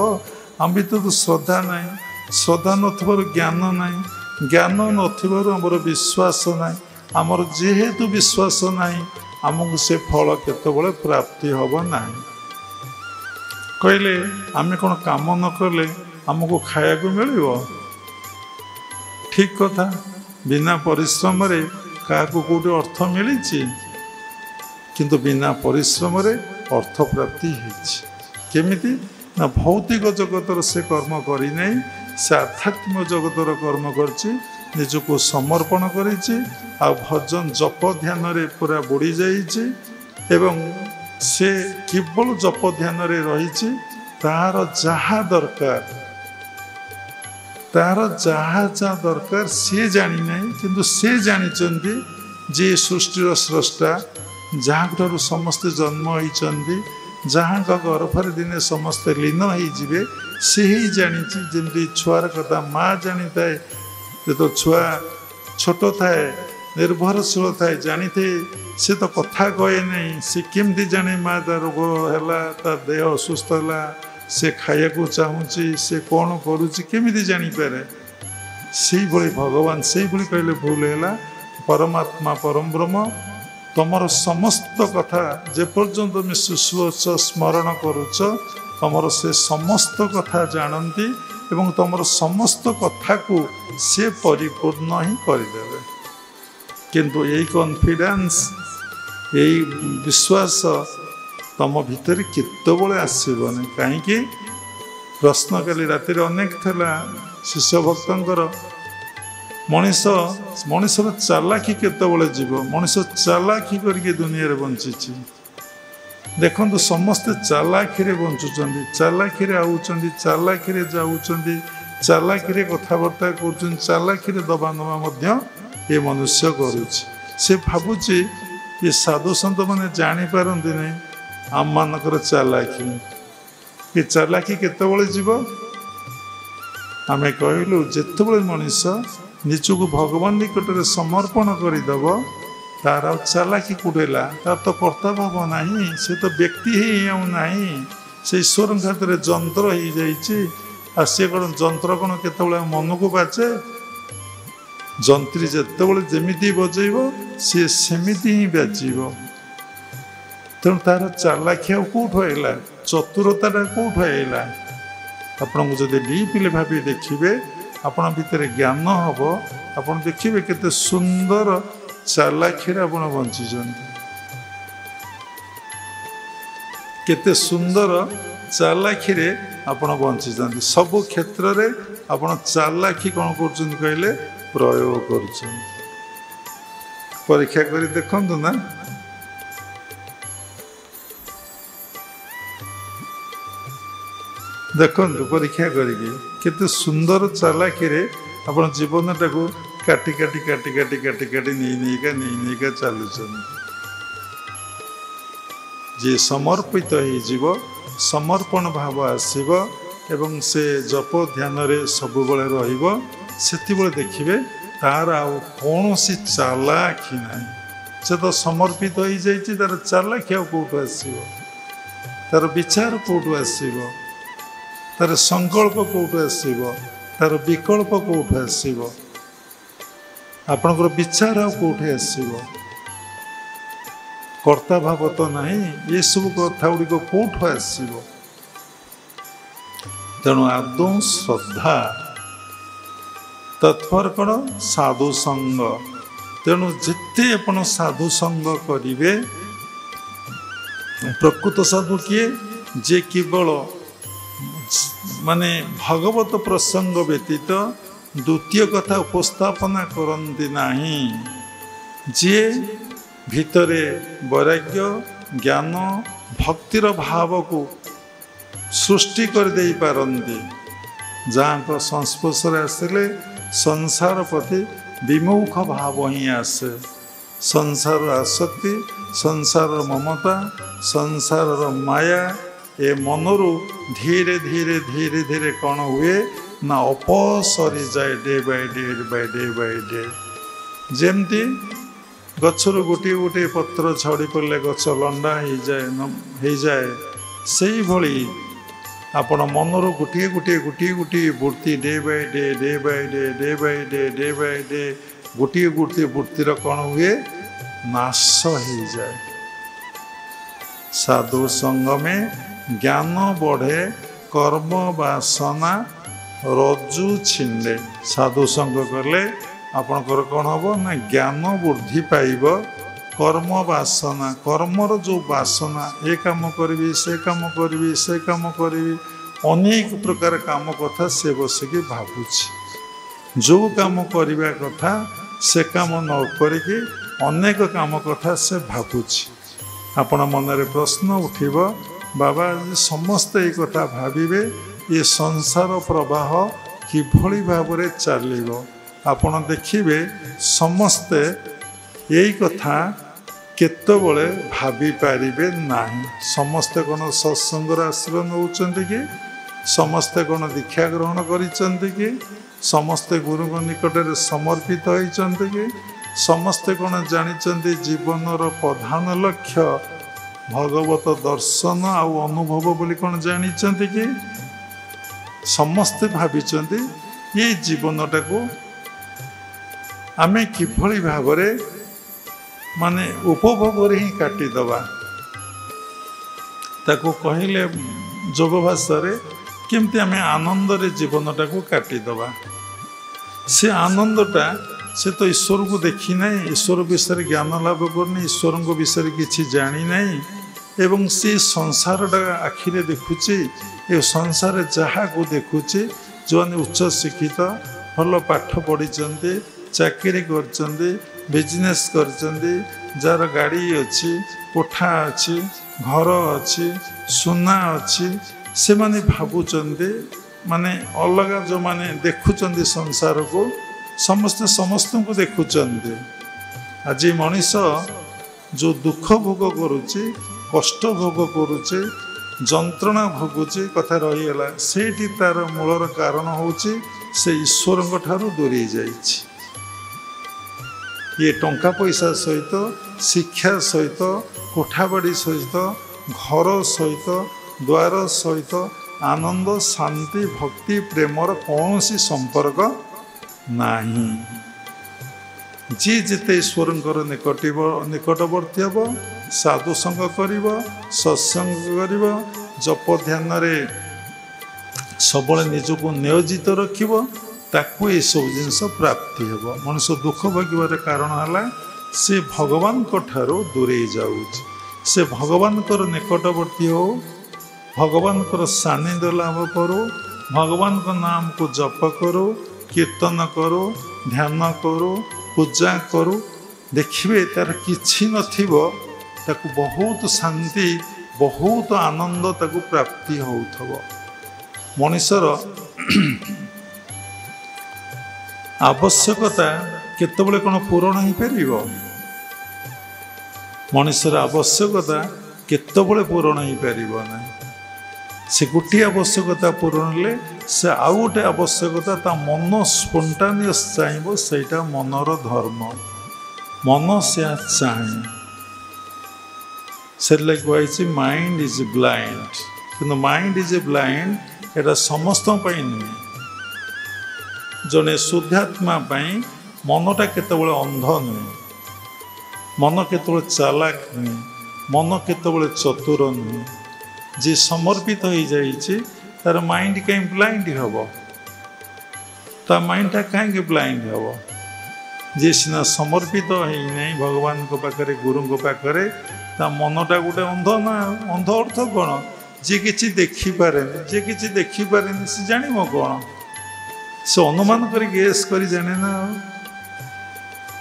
ଆମ ଭିତରେ ତ ଶ୍ରଦ୍ଧା ନାହିଁ, ଶ୍ରଦ୍ଧା ନଥିବାରୁ ଜ୍ଞାନ ନାହିଁ, ଜ୍ଞାନ ନଥିବାରୁ ଆମର ବିଶ୍ୱାସ ନାହିଁ। ଆମର ଯେହେତୁ ବିଶ୍ୱାସ ନାହିଁ, ଆମକୁ ସେ ଫଳ କେତେବେଳେ ପ୍ରାପ୍ତି ହେବ ନାହିଁ। କହିଲେ ଆମେ କ'ଣ କାମ ନ କଲେ ଆମକୁ ଖାଇବାକୁ ମିଳିବ? ଠିକ୍ କଥା। ବିନା ପରିଶ୍ରମରେ କାହାକୁ କେଉଁଠି ଅର୍ଥ ମିଳିଛି? କିନ୍ତୁ ବିନା ପରିଶ୍ରମରେ ଅର୍ଥ ପ୍ରାପ୍ତି ହେଇଛି। କେମିତି ନା ଭୌତିକ ଜଗତର ସେ କର୍ମ କରିନାହିଁ, ସେ ଆଧ୍ୟାତ୍ମିକ ଜଗତର କର୍ମ କରିଛି, ନିଜକୁ ସମର୍ପଣ କରିଛି, ଆଉ ଭଜନ ଜପ ଧ୍ୟାନରେ ପୁରା ବୁଡ଼ି ଯାଇଛି, ଏବଂ ସେ କେବଳ ଜପ ଧ୍ୟାନରେ ରହିଛି। ତାହାର ଯାହା ଦରକାର, ତାହାର ଯାହା ଦରକାର ସିଏ ଜାଣିନାହିଁ, କିନ୍ତୁ ସେ ଜାଣିଛନ୍ତି ଯେ ସୃଷ୍ଟିର ସ୍ରଷ୍ଟା, ଯାହାଠାରୁ ସମସ୍ତେ ଜନ୍ମ ହୋଇଛନ୍ତି, ଯାହାଙ୍କ ଗର୍ଭରେ ଦିନେ ସମସ୍ତେ ଲୀନ ହେଇଯିବେ, ସେ ହିଁ ଜାଣିଛି। ଯେମିତି ଛୁଆର କଥା ମା ଜାଣିଥାଏ, ଯେତେବେଳେ ଛୁଆ ଛୋଟ ଥାଏ, ନିର୍ଭରଶୀଳ ଥାଏ, ଜାଣିଥାଏ, ସେ ତ କଥା କହେ ନାହିଁ, ସେ କେମିତି ଜାଣେ ମା ତା ରୋଗ ହେଲା, ତା ଦେହ ଅସୁସ୍ଥ ହେଲା, ସେ ଖାଇବାକୁ ଚାହୁଁଛି, ସେ କ'ଣ କରୁଛି, କେମିତି ଜାଣିପାରେ? ସେଇଭଳି ଭଗବାନ, ସେଇଭଳି କହିଲେ ଭୁଲ ହେଲା। ପରମାତ୍ମା ପରମ ବ୍ରହ୍ମ ତମର ସମସ୍ତ କଥା ଯେପର୍ଯ୍ୟନ୍ତ ତମେ ଶୁଶୁଅଛ, ସ୍ମରଣ କରୁଛ, ତମର ସେ ସମସ୍ତ କଥା ଜାଣନ୍ତି ଏବଂ ତମର ସମସ୍ତ କଥାକୁ ସେ ପରିପୂର୍ଣ୍ଣ ହିଁ କରିଦେବେ। କିନ୍ତୁ ଏଇ କନଫିଡେନ୍ସ, ଏଇ ବିଶ୍ୱାସ ତମ ଭିତରେ କେତେବେଳେ ଆସିବନି। କାହିଁକି? ପ୍ରଶ୍ନ କାଲି ରାତିରେ ଅନେକ ଥିଲା ଶିଷ୍ୟ ଭକ୍ତଙ୍କର। ମଣିଷର ଚାଲାକି କେତେବେଳେ ଯିବ? ମଣିଷ ଚାଲାକି କରିକି ଦୁନିଆରେ ବଞ୍ଚିଛି। ଦେଖନ୍ତୁ, ସମସ୍ତେ ଚାଲାକିରେ ବଞ୍ଚୁଛନ୍ତି, ଚାଲାକିରେ ଆଉଛନ୍ତି, ଚାଲାକିରେ ଯାଉଛନ୍ତି, ଚାଲାକିରେ କଥାବାର୍ତ୍ତା କରୁଛନ୍ତି, ଚାଲାକିରେ ଦବା ନେବା ମଧ୍ୟ ଏ ମନୁଷ୍ୟ କରୁଛି। ସେ ଭାବୁଛି ଏ ସାଧୁସନ୍ଥମାନେ ଜାଣିପାରନ୍ତି ନାହିଁ ଆମମାନଙ୍କର ଚାଲାକି। ଏ ଚାଲାକି କେତେବେଳେ ଯିବ? ଆମେ କହିଲୁ, ଯେତେବେଳେ ମଣିଷ ନିଜକୁ ଭଗବାନ ନିକଟରେ ସମର୍ପଣ କରିଦେବ, ତାର ଆଉ ଚାଲାକି କୁଡ଼େଲା, ତାର ତ କର୍ତ୍ତବ୍ୟ ନାହିଁ, ସେ ତ ବ୍ୟକ୍ତି ହିଁ ଆଉ ନାହିଁ, ସେ ଈଶ୍ୱରଙ୍କ ହାତରେ ଯନ୍ତ୍ର ହେଇଯାଇଛି। ଆଉ ସେ କ'ଣ ଯନ୍ତ୍ର କ'ଣ କେତେବେଳେ ମନକୁ ବାଜେ? ଯନ୍ତ୍ରୀ ଯେତେବେଳେ ଯେମିତି ବଜେଇବ ସିଏ ସେମିତି ହିଁ ବାଜିବ। ତେଣୁ ତାର ଚାଲାକି ଆଉ କେଉଁଠୁ ହେଲା? ଚତୁରତାଟା କେଉଁଠୁ ଆଇଲା? ଆପଣଙ୍କୁ ଯଦି ଡିପ୍ଲି ଭାବି ଦେଖିବେ, ଆପଣ ଭିତରେ ଜ୍ଞାନ ହେବ, ଆପଣ ଦେଖିବେ କେତେ ସୁନ୍ଦର ଚାଲାଖିରେ ଆପଣ ବଞ୍ଚିଛନ୍ତି, କେତେ ସୁନ୍ଦର ଚାଲାଖିରେ ଆପଣ ବଞ୍ଚିଛନ୍ତି। ସବୁ କ୍ଷେତ୍ରରେ ଆପଣ ଚାଲାଖି କ'ଣ କରୁଛନ୍ତି କହିଲେ? ପ୍ରୟୋଗ କରୁଛନ୍ତି। ପରୀକ୍ଷା କରି ଦେଖନ୍ତୁ ନା। ଦେଖନ୍ତୁ ପରୀକ୍ଷା କରିକି କେତେ ସୁନ୍ଦର ଚାଲାଖିରେ ଆପଣ ଜୀବନଟାକୁ କାଟି କାଟି କାଟି କାଟି କାଟି କାଟି ନେଇକା ଚାଲୁଛନ୍ତି। ଯିଏ ସମର୍ପିତ ହେଇଯିବ, ସମର୍ପଣ ଭାବ ଆସିବ ଏବଂ ସେ ଜପ ଧ୍ୟାନରେ ସବୁବେଳେ ରହିବ, ସେତେବେଳେ ଦେଖିବେ ତାର ଆଉ କୌଣସି ଚାଲାଖି ନାହିଁ। ସେ ତ ସମର୍ପିତ ହେଇଯାଇଛି, ତାର ଚାଲାଖି ଆଉ କେଉଁଠୁ ଆସିବ? ତାର ବିଚାର କେଉଁଠୁ ଆସିବ? ତାର ସଂକଳ୍ପ କେଉଁଠୁ ଆସିବ? ତାର ବିକଳ୍ପ କେଉଁଠୁ ଆସିବ? ଆପଣଙ୍କର ବିଚାର ଆଉ କେଉଁଠି ଆସିବ? କର୍ତ୍ତା ଭାବ ତ ନାହିଁ। ଏସବୁ କଥା ଗୁଡ଼ିକ କେଉଁଠୁ ଆସିବ? ତେଣୁ ଆଦୌ ଶ୍ରଦ୍ଧା ତତ୍ପର କ'ଣ? ସାଧୁ ସଙ୍ଗ। ତେଣୁ ଯେତେ ଆପଣ ସାଧୁ ସଙ୍ଗ କରିବେ, ପ୍ରକୃତ ସାଧୁ କିଏ? ଯେ କେବଳ ମାନେ ଭଗବତ ପ୍ରସଙ୍ଗ ବ୍ୟତୀତ ଦ୍ୱିତୀୟ କଥା ଉପସ୍ଥାପନା କରନ୍ତି ନାହିଁ, ଯିଏ ଭିତରେ ବୈରାଗ୍ୟ, ଜ୍ଞାନ, ଭକ୍ତିର ଭାବକୁ ସୃଷ୍ଟି କରିଦେଇ ପାରନ୍ତି, ଯାହାଙ୍କ ସଂସ୍ପର୍ଶରେ ଆସିଲେ ସଂସାର ପ୍ରତି ବିମୁଖ ଭାବ ହିଁ ଆସେ। ସଂସାରର ଆସକ୍ତି, ସଂସାରର ମମତା, ସଂସାରର ମାୟା ଏ ମନରୁ ଧୀରେ ଧୀରେ ଧୀରେ ଧୀରେ କ'ଣ ହୁଏ ନା ଅପସରିଯାଏ, ଡେ ବାଇ ଡେ। ଯେମିତି ଗଛରୁ ଗୋଟିଏ ଗୋଟିଏ ପତ୍ର ଝଡ଼ି ପଡ଼ିଲେ ଗଛ ଲଣ୍ଡା ହେଇଯାଏ, ସେଇଭଳି ଆପଣ ମନରୁ ଗୋଟିଏ ବୃତ୍ତି ଡେ ବାଇ ଡେ ଗୋଟିଏ ବୃତ୍ତିର କ'ଣ ହୁଏ? ନାଶ ହେଇଯାଏ। ସାଧୁ ସଙ୍ଗମେ ଜ୍ଞାନ ବଢ଼େ, କର୍ମ ବାସନା ରଜୁ ଛିଣ୍ଡେ। ସାଧୁ ସଙ୍ଗ କଲେ ଆପଣଙ୍କର କ'ଣ ହେବ ନା ଜ୍ଞାନ ବୃଦ୍ଧି ପାଇବ। କର୍ମ ବାସନା, କର୍ମର ଯେଉଁ ବାସନା, ଏ କାମ କରିବି, ସେ କାମ କରିବି, ଅନେକ ପ୍ରକାର କାମ କଥା ସେ ବସିକି ଭାବୁଛି। ଯେଉଁ କାମ କରିବା କଥା ସେ କାମ ନ କରିକି ଅନେକ କାମ କଥା ସେ ଭାବୁଛି। ଆପଣ ମନରେ ପ୍ରଶ୍ନ ଉଠିବ, ବାବା ସମସ୍ତେ ଏ କଥା ଭାବିବେ, ଏ ସଂସାର ପ୍ରବାହ କିଭଳି ଭାବରେ ଚାଲିବ? ଆପଣ ଦେଖିବେ ସମସ୍ତେ ଏଇ କଥା କେତେବେଳେ ଭାବିପାରିବେ ନାହିଁ। ସମସ୍ତେ କ'ଣ ସତ୍ସଙ୍ଗର ଆଶ୍ରୟ ନେଉଛନ୍ତି କି? ସମସ୍ତେ କ'ଣ ଦୀକ୍ଷା ଗ୍ରହଣ କରିଛନ୍ତି କି? ସମସ୍ତେ ଗୁରୁଙ୍କ ନିକଟରେ ସମର୍ପିତ ହୋଇଛନ୍ତି କି? ସମସ୍ତେ କ'ଣ ଜାଣିଛନ୍ତି ଜୀବନର ପ୍ରଧାନ ଲକ୍ଷ୍ୟ ଭଗବତ ଦର୍ଶନ ଆଉ ଅନୁଭବ ବୋଲି କ'ଣ ଜାଣିଛନ୍ତି କି? ସମସ୍ତେ ଭାବିଛନ୍ତି ଏ ଜୀବନଟାକୁ ଆମେ କିଭଳି ଭାବରେ ମାନେ ଉପଭୋଗରେ ହିଁ କାଟିଦେବା। ତାକୁ କହିଲେ ଯୋଗ ଭାଷାରେ କେମିତି ଆମେ ଆନନ୍ଦରେ ଜୀବନଟାକୁ କାଟିଦେବା। ସେ ଆନନ୍ଦଟା ସେ ତ ଈଶ୍ୱରକୁ ଦେଖି ନାହିଁ, ଈଶ୍ୱର ବିଷୟରେ ଜ୍ଞାନ ଲାଭ କରୁନି, ଈଶ୍ୱରଙ୍କ ବିଷୟରେ କିଛି ଜାଣିନାହିଁ ଏବଂ ସେ ସଂସାରଟା ଆଖିରେ ଦେଖୁଛି। ଏ ସଂସାରରେ ଯାହାକୁ ଦେଖୁଛି, ଯେଉଁମାନେ ଉଚ୍ଚ ଶିକ୍ଷିତ, ଭଲ ପାଠ ପଢ଼ିଛନ୍ତି, ଚାକିରି କରିଛନ୍ତି, ବିଜନେସ୍ କରିଛନ୍ତି, ଯାହାର ଗାଡ଼ି ଅଛି, କୋଠା ଅଛି, ଘର ଅଛି, ସୁନା ଅଛି, ସେମାନେ ଭାବୁଛନ୍ତି ମାନେ ଅଲଗା ଯେଉଁମାନେ ଦେଖୁଛନ୍ତି ସଂସାରକୁ, ସମସ୍ତେ ସମସ୍ତଙ୍କୁ ଦେଖୁଛନ୍ତି। ଆଜି ମଣିଷ ଯେଉଁ ଦୁଃଖ ଭୋଗ କରୁଛି, କଷ୍ଟ ଭୋଗ କରୁଛି, ଯନ୍ତ୍ରଣା ଭୋଗୁଛି, କଥା ରହିଗଲା। ସେଇଠି ତାର ମୂଳର କାରଣ ହେଉଛି ସେ ଈଶ୍ୱରଙ୍କ ଠାରୁ ଦୂରେଇ ଯାଇଛି। ଇଏ ଟଙ୍କା ପଇସା ସହିତ, ଶିକ୍ଷା ସହିତ, କୋଠାବାଡ଼ି ସହିତ, ଘର ସହିତ, ଦ୍ୱାର ସହିତ ଆନନ୍ଦ, ଶାନ୍ତି, ଭକ୍ତି, ପ୍ରେମର କୌଣସି ସମ୍ପର୍କ ନାହିଁ। ଯିଏ ଯେତେ ଈଶ୍ୱରଙ୍କର ନିକଟବର୍ତ୍ତୀ ହେବ, ସାଧୁସଙ୍ଗ କରିବ, ସତ୍ସଙ୍ଗ କରିବ, जप ध्यान सबले निजको नियोजित रखिब ताकू ये सब जिनस प्राप्ति हेब। मनुष्य दुख भोगवर कारण है से भगवान ठारू दूरे जाऊँ, से भगवान निकटवर्ती हो, भगवान सानिध्य लाभ करो, भगवान नाम को जप करो, कीर्तन करो, ध्यान करो, पूजा करो, देखिए तार किछि नथिबो ताकू बहुत शांति बहुत आनंद ताकू प्राप्ति होउथबो। मनुष्यर आवश्यकता केतबेले कोन पूर्ण हो पारिबो? मनुष्यर आवश्यकता केतबेले पूर्ण हो पारिबो ना। से गोटे आवश्यकता पूर्ण ले से आउ गोटे आवश्यकता ता मन स्पॉन्टानियस चाहिए, सेटा मनर धर्म, मन से चाहे से लगे माइंड इज ब्लाइंड, कि माइंड इज ब्लाइंड एटा समस्त नुहे। जड़े शुद्धात्मा मनटा केतबेले अंध नुहे, मन केतबेले चालाक नुहे, मन केतबेले चतुर नुहे। जी समर्पित हो जाइए तार माइंड कहीं ब्लाइंड हम, ता माइंडटा कहीं ब्लाइंड हम। जी सीना समर्पित होना भगवान को पाखे गुरु को पाखे ता मनटा गोटे अंध ना। अंध अर्थ कौन? जी किसी देखिपारे, जी किसी देखिपारे से जान कौन? से अनुमान कर गेस कर जाने ना।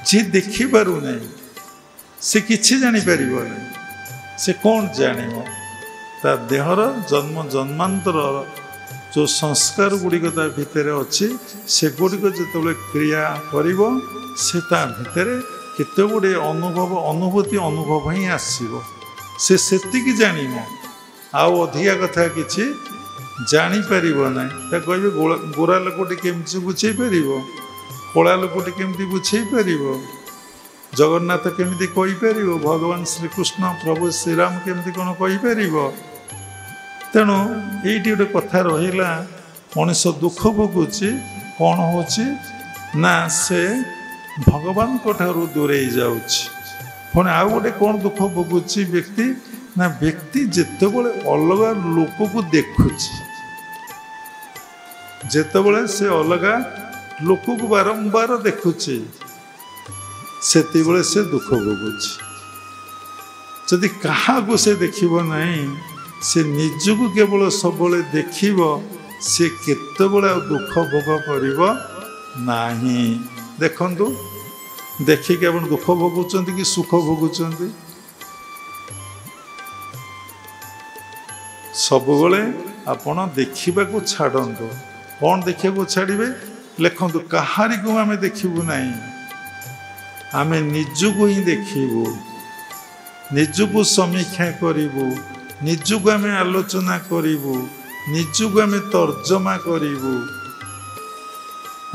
जी देखिपारू नहीं से किसी जापर नहीं, से कौन जान? ता देहर जन्म जन्मांतर जो संस्कार गुड़िक भितर अच्छी से गुड़िक जो क्रिया कर से भितर केते गुड़े अनुभूति अनुभव ही आसो। से सेतिकी जान आउ अधिका कथा किसी जापर ना। कहे गोरा लोकटी केमती बुझे पार, कला लोकटी केमती बुझे पार, जगन्नाथ केमती कहीपर, भगवान श्रीकृष्ण प्रभु श्रीराम केमती कौन कहीपर। तेणु ये गोटे कथा रहा मनुष्य दुख भोगुची कौन हो ना से भगवान ठारू दूरे जाऊँच। पुणी आउ गोटे कौन दुख भोगुची व्यक्ति ना व्यक्ति जितेबले अलग लोक को देखुची, जितेबले से अलग लोक को बारंबार देखुची सेतिबले से दुख भोगुची। जदि क्या से देखिब नहीं से निजको केवल सब देखिब से केतबेले दुख भोग कर नहीं। देखंतु देखिए आप दुख भोगुंट कि सुख भोगुंट? सबुबले आपण देखा को छाड़ू। कौन देखा छाड़े? लिखु कहारी को आम देखबू ना, आम निजको ही देखू, निजको समीक्षा करूँ, निजको आम आलोचना करूँ, निजको आम तर्जमा करूँ,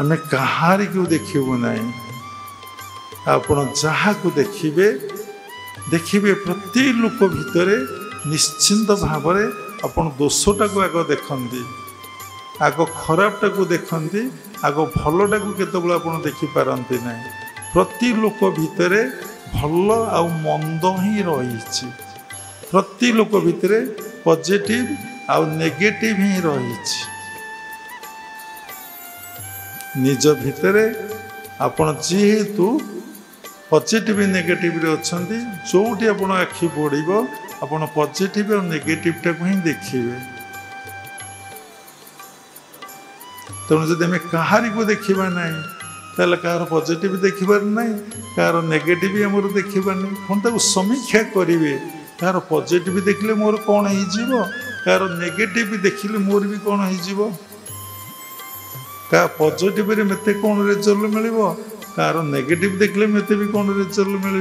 आम कहारी को देखबू ना। आपण जहाँ को देखिए देखिए प्रति लोक भितर निश्चिंत भाव आपन दोषटा को आग देखती, आग खराबटा को देखती, आग भलटा को केतबेले आपन देखि पारंती ना। प्रति लोक भितर भल आ मंद ही रही, प्रति लोक भितर पॉजिटिव आ नेगेटिव ही रही। निज भितर आपण जेहेतु पॉजिटिव नेगेटिव अच्छा जोटी आप आखि बढ़ आप पॉजिटिव और नेगेटिवटा को ही देखिए। तेणु जब आम कहारी को देखा ना ताल कहार पॉजिटिव देखिबार ना, कहार नेगेटिव आमर देखा नहीं। पुणी ताको समीक्षा करेंगे, कहार पॉजिटिव देखले मोर कौन हो, कहार नेगेटिव देखिले मोर भी कौन हो, क्या पॉजिटिव मते कौन रिजल्ट मिल, कहार नेगेटिव देखले मते भी कौन रिजल्ट मिल।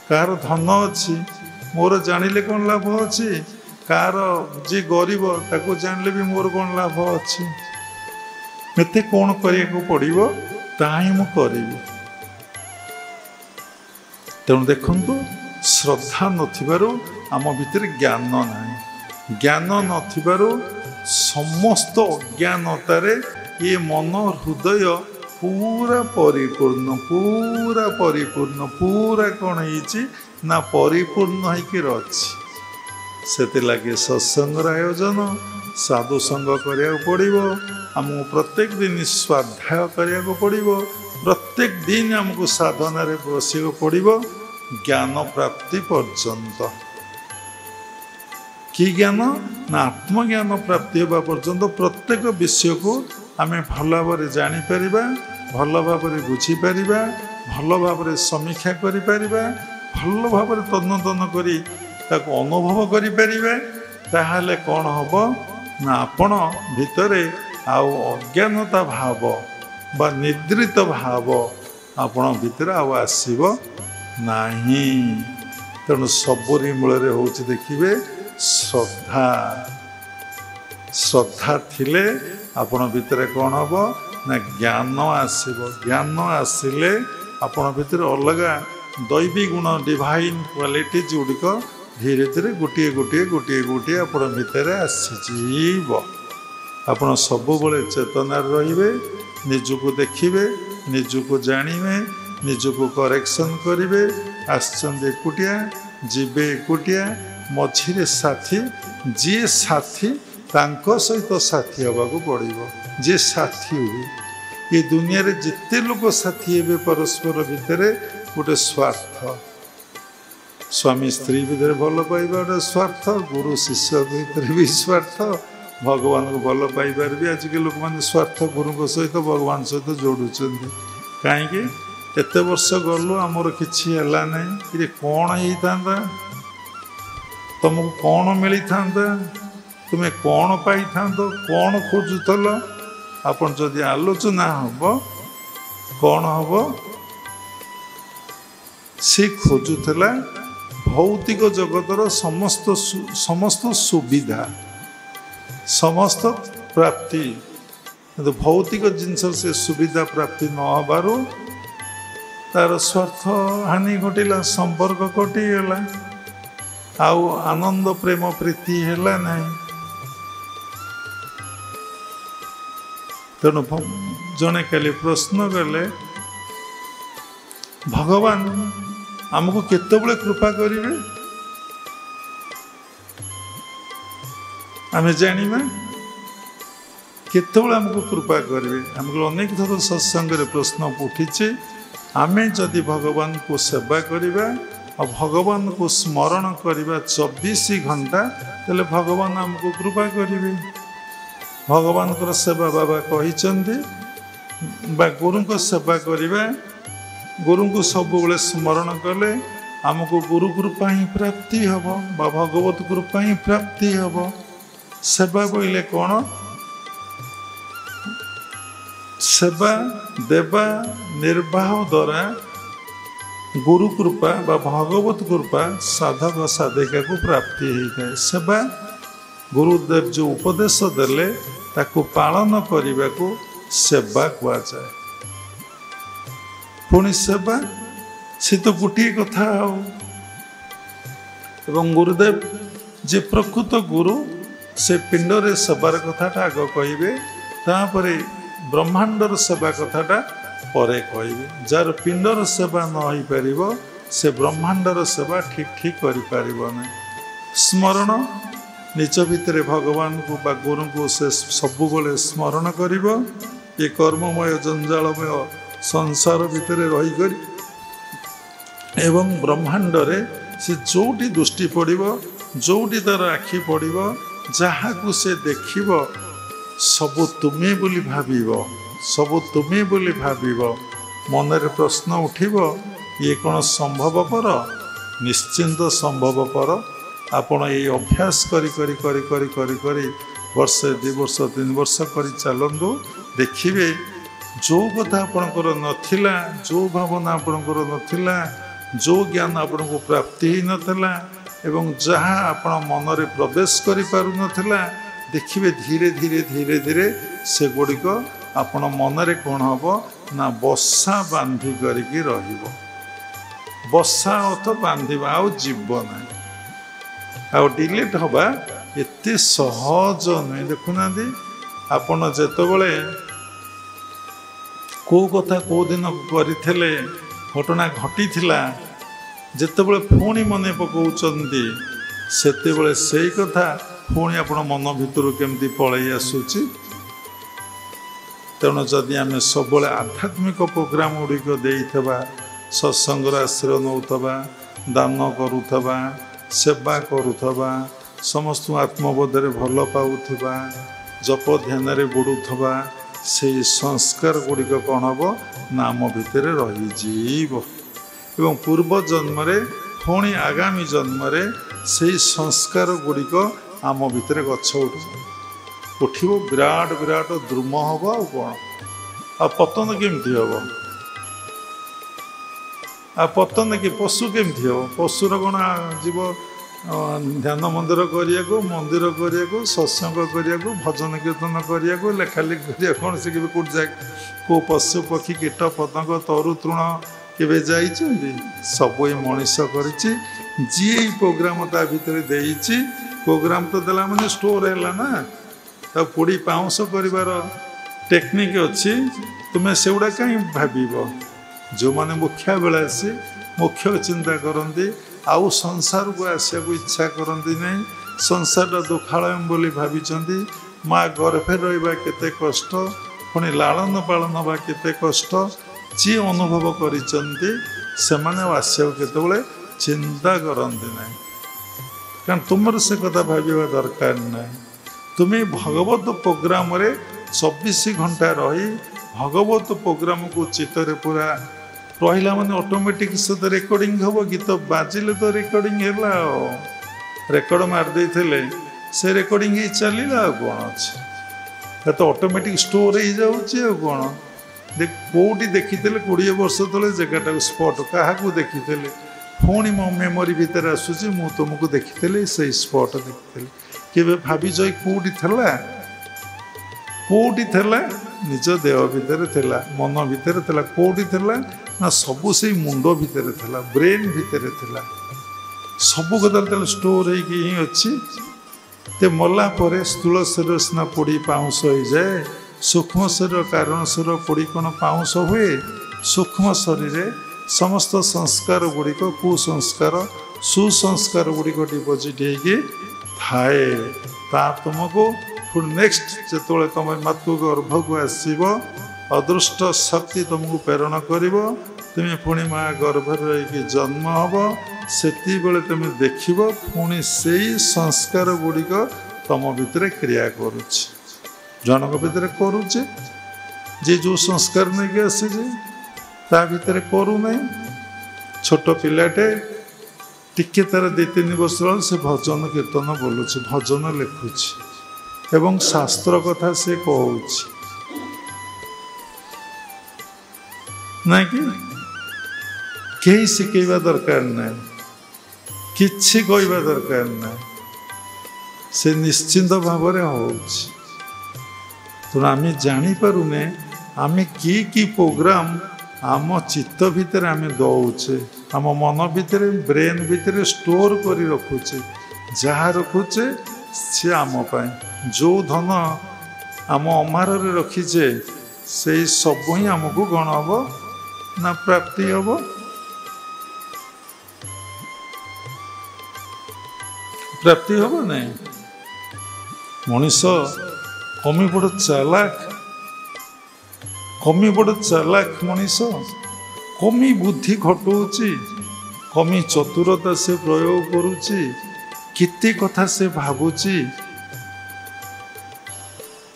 कहार धन अच्छी मोर जानिले कौन लाभ अच्छी, कहार जी गरीब ताको जानले भी मोर कौन लाभ अच्छी। मते कौन करिया पड़ो ताही मु करी। तेणु देखंतु श्रद्धा नथिबारु आम भितर ज्ञान ना, ज्ञान नथिबारु समस्त अज्ञानतारे ये मन हृदय पूरा परिपूर्ण, पूरा परिपूर्ण, पूरा कौन ना परिपूर्ण होकर अच्छी। ସେଥିଲାଗି ସତ୍ସଙ୍ଗର ଆୟୋଜନ ସାଧୁ ସଙ୍ଗ କରିବାକୁ ପଡ଼ିବ। ଆମକୁ ପ୍ରତ୍ୟେକ ଦିନ ସ୍ୱାଧ୍ୟାୟ କରିବାକୁ ପଡ଼ିବ। ପ୍ରତ୍ୟେକ ଦିନ ଆମକୁ ସାଧନାରେ ବସିବାକୁ ପଡ଼ିବ ଜ୍ଞାନ ପ୍ରାପ୍ତି ପର୍ଯ୍ୟନ୍ତ। କି ଜ୍ଞାନ? ନା ଆତ୍ମଜ୍ଞାନ ପ୍ରାପ୍ତି ହେବା ପର୍ଯ୍ୟନ୍ତ ପ୍ରତ୍ୟେକ ବିଷୟକୁ ଆମେ ଭଲ ଭାବରେ ଜାଣିପାରିବା, ଭଲ ଭାବରେ ବୁଝିପାରିବା, ଭଲ ଭାବରେ ସମୀକ୍ଷା କରିପାରିବା, ଭଲ ଭାବରେ ତନ୍ନ କରି ତାକୁ ଅନୁଭବ କରିପାରିବା। ତାହେଲେ କ'ଣ ହେବ? ନା ଆପଣ ଭିତରେ ଆଉ ଅଜ୍ଞାନତା ଭାବ ବା ନିଦ୍ରିତ ଭାବ ଆପଣଙ୍କ ଭିତରେ ଆଉ ଆସିବ ନାହିଁ। ତେଣୁ ସବୁରି ମୂଳରେ ହେଉଛି ଦେଖିବେ ଶ୍ରଦ୍ଧା। ଶ୍ରଦ୍ଧା ଥିଲେ ଆପଣ ଭିତରେ କ'ଣ ହେବ? ନା ଜ୍ଞାନ ଆସିବ। ଜ୍ଞାନ ଆସିଲେ ଆପଣ ଭିତରେ ଅଲଗା ଦୈବୀ ଗୁଣ ଡିଭାଇନ୍ କ୍ୱାଲିଟିଜ୍ ଗୁଡ଼ିକ ଧୀରେ ଧୀରେ ଗୋଟିଏ ଗୋଟିଏ ଗୋଟିଏ ଗୋଟିଏ ଆପଣ ଭିତରେ ଆସିଯିବ। ଆପଣ ସବୁବେଳେ ଚେତନାରେ ରହିବେ, ନିଜକୁ ଦେଖିବେ, ନିଜକୁ ଜାଣିବେ, ନିଜକୁ କରେକ୍ସନ୍ କରିବେ। ଆସିଛନ୍ତି ଏକୁଟିଆ, ଯିବେ ଏକୁଟିଆ, ମଝିରେ ସାଥୀ। ଯିଏ ସାଥୀ ତାଙ୍କ ସହିତ ସାଥୀ ହେବାକୁ ପଡ଼ିବ। ଯିଏ ସାଥୀ ହୁଏ, ଏ ଦୁନିଆରେ ଯେତେ ଲୋକ ସାଥୀ ହେବେ ପରସ୍ପର ଭିତରେ ଗୋଟେ ସ୍ୱାର୍ଥ। ସ୍ୱାମୀ ସ୍ତ୍ରୀ ଭିତରେ ଭଲ ପାଇବା ଗୋଟେ ସ୍ୱାର୍ଥ, ଗୁରୁ ଶିଷ୍ୟ ଭିତରେ ବି ସ୍ୱାର୍ଥ, ଭଗବାନଙ୍କୁ ଭଲ ପାଇବାରେ ବି ଆଜିକାଲି ଲୋକମାନେ ସ୍ୱାର୍ଥ ଗୁରୁଙ୍କ ସହିତ ଭଗବାନ ସହିତ ଯୋଡ଼ୁଛନ୍ତି। କାହିଁକି? ଏତେ ବର୍ଷ ଗଲୁ ଆମର କିଛି ହେଲା ନାହିଁ, ଇରେ କ'ଣ ହେଇଥାନ୍ତା? ତୁମକୁ କ'ଣ ମିଳିଥାନ୍ତା? ତୁମେ କ'ଣ ପାଇଥାନ୍ତ? କ'ଣ ଖୋଜୁଥିଲ? ଆପଣ ଯଦି ଆଲୋଚନା ହେବ, କ'ଣ ହେବ? ସେ ଖୋଜୁଥିଲା ଭୌତିକ ଜଗତର ସମସ୍ତ ସୁବିଧା, ସମସ୍ତ ପ୍ରାପ୍ତି। କିନ୍ତୁ ଭୌତିକ ଜିନିଷ ସେ ସୁବିଧା ପ୍ରାପ୍ତି ନ ହେବାରୁ ତାର ସ୍ୱାର୍ଥ ହାନି ଘଟିଲା, ସମ୍ପର୍କ କଟିଗଲା, ଆଉ ଆନନ୍ଦ ପ୍ରେମ ପ୍ରୀତି ହେଲା ନାହିଁ। ତେଣୁ ଜଣେ କାଲି ପ୍ରଶ୍ନ କଲେ, ଭଗବାନ ଆମକୁ କେତେବେଳେ କୃପା କରିବେ? ଆମେ ଜାଣିବା କେତେବେଳେ ଆମକୁ କୃପା କରିବେ? ଆମକୁ ଅନେକ ଥର ସତ୍ସଙ୍ଗରେ ପ୍ରଶ୍ନ ଉଠିଛି। ଆମେ ଯଦି ଭଗବାନଙ୍କୁ ସେବା କରିବା ଆଉ ଭଗବାନଙ୍କୁ ସ୍ମରଣ କରିବା 24 ଘଣ୍ଟା, ତାହେଲେ ଭଗବାନ ଆମକୁ କୃପା କରିବେ। ଭଗବାନଙ୍କର ସେବା ବାବା କହିଛନ୍ତି, ବା ଗୁରୁଙ୍କ ସେବା କରିବା, ଗୁରୁଙ୍କୁ ସବୁବେଳେ ସ୍ମରଣ କଲେ ଆମକୁ ଗୁରୁ କୃପା ହିଁ ପ୍ରାପ୍ତି ହେବ ବା ଭଗବତ କୃପା ହିଁ ପ୍ରାପ୍ତି ହେବ। ସେବା କହିଲେ କ'ଣ? ସେବା ଦେବା ନିର୍ବାହ ଦ୍ୱାରା ଗୁରୁ କୃପା ବା ଭଗବତ କୃପା ସାଧକ ସାଧିକାକୁ ପ୍ରାପ୍ତି ହେଇଥାଏ। ସେବା ଗୁରୁଦେବ ଯେଉଁ ଉପଦେଶ ଦେଲେ ତାକୁ ପାଳନ କରିବାକୁ ସେବା କୁହାଯାଏ। ପୁଣି ସେବା ସେ ତ ଗୋଟିଏ କଥା ଆଉ। ଏବଂ ଗୁରୁଦେବ ଯେ ପ୍ରକୃତ ଗୁରୁ, ସେ ପିଣ୍ଡରେ ସେବାର କଥାଟା ଆଗ କହିବେ, ତାପରେ ବ୍ରହ୍ମାଣ୍ଡର ସେବା କଥାଟା ପରେ କହିବେ। ଯାହାର ପିଣ୍ଡର ସେବା ନ ହେଇପାରିବ, ସେ ବ୍ରହ୍ମାଣ୍ଡର ସେବା ଠିକ୍ କରିପାରିବ ନାହିଁ। ସ୍ମରଣ, ନିଜ ଭିତରେ ଭଗବାନଙ୍କୁ ବା ଗୁରୁଙ୍କୁ ସେ ସବୁବେଳେ ସ୍ମରଣ କରିବ। ଏ କର୍ମମୟ ଜଞ୍ଜାଳମୟ ସଂସାର ଭିତରେ ରହିକରି ଏବଂ ବ୍ରହ୍ମାଣ୍ଡରେ ସେ ଯେଉଁଠି ଦୃଷ୍ଟି ପଡ଼ିବ, ଯେଉଁଠି ତାର ଆଖି ପଡ଼ିବ, ଯାହାକୁ ସେ ଦେଖିବ ସବୁ ତୁମେ ବୋଲି ଭାବିବ, ସବୁ ତୁମେ ବୋଲି ଭାବିବ। ମନରେ ପ୍ରଶ୍ନ ଉଠିବ, ଇଏ କ'ଣ ସମ୍ଭବପର? ନିଶ୍ଚିନ୍ତ ସମ୍ଭବପର। ଆପଣ ଏଇ ଅଭ୍ୟାସ କରି କରି କରି କରି କରି କରି ବର୍ଷେ 2 ବର୍ଷ 3 ବର୍ଷ କରି ଚାଲନ୍ତୁ, ଦେଖିବେ ଯେଉଁ କଥା ଆପଣଙ୍କର ନଥିଲା, ଯେଉଁ ଭାବନା ଆପଣଙ୍କର ନଥିଲା, ଯେଉଁ ଜ୍ଞାନ ଆପଣଙ୍କୁ ପ୍ରାପ୍ତି ହେଇନଥିଲା ଏବଂ ଯାହା ଆପଣ ମନରେ ପ୍ରବେଶ କରିପାରୁନଥିଲା, ଦେଖିବେ ଧୀରେ ଧୀରେ ଧୀରେ ଧୀରେ ସେଗୁଡ଼ିକ ଆପଣ ମନରେ କ'ଣ ହେବ? ନା ବସା ବାନ୍ଧି କରିକି ରହିବ। ବସା ଅର୍ଥ ବାନ୍ଧିବା, ଆଉ ଯିବ ନାହିଁ। ଆଉ ଡିଲିଟ୍ ହେବା ଏତେ ସହଜ ନୁହେଁ। ଦେଖୁନାହାନ୍ତି, ଆପଣ ଯେତେବେଳେ କେଉଁ କଥା କେଉଁ ଦିନ କରିଥିଲେ, ଘଟଣା ଘଟିଥିଲା, ଯେତେବେଳେ ପୁଣି ମନେ ପକାଉଛନ୍ତି, ସେତେବେଳେ ସେଇ କଥା ପୁଣି ଆପଣ ମନ ଭିତରୁ କେମିତି ପଳେଇ ଆସୁଛି। ତେଣୁ ଯଦି ଆମେ ସବୁବେଳେ ଆଧ୍ୟାତ୍ମିକ ପ୍ରୋଗ୍ରାମ ଗୁଡ଼ିକ ଦେଇଥିବା, ସତ୍ସଙ୍ଗର ଆଶ୍ରୟ ନେଉଥିବା, ଦାନ କରୁଥିବା, ସେବା କରୁଥିବା, ସମସ୍ତଙ୍କୁ ଆତ୍ମବୋଧରେ ଭଲ ପାଉଥିବା, ଜପ ଧ୍ୟାନରେ ବୁଡ଼ୁଥିବା, ସେଇ ସଂସ୍କାର ଗୁଡ଼ିକ କ'ଣ ହେବ ନା ଆମ ଭିତରେ ରହିଯିବ ଏବଂ ପୂର୍ବ ଜନ୍ମରେ ପୁଣି ଆଗାମୀ ଜନ୍ମରେ ସେଇ ସଂସ୍କାର ଗୁଡ଼ିକ ଆମ ଭିତରେ ଗଛ ଉଠିବ, ବିରାଟ ବିରାଟ ଦ୍ରୁମ ହେବ। ଆଉ କ'ଣ, ଆଉ ପତନ କେମିତି ହେବ? ଆଉ ପତନ କି ପଶୁ କେମିତି ହେବ? ପଶୁର କ'ଣ ଯିବ ଧ୍ୟାନ ମନ୍ଦିର କରିବାକୁ, ମନ୍ଦିର କରିବାକୁ, ସତ୍ସଙ୍ଗ କରିବାକୁ, ଭଜନ କୀର୍ତ୍ତନ କରିବାକୁ, ଲେଖାଲେଖି କରିବାକୁ? କ'ଣ ସେ କେବେ କେଉଁଠି ଯାଏ? କେଉଁ ପଶୁ ପକ୍ଷୀ କୀଟ ପତଙ୍ଗ ତରୁ ତୃଣ କେବେ ଯାଇଛନ୍ତି? ସବୁ ଏ ମଣିଷ କରିଛି। ଯିଏ ଏଇ ପ୍ରୋଗ୍ରାମ ତା ଭିତରେ ଦେଇଛି, ପ୍ରୋଗ୍ରାମ ତ ଦେଲା ମାନେ ଷ୍ଟୋର ହେଲା ନା, ତା ପୋଡ଼ି ପାଉଁଶ କରିବାର ଟେକ୍ନିକ୍ ଅଛି। ତୁମେ ସେଗୁଡ଼ା କାହିଁ ଭାବିବ? ଯେଉଁମାନେ ମୁଖ୍ୟ ବେଳେ ଆସି ମୁଖ୍ୟ ଚିନ୍ତା କରନ୍ତି, ଆଉ ସଂସାରକୁ ଆସିବାକୁ ଇଚ୍ଛା କରନ୍ତି ନାହିଁ, ସଂସାରଟା ଦୁଃଖାଳୟ ବୋଲି ଭାବିଛନ୍ତି, ମା ଗର୍ଭରେ ରହିବା କେତେ କଷ୍ଟ, ପୁଣି ଲାଳନ ପାଳନ ହେବା କେତେ କଷ୍ଟ, ଯିଏ ଅନୁଭବ କରିଛନ୍ତି ସେମାନେ ଆଉ ଆସିବାକୁ କେତେବେଳେ ଚିନ୍ତା କରନ୍ତି ନାହିଁ। କାରଣ ତୁମର ସେ କଥା ଭାବିବା ଦରକାର ନାହିଁ। ତୁମେ ଭଗବତ ପ୍ରୋଗ୍ରାମରେ 24 ଘଣ୍ଟା ରହି ଭଗବତ ପ୍ରୋଗ୍ରାମକୁ ଚିତ୍ତରେ ପୁରା ରହିଲା ମାନେ ଅଟୋମେଟିକ୍ ସହିତ ରେକର୍ଡ଼ିଂ ହେବ। ଗୀତ ବାଜିଲେ ତ ରେକର୍ଡ଼ିଂ ହେଲା, ଆଉ ରେକର୍ଡ଼ ମାରିଦେଇଥିଲେ ସେ ରେକର୍ଡ଼ିଂ ହେଇ ଚାଲିଲା, ଆଉ କ'ଣ ଅଛି? ଏ ତ ଅଟୋମେଟିକ୍ ଷ୍ଟୋର ହେଇଯାଉଛି। ଆଉ କ'ଣ, କେଉଁଠି ଦେଖିଥିଲେ 20 ବର୍ଷ ତଳେ ଜାଗାଟାକୁ ସ୍ପଟ କାହାକୁ ଦେଖିଥିଲେ, ପୁଣି ମୋ ମେମୋରି ଭିତରେ ଆସୁଛି, ମୁଁ ତୁମକୁ ଦେଖିଥିଲି, ସେଇ ସ୍ପଟ ଦେଖିଥିଲି। କେବେ ଭାବିଛ କେଉଁଠି ଥିଲା? କେଉଁଠି ଥିଲା? ନିଜ ଦେହ ଭିତରେ ଥିଲା, ମନ ଭିତରେ ଥିଲା। କେଉଁଠି ଥିଲା ନା ସବୁ ସେଇ ମୁଣ୍ଡ ଭିତରେ ଥିଲା, ବ୍ରେନ୍ ଭିତରେ ଥିଲା। ସବୁ କଥା ତାହେଲେ ଷ୍ଟୋର ହେଇକି ହିଁ ଅଛି। ତେ ମଲା ପରେ ସ୍ଥୂଳ ଶରୀର ସିନା ପୋଡ଼ି ପାଉଁଶ ହେଇଯାଏ, ସୂକ୍ଷ୍ମ ଶରୀର କାରଣ ଶରୀର ପୋଡ଼ି କ'ଣ ପାଉଁଶ ହୁଏ? ସୂକ୍ଷ୍ମ ଶରୀରରେ ସମସ୍ତ ସଂସ୍କାର ଗୁଡ଼ିକ, କୁସଂସ୍କାର ସୁସଂସ୍କାର ଗୁଡ଼ିକ ଡିପୋଜିଟ୍ ହେଇକି ଥାଏ। ତା ତୁମକୁ ପୁଣି ନେକ୍ସଟ ଯେତେବେଳେ ତୁମେ ମାତୃ ଗର୍ଭକୁ ଆସିବ, ଅଦୃଷ୍ଟ ଶକ୍ତି ତୁମକୁ ପ୍ରେରଣ କରିବ, ତୁମେ ପୁଣି ମା ଗର୍ଭରେ ରହିକି ଜନ୍ମ ହେବ। ସେତିକିବେଳେ ତୁମେ ଦେଖିବ ପୁଣି ସେଇ ସଂସ୍କାର ଗୁଡ଼ିକ ତୁମ ଭିତରେ କ୍ରିୟା କରୁଛି। ଜଣଙ୍କ ଭିତରେ କରୁଛେ, ଯେ ଯେଉଁ ସଂସ୍କାର ନେଇକି ଆସିଛି ତା ଭିତରେ କରୁନାହିଁ। ଛୋଟ ପିଲାଟେ ଟିକେ ତାର 2-3 ବର୍ଷ ବେଳକୁ ସେ ଭଜନ କୀର୍ତ୍ତନ ବୋଲୁଛି, ଭଜନ ଲେଖୁଛି ଏବଂ ଶାସ୍ତ୍ର କଥା ସେ କହୁଛି, ନାଇଁ କି? କେହି ଶିଖେଇବା ଦରକାର ନାହିଁ, କିଛି କହିବା ଦରକାର ନାହିଁ, ସେ ନିଶ୍ଚିନ୍ତ ଭାବରେ ହେଉଛି। ତେଣୁ ଆମେ ଜାଣିପାରୁନେ ଆମେ କି ପ୍ରୋଗ୍ରାମ ଆମ ଚିତ୍ତ ଭିତରେ ଆମେ ଦେଉଛେ, ଆମ ମନ ଭିତରେ, ବ୍ରେନ୍ ଭିତରେ ଷ୍ଟୋର କରି ରଖୁଛେ। ଯାହା ରଖୁଛେ ସେ ଆମ ପାଇଁ। ଯେଉଁ ଧନ ଆମ ଅମାରରେ ରଖିଛେ ସେଇ ସବୁ ହିଁ ଆମକୁ କ'ଣ ହେବ ନା ପ୍ରାପ୍ତି ହେବ। ପ୍ରାପ୍ତି ହେବ ନାହିଁ। ମଣିଷ କମି ବଡ଼ ଚାଲାକ, କମି ବଡ଼ ଚାଲାକ ମଣିଷ, କମି ବୁଦ୍ଧି ଖଟଉଛି, କମି ଚତୁରତା ସେ ପ୍ରୟୋଗ କରୁଛି, କେତେ କଥା ସେ ଭାବୁଛି,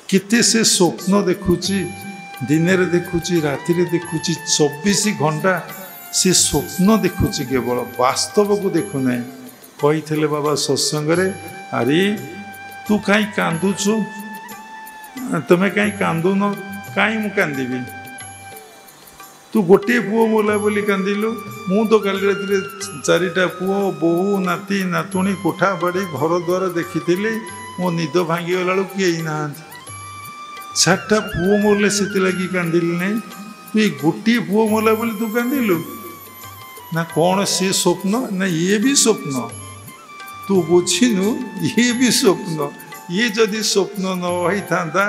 କେତେ ସେ ସ୍ୱପ୍ନ ଦେଖୁଛି, ଦିନରେ ଦେଖୁଛି, ରାତିରେ ଦେଖୁଛି, 24 ଘଣ୍ଟା ସେ ସ୍ୱପ୍ନ ଦେଖୁଛି, କେବଳ ବାସ୍ତବକୁ ଦେଖୁନାହିଁ। କହିଥିଲେ ବାବା ସତ୍ସଙ୍ଗରେ, ଆରେ ତୁ କାହିଁ କାନ୍ଦୁଛୁ, ତୁମେ କାହିଁ କାନ୍ଦୁନ? କାହିଁ ମୁଁ କାନ୍ଦିବି? ତୁ ଗୋଟିଏ ପୁଅ ମୋଲା ବୋଲି କାନ୍ଦିଲୁ, ମୁଁ ତ କାଲି ରାତିରେ 4ଟା ପୁଅ, ବୋହୂ, ନାତି ନାତୁଣୀ, କୋଠା ବାଡ଼ି, ଘର ଦ୍ୱାର ଦେଖିଥିଲି। ମୋ ନିଦ ଭାଙ୍ଗିଗଲା ବେଳକୁ କେହି ନାହାନ୍ତି। 4ଟା ପୁଅ ମରିଲେ ସେଥିଲାଗି କାନ୍ଦିଲି ନାହିଁ, ତୁ ଏଇ ଗୋଟିଏ ପୁଅ ମଲା ବୋଲି ତୁ କାନ୍ଦିଲୁ? ନା କ'ଣ ସେ ସ୍ୱପ୍ନ? ନା ଇଏ ବି ସ୍ୱପ୍ନ। ତୁ ବୁଝିନୁ, ଇଏ ବି ସ୍ୱପ୍ନ। ଇଏ ଯଦି ସ୍ୱପ୍ନ ନ ହେଇଥାନ୍ତା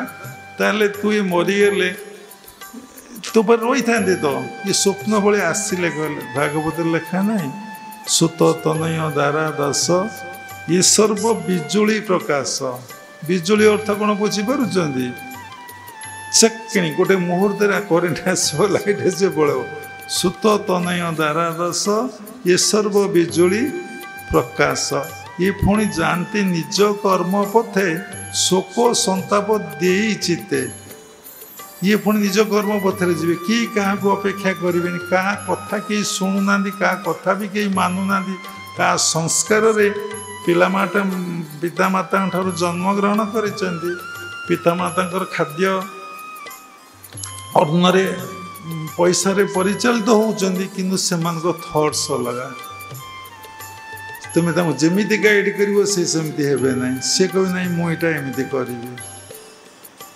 ତାହେଲେ ତୁ ଏ ମରିଗଲେ ତୋ ପରେ ରହିଥାନ୍ତେ ତ। ଏ ସ୍ୱପ୍ନ ଭଳି ଆସିଲେ ଗଲେ। ଭାଗବତରେ ଲେଖା ନାହିଁ, ସୁତ ତନୟ ଦାରା ଦାସ ये सर्व बिजुली प्रकाश। बिजुली अर्थ कौन बुझीपारुଛନ୍ତି? चेकिणी गोटे मुहूर्त करेन्ट आसो लाइट से पड़ो सुत तनय दारा रस ये सर्व बिजुली प्रकाश। ये पुणी जानती निज कर्म पथे शोक संताप दे चिते। ये पुणी निज कर्म पथरे जी कि क्या अपेक्षा करें क्या कथा कहीं शुणुना क्या कथा भी कहीं मानुना क्या संस्कार पिलामाता पितामाता जन्म ग्रहण कर पितामाता खाद्य अन्न पैसा परिचालित होती किंतु से थट्स अलग। तुम्हें जमी गाइड कर सेमती हे ना सी कह ना मुझा एमती करी।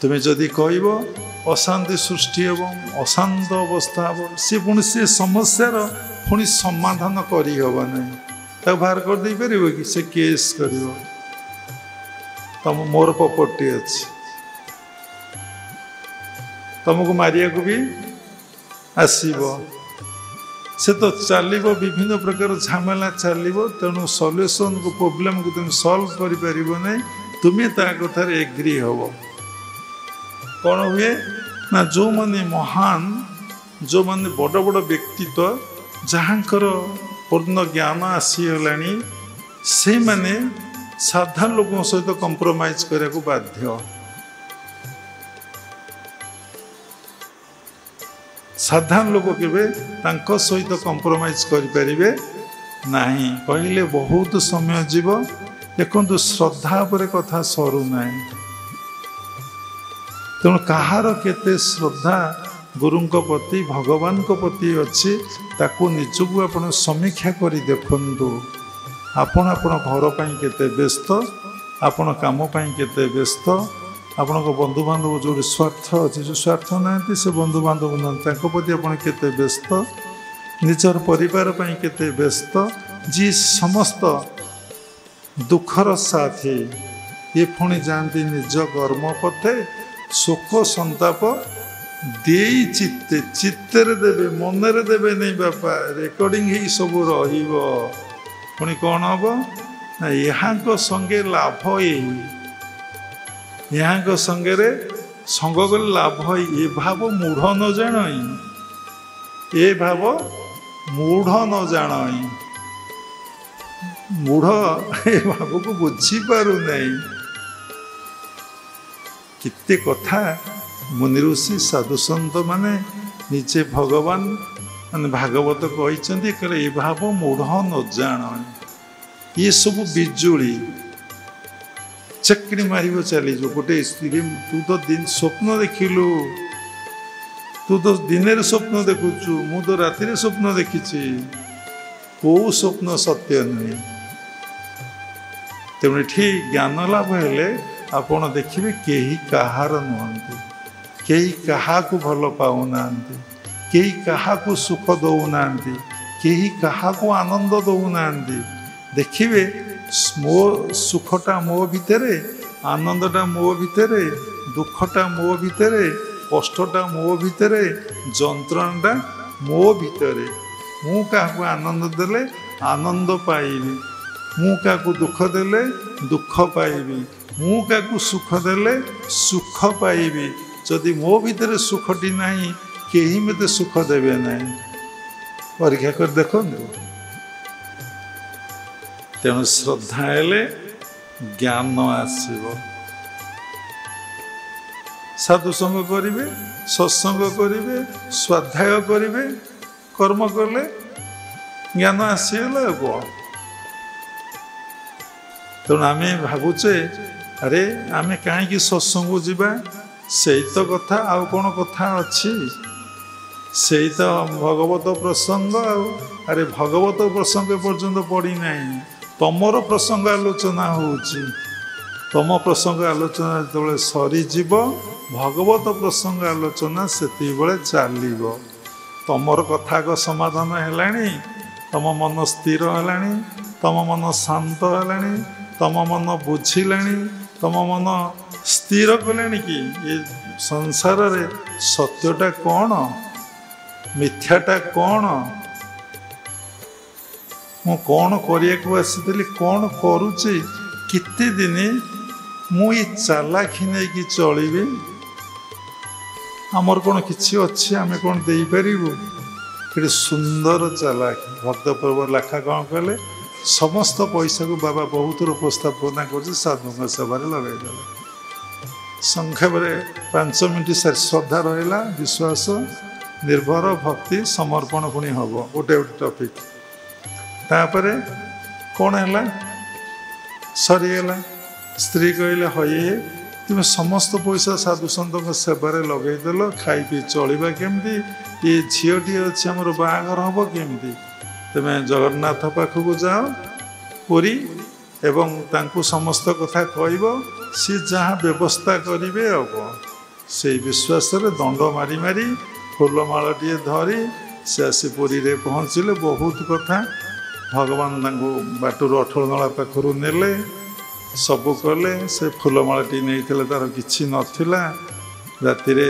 तुम्हें जदि कह अशांति सृष्टि हे अशांत अवस्था हे सी पुणी से समस्यार पुणी समाधान करना बाहर कर दे पार कि से केस कर तुम मोर प्रॉपर्टी अच्छी तुमको मारिया को भी आसब से तो चलो विभिन्न प्रकार झमेला चलो तेणु सल्यूशन को प्रोब्लेम को तुम सॉल्व कर पार तुम्हें ता कथार एग्री हम कौन हुए ना जो माने महान जो माने बड़ बड़ व्यक्तित्व जहाँकर पूर्ण ज्ञान आसीगला से माने साधारण लोगों सहित कंप्रोमाइज करने को बाध्य। साधारण लोग के सहित कंप्रोमाइज करें ना कहले बहुत समय जीव देखु श्रद्धा पर कथा सरू ना तेणु कहार केते श्रद्धा गुरु प्रति भगवान प्रति अच्छी ताकू निजक आप समीक्षा कर देखु आपण आपण घर पर केते व्यस्त आपण काम केते व्यस्त आपण बंधु बांधव जो स्वार्थ अच्छे जो स्वार्थ ना से बंधु बांधव ना प्रति आप केते व्यस्त निजर परिवार पर केते व्यस्त जी समस्त दुखर साथी ये पुणी जाती निज कर्म पथे शोक संताप दे चित्ते चित्तर देवे मनरे देवे नहीं बापा रेकर्डिंग ही सब पुणी कौन हम ना यहाँ संगे लाभ यही यहाँ संगे संग गले लाभ ये भाव मूढ़ न जान ये भाव मूढ़ न जान मूढ़ ये भाव को बुझी पारु नहीं किते कथा मुनि ऋषि साधु सन्त माने निजे भगवान माने भागवत कहते ये भाव मूढ़ न जान ये सब बिजुली चक्री मार चली जो गोटे स्त्री तू तो दिन स्वप्न देखिलु तू तो दिन स्वप्न देखुचु मु तो राति स्वप्न देखी कौ स्वप्न सत्य नुहे तेणु ये ज्ञान लाभ हेले आपण देखिए कहीं कहार नुहति कहीं क्या भल पाऊना कहीं क्या सुख दौना कहीं क्या आनंद दौना देखिए मो सुखटा मो भितर आनंदटा मो भितर दुखटा मो भितर कष्टटा मो भितर जंत्रणाटा मो भितर मु क्या आनंद देले आनंद पाइबी मु क्या दुख देले दुख पाइबी मु क्या सुख देले सुख पाइबी जदि मो भितर सुखटी नहीं कहीं मत सुख देवे नहीं परीक्षा कर देखो तेणु श्रद्धा हेले ज्ञान आसब साधु संग करेंगे सत्संग करेंगे स्वाध्याय करेंगे कर्म कले ज्ञान आसीगला कौन तेणु आम भावुचे अरे आम कहीं सत्संग जावा से तो कथा आउ कौन कथा अच्छी से तो भगवत प्रसंग अरे भगवत प्रसंग पर्यंत पड़ी ना तमर प्रसंग आलोचना होची तम प्रसंग आलोचना जो सरीजीव भगवत प्रसंग आलोचना से चलो तमर कथा को समाधान है तम मन स्थिर है तम मन शांत है तम मन बुझिला तम मन स्थिर कले कि ये संसार रे सत्यटा कौन मिथ्याटा कौन ମୁଁ କ'ଣ କରିବାକୁ ଆସିଥିଲି, କ'ଣ କରୁଛି, କେତେ ଦିନ ମୁଁ ଏ ଚାଲାଖି ନେଇକି ଚଳିବି? ଆମର କ'ଣ କିଛି ଅଛି, ଆମେ କ'ଣ ଦେଇପାରିବୁ? ଏଠି ସୁନ୍ଦର ଚାଲାଖି ଭକ୍ତପ୍ରଭୁ ଲେଖା କ'ଣ କଲେ, ସମସ୍ତ ପଇସାକୁ ବାବା ବହୁତର ଉପସ୍ଥାପନା କରୁଛି ସାଧୁଙ୍କ ସେବାରେ ଲଗାଇଦେଲେ। ସଂକ୍ଷେପରେ 5 ମିନିଟ୍ ଶ୍ରଦ୍ଧା ରହିଲା, ବିଶ୍ୱାସ, ନିର୍ଭର, ଭକ୍ତି, ସମର୍ପଣ ପୁଣି ହେବ, ଗୋଟେ ଗୋଟେ ଟପିକ୍। ତାପରେ କ'ଣ ହେଲା, ସରିଗଲା। ସ୍ତ୍ରୀ କହିଲେ, ହଇ ତୁମେ ସମସ୍ତ ପଇସା ସାଧୁସନ୍ଥଙ୍କ ସେବାରେ ଲଗେଇଦେଲ, ଖାଇ ପିଇ ଚଳିବା କେମିତି? ଏ ଝିଅଟିଏ ଅଛି, ଆମର ବାହାଘର ହେବ କେମିତି? ତୁମେ ଜଗନ୍ନାଥ ପାଖକୁ ଯାଅ ପୁରୀ ଏବଂ ତାଙ୍କୁ ସମସ୍ତ କଥା କହିବ, ସେ ଯାହା ବ୍ୟବସ୍ଥା କରିବେ ହେବ। ସେଇ ବିଶ୍ୱାସରେ ଦଣ୍ଡ ମାରି ମାରି ଫୁଲମାଳଟିଏ ଧରି ସେ ଆସି ପୁରୀରେ ପହଞ୍ଚିଲେ। ବହୁତ କଥା ଭଗବାନ ତାଙ୍କୁ ବାଟରୁ ଅଠରନଳା ପାଖରୁ ନେଲେ, ସବୁ କଲେ। ସେ ଫୁଲମାଳଟି ନେଇଥିଲେ, ତାର କିଛି ନଥିଲା। ରାତିରେ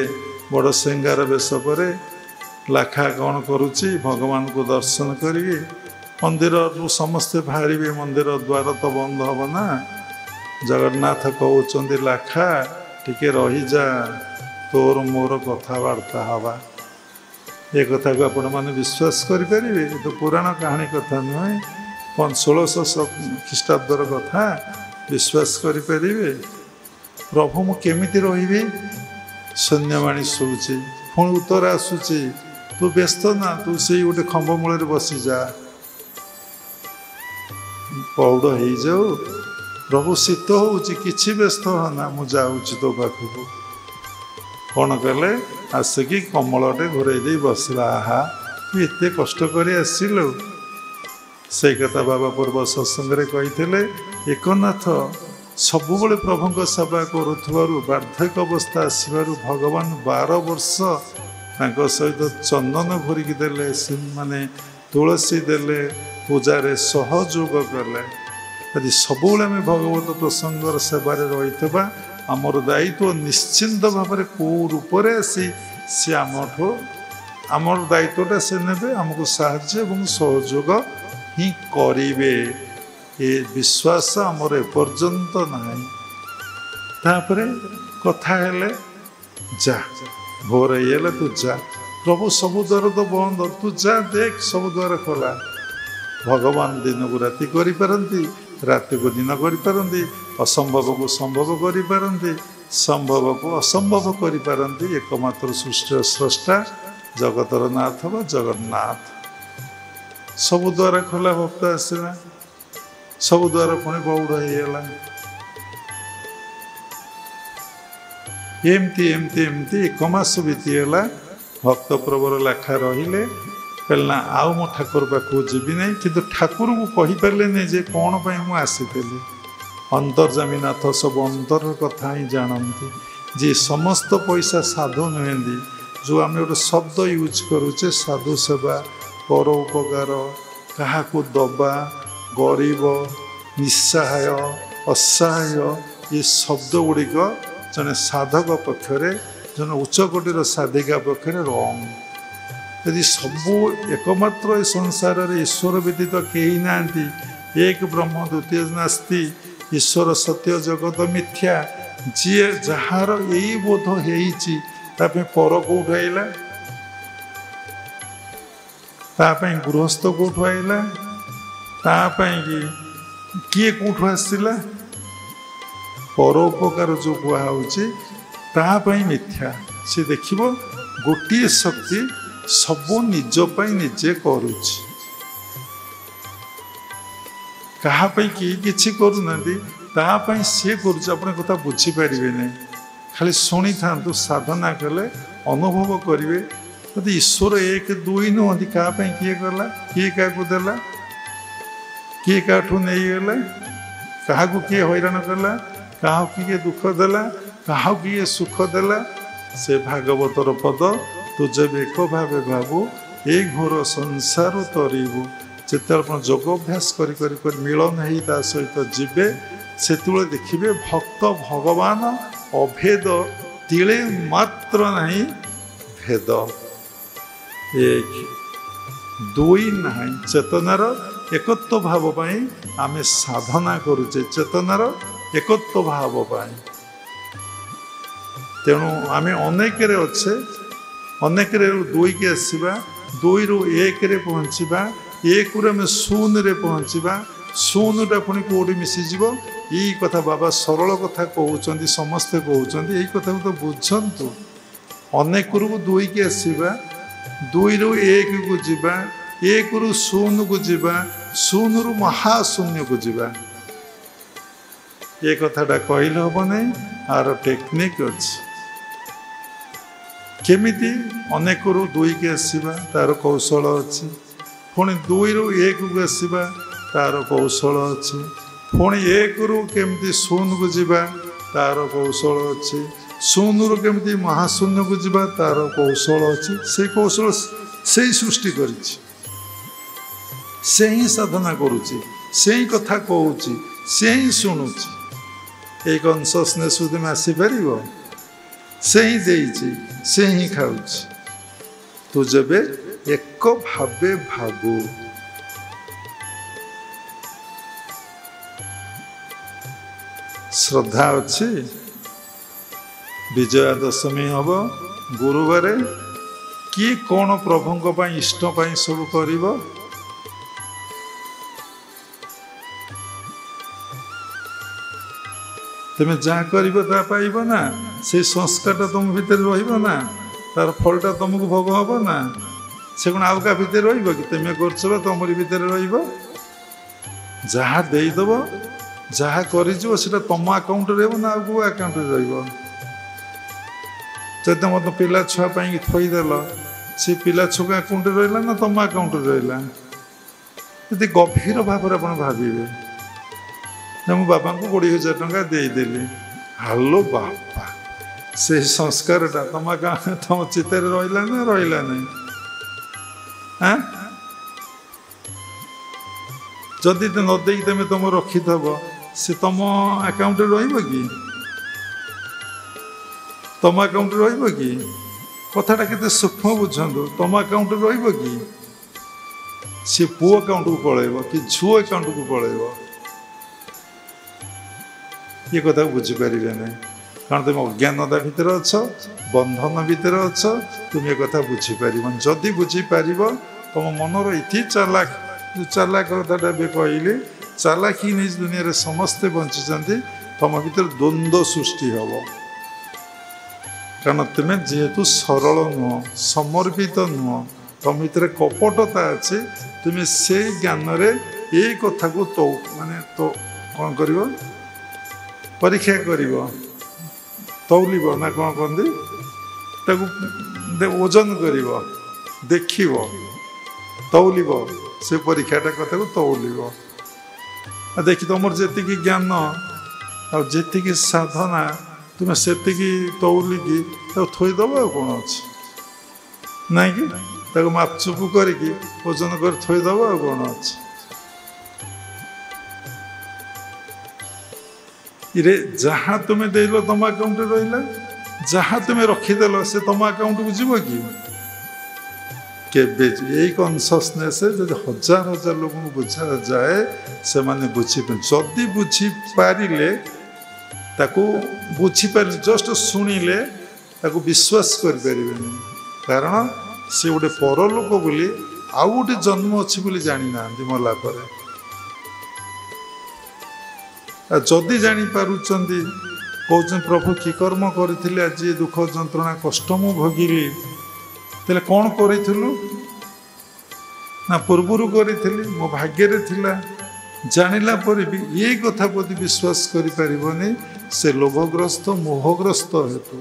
ବଡ଼ ଶୃଙ୍ଗାର ବେଶ ପରେ ଲେଖା କ'ଣ କରୁଛି, ଭଗବାନଙ୍କୁ ଦର୍ଶନ କରିକି ମନ୍ଦିରରୁ ସମସ୍ତେ ବାହାରିବେ, ମନ୍ଦିର ଦ୍ୱାର ତ ବନ୍ଦ ହେବ ନା। ଜଗନ୍ନାଥ କହୁଛନ୍ତି, ଲେଖା ଟିକେ ରହିଯା, ତୋର ମୋର କଥାବାର୍ତ୍ତା ହେବା। ଏ କଥାକୁ ଆପଣମାନେ ବିଶ୍ୱାସ କରିପାରିବେ? ଏ ତ ପୁରାଣ କାହାଣୀ କଥା ନୁହେଁ, 1600 ଖ୍ରୀଷ୍ଟାବ୍ଦର କଥା। ବିଶ୍ୱାସ କରିପାରିବେ? ପ୍ରଭୁ ମୁଁ କେମିତି ରହିବି? ସୈନ୍ୟବାଣୀ ଶୋଉଛି, ପୁଣି ଉତ୍ତର ଆସୁଛି, ତୁ ବ୍ୟସ୍ତ ନା, ତୁ ସେଇ ଗୋଟେ ଖମ୍ବ ମୂଳରେ ବସିଯା, ପୌଡ଼ ହେଇଯାଉ। ପ୍ରଭୁ ଶୀତ ହେଉଛି, କିଛି ବ୍ୟସ୍ତ ହନା, ମୁଁ ଯାଉଛି ତୋ ପାଖକୁ। କ'ଣ କଲେ, ଆସିକି କମଳଟେ ଘୋରେଇ ଦେଇ ବସିଲା। ଆହା, ତୁ ଏତେ କଷ୍ଟ କରି ଆସିଲୁ। ସେଇ କଥା ବାବା ପୂର୍ବ ସତ୍ସଙ୍ଗରେ କହିଥିଲେ, ଏକନାଥ ସବୁବେଳେ ପ୍ରଭୁଙ୍କ ସେବା କରୁଥିବାରୁ ବାର୍ଦ୍ଧକ୍ୟ ଅବସ୍ଥା ଆସିବାରୁ ଭଗବାନ 12 ବର୍ଷ ତାଙ୍କ ସହିତ ଚନ୍ଦନ ଘୋରିକି ଦେଲେ, ମାନେ ତୁଳସୀ ଦେଲେ, ପୂଜାରେ ସହଯୋଗ କଲେ। ଯଦି ସବୁବେଳେ ଆମେ ଭଗବତ ପ୍ରସଙ୍ଗର ସେବାରେ ରହିଥିବା, ଆମର ଦାୟିତ୍ୱ ନିଶ୍ଚିନ୍ତ ଭାବରେ କେଉଁ ରୂପରେ ଆସି ସେ ଆମର ଦାୟିତ୍ୱଟା ସେ ନେବେ, ଆମକୁ ସାହାଯ୍ୟ ଏବଂ ସହଯୋଗ ହିଁ କରିବେ। ଏ ବିଶ୍ୱାସ ଆମର ଏପର୍ଯ୍ୟନ୍ତ ନାହିଁ। ତାପରେ କଥା ହେଲେ, ଯା, ଭୋର ହେଇଗଲେ ତୁ ଯା। ପ୍ରଭୁ ସବୁ ଦ୍ୱାର ତ ବନ୍ଦ, ତୁ ଯା, ଦେଖ ସବୁ ଦ୍ୱାର ଖୋଲା। ଭଗବାନ ଦିନକୁ ରାତି କରିପାରନ୍ତି, ରାତିକୁ ଦିନ କରିପାରନ୍ତି, ଅସମ୍ଭବକୁ ସମ୍ଭବ କରିପାରନ୍ତି, ସମ୍ଭବକୁ ଅସମ୍ଭବ କରିପାରନ୍ତି। ଏକମାତ୍ର ସୃଷ୍ଟିର ସ୍ରଷ୍ଟା ଜଗତର ନାଥ ବା ଜଗନ୍ନାଥ। ସବୁ ଦ୍ୱାର ଖୋଲା, ଭକ୍ତ ଆସିଲା, ସବୁ ଦ୍ୱାର ପୁଣି ବଉଡ଼ ହେଇଗଲା। ଏମିତି ଏମିତି ଏମିତି 1 ମାସ ବିତିଗଲା। ଭକ୍ତ ପ୍ରଭୁର ଲେଖା ରହିଲେ, କହିଲେ ନା ଆଉ ମୁଁ ଠାକୁର ପାଖକୁ ଯିବି ନାହିଁ। କିନ୍ତୁ ଠାକୁରଙ୍କୁ କହିପାରିଲେନି ଯେ କ'ଣ ପାଇଁ ମୁଁ ଆସିଥିଲି। ଅନ୍ତର୍ଯାମୀନାଥ ସବୁ ଅନ୍ତରର କଥା ହିଁ ଜାଣନ୍ତି। ଯେ ସମସ୍ତ ପଇସା ସାଧୁ ନୁହେଁନ୍ତି, ଯେଉଁ ଆମେ ଗୋଟେ ଶବ୍ଦ ୟୁଜ୍ କରୁଛେ, ସାଧୁ ସେବା, ପର ଉପକାର, କାହାକୁ ଦବା, ଗରିବ, ନିଃସହାୟ, ଅସହାୟ, ଏ ଶବ୍ଦ ଗୁଡ଼ିକ ଜଣେ ସାଧକ ପକ୍ଷରେ, ଜଣେ ଉଚ୍ଚକୋଟୀର ସାଧିକା ପକ୍ଷରେ ରଙ୍ଗ। ଯଦି ସବୁ ଏକମାତ୍ର ଏ ସଂସାରରେ ଈଶ୍ୱର ବ୍ୟତୀତ କେହି ନାହାନ୍ତି, ଏକ ବ୍ରହ୍ମ ଦ୍ୱିତୀୟ ନାସ୍ତି, ଈଶ୍ୱର ସତ୍ୟ ଜଗତ ମିଥ୍ୟା, ଯିଏ ଯାହାର ଏଇ ବୋଧ ହେଇଛି, ତା ପାଇଁ ପର କେଉଁଠୁ ଆଇଲା? ତା ପାଇଁ ଗୃହସ୍ଥ କେଉଁଠୁ ଆଇଲା? ତା ପାଇଁକି କିଏ କେଉଁଠୁ ଆସିଲା? ପର ଉପକାର ଯେଉଁ କୁହାହେଉଛି, ତା ପାଇଁ ମିଥ୍ୟା। ସେ ଦେଖିବ ଗୋଟିଏ ଶକ୍ତି ସବୁ ନିଜ ପାଇଁ ନିଜେ କରୁଛି, କାହା ପାଇଁ କେହି କିଛି କରୁନାହାନ୍ତି, ତା ପାଇଁ ସିଏ କରୁଛି। ଆପଣ କଥା ବୁଝିପାରିବେ ନାହିଁ, ଖାଲି ଶୁଣିଥାନ୍ତୁ। ସାଧନା କଲେ ଅନୁଭବ କରିବେ, ଯଦି ଈଶ୍ୱର 1 2 ନୁହନ୍ତି, କାହା ପାଇଁ କିଏ କଲା, କିଏ କାହାକୁ ଦେଲା, କିଏ କାହାଠୁ ନେଇଗଲା, କାହାକୁ କିଏ ହଇରାଣ କଲା, କାହାକୁ କିଏ ଦୁଃଖ ଦେଲା, କାହାକୁ କିଏ ସୁଖ ଦେଲା। ସେ ଭାଗବତର ପଦ, ତୁ ଯେବେ ଏକ ଭାବେ ଭାବୁ, ଏ ଘୋର ସଂସାର ତରିବୁ। ଯେତେବେଳେ ଆପଣ ଯୋଗ ଅଭ୍ୟାସ କରି କରି କରି ମିଳନ ହେଇ ତା ସହିତ ଯିବେ, ସେତେବେଳେ ଦେଖିବେ ଭକ୍ତ ଭଗବାନ ଅଭେଦ, ତିଳେ ମାତ୍ର ନାହିଁ ଭେଦ। ଏକ ଦୁଇ ନାହିଁ। ଚେତନାର ଏକତ୍ୱ ଭାବ ପାଇଁ ଆମେ ସାଧନା କରୁଛେ, ଚେତନାର ଏକତ୍ୱ ଭାବ ପାଇଁ। ତେଣୁ ଆମେ ଅନେକରେ ଅଛେ, ଅନେକରେ ଦୁଇକି ଆସିବା, ଦୁଇରୁ ଏକରେ ପହଞ୍ଚିବା, ଏକରୁ ଆମେ ଶୂନରେ ପହଞ୍ଚିବା, ଶୂନଟା ପୁଣି କେଉଁଠି ମିଶିଯିବ। ଏଇ କଥା ବାବା ସରଳ କଥା କହୁଛନ୍ତି, ସମସ୍ତେ କହୁଛନ୍ତି, ଏଇ କଥାକୁ ତ ବୁଝନ୍ତୁ। ଅନେକରୁ ଦୁଇକି ଆସିବା, ଦୁଇରୁ ଏକକୁ ଯିବା, ଏକରୁ ଶୂନକୁ ଯିବା, ଶୂନରୁ ମହାଶୂନ୍ୟକୁ ଯିବା। ଏ କଥାଟା କହିଲେ ହେବ ନାହିଁ, ଆର ଟେକ୍ନିକ୍ ଅଛି। କେମିତି ଅନେକରୁ ଦୁଇକି ଆସିବା ତାର କୌଶଳ ଅଛି, ପୁଣି ଦୁଇରୁ ଏକକୁ ଆସିବା ତାର କୌଶଳ ଅଛି, ପୁଣି ଏକରୁ କେମିତି ଶୂନକୁ ଯିବା ତାର କୌଶଳ ଅଛି, ଶୂନରୁ କେମିତି ମହାଶୂନ୍ୟକୁ ଯିବା ତାର କୌଶଳ ଅଛି। ସେଇ କୌଶଳ ସେଇ ସୃଷ୍ଟି କରିଛି, ସେ ହିଁ ସାଧନା କରୁଛି, ସେ ହିଁ କଥା କହୁଛି, ସେ ହିଁ ଶୁଣୁଛି। ଏଇ କନସିୟସନେସ୍ ତୁମେ ଆସିପାରିବ? ସେ ହିଁ ଦେଇଛି, ସେ ହିଁ ଖାଉଛି। ତୁ ଯେବେ ଏକ ଭାବେ ଭାବୁ। ଶ୍ରଦ୍ଧା ଅଛି, ବିଜୟା ଦଶମୀ ହେବ ଗୁରୁବାର। କିଏ କ'ଣ ପ୍ରଭୁଙ୍କ ପାଇଁ ଇଷ୍ଟ ପାଇଁ ସବୁ କରିବ? ତୁମେ ଯାହା କରିବ ତାହା ପାଇବ ନା। ସେଇ ସଂସ୍କାରଟା ତୁମ ଭିତରେ ରହିବ ନା, ତାର ଫଳଟା ତୁମକୁ ଭୋଗ ହେବ ନା। ସେ କ'ଣ ଆଉ କାହା ଭିତରେ ରହିବ କି? ତୁମେ କରୁଛ ବା ତୁମରି ଭିତରେ ରହିବ। ଯାହା ଦେଇଦେବ, ଯାହା କରିଯିବ, ସେଟା ତୁମ ଆକାଉଣ୍ଟରେ ରହିବ ନା ଆଉ କେଉଁ ଆକାଉଣ୍ଟରେ ରହିବ? ଯଦି ତୁମ ପିଲା ଛୁଆ ପାଇଁକି ଥୋଇଦେଲ, ସେ ପିଲା ଛୁଆ ଆକାଉଣ୍ଟରେ ରହିଲା ନା ତୁମ ଆକାଉଣ୍ଟରେ ରହିଲା? ଯଦି ଗଭୀର ଭାବରେ ଆପଣ ଭାବିବେ, ମୁଁ ବାବାଙ୍କୁ 20,000 ଟଙ୍କା ଦେଇଦେଲି, ହାଲୋ ବାପା, ସେଇ ସଂସ୍କାରଟା ତମ ଚିତ୍ତରେ ରହିଲା ନା ରହିଲା ନାହିଁ? ଯଦି ନ ଦେଇକି ତୁମେ ତୁମ ରଖିଥବ, ସେ ତୁମ ଆକାଉଣ୍ଟରେ ରହିବ କି? ତୁମ ଆକାଉଣ୍ଟରେ ରହିବ କି? କଥାଟା କେତେ ସୂକ୍ଷ୍ମ ବୁଝନ୍ତୁ। ତୁମ ଆକାଉଣ୍ଟରେ ରହିବ କି? ସେ ପୁଅ ଆକାଉଣ୍ଟକୁ ପଳେଇବ କି ଝୁଅ ଆକାଉଣ୍ଟକୁ ପଳେଇବ? ଏ କଥାକୁ ବୁଝିପାରିବେ ନାହିଁ, କାରଣ ତୁମେ ଅଜ୍ଞାନତା ଭିତରେ ଅଛ, ବନ୍ଧନ ଭିତରେ ଅଛ। ତୁମେ ଏ କଥା ବୁଝିପାରିବନି। ଯଦି ବୁଝିପାରିବ, ତୁମ ମନର ଏଠି ଚାଲାକ, ଚାଲାକ କଥାଟା ଏବେ କହିଲି, ଚାଲାକି ନେଇ ଦୁନିଆରେ ସମସ୍ତେ ବଞ୍ଚିଛନ୍ତି। ତୁମ ଭିତରେ ଦ୍ୱନ୍ଦ୍ୱ ସୃଷ୍ଟି ହେବ, କାରଣ ତୁମେ ଯେହେତୁ ସରଳ ନୁହଁ, ସମର୍ପିତ ନୁହଁ, ତୁମ ଭିତରେ କପଟତା ଅଛି। ତୁମେ ସେଇ ଜ୍ଞାନରେ ଏଇ କଥାକୁ କ'ଣ କରିବ? ପରୀକ୍ଷା କରିବ, ତौलिବ ନା କ'ଣ କହନ୍ତି, ତାକୁ ଓଜନ କରିବ, ଦେଖିବ, ତौलिବ। ସେ ପରୀକ୍ଷାଟା କଥାକୁ ତौलिବ। ଦେଖି ତୁମର ଯେତିକି ଜ୍ଞାନ ଆଉ ଯେତିକି ସାଧନା, ତୁମେ ସେତିକି ତौलिକି ତାକୁ ଥୋଇଦେବ। ଆଉ କ'ଣ ଅଛି? ନାଇଁ କି? ତାକୁ ମାପଚୁପ କରିକି ଓଜନ କରି ଥୋଇଦେବ। ଆଉ କ'ଣ ଅଛି? ଇରେ ଯାହା ତୁମେ ଦେଇଲ ତୁମ ଆକାଉଣ୍ଟରେ ରହିଲା, ଯାହା ତୁମେ ରଖିଦେଲ ସେ ତୁମ ଆକାଉଣ୍ଟକୁ ଯିବ କି? କେବେ? ଏଇ କନସିୟସନେସ୍ ଯଦି ହଜାର ହଜାର ଲୋକଙ୍କୁ ବୁଝାଯାଏ, ସେମାନେ ବୁଝିପାରିବେ। ଯଦି ବୁଝିପାରିଲେ, ତାକୁ ବୁଝିପାରିଲେ, ଜଷ୍ଟ ଶୁଣିଲେ ତାକୁ ବିଶ୍ୱାସ କରିପାରିବେନି, କାରଣ ସେ ଗୋଟେ ପରଲୋକ ବୋଲି, ଆଉ ଗୋଟେ ଜନ୍ମ ଅଛି ବୋଲି ଜାଣିନାହାନ୍ତି ମଲା ପରେ। ଆଉ ଯଦି ଜାଣିପାରୁଛନ୍ତି, କହୁଛନ୍ତି ପ୍ରଭୁ କି କର୍ମ କରିଥିଲେ ଆଜି ଏ ଦୁଃଖ ଯନ୍ତ୍ରଣା କଷ୍ଟ ମୁଁ ଭୋଗିଲି, ତାହେଲେ କ'ଣ କରିଥିଲୁ ନା ପୂର୍ବରୁ କରିଥିଲି, ମୋ ଭାଗ୍ୟରେ ଥିଲା। ଜାଣିଲା ପରେ ବି ଏ କଥା ପ୍ରତି ବିଶ୍ୱାସ କରିପାରିବନି, ସେ ଲୋଭଗ୍ରସ୍ତ ମୋହଗ୍ରସ୍ତ ହେତୁ।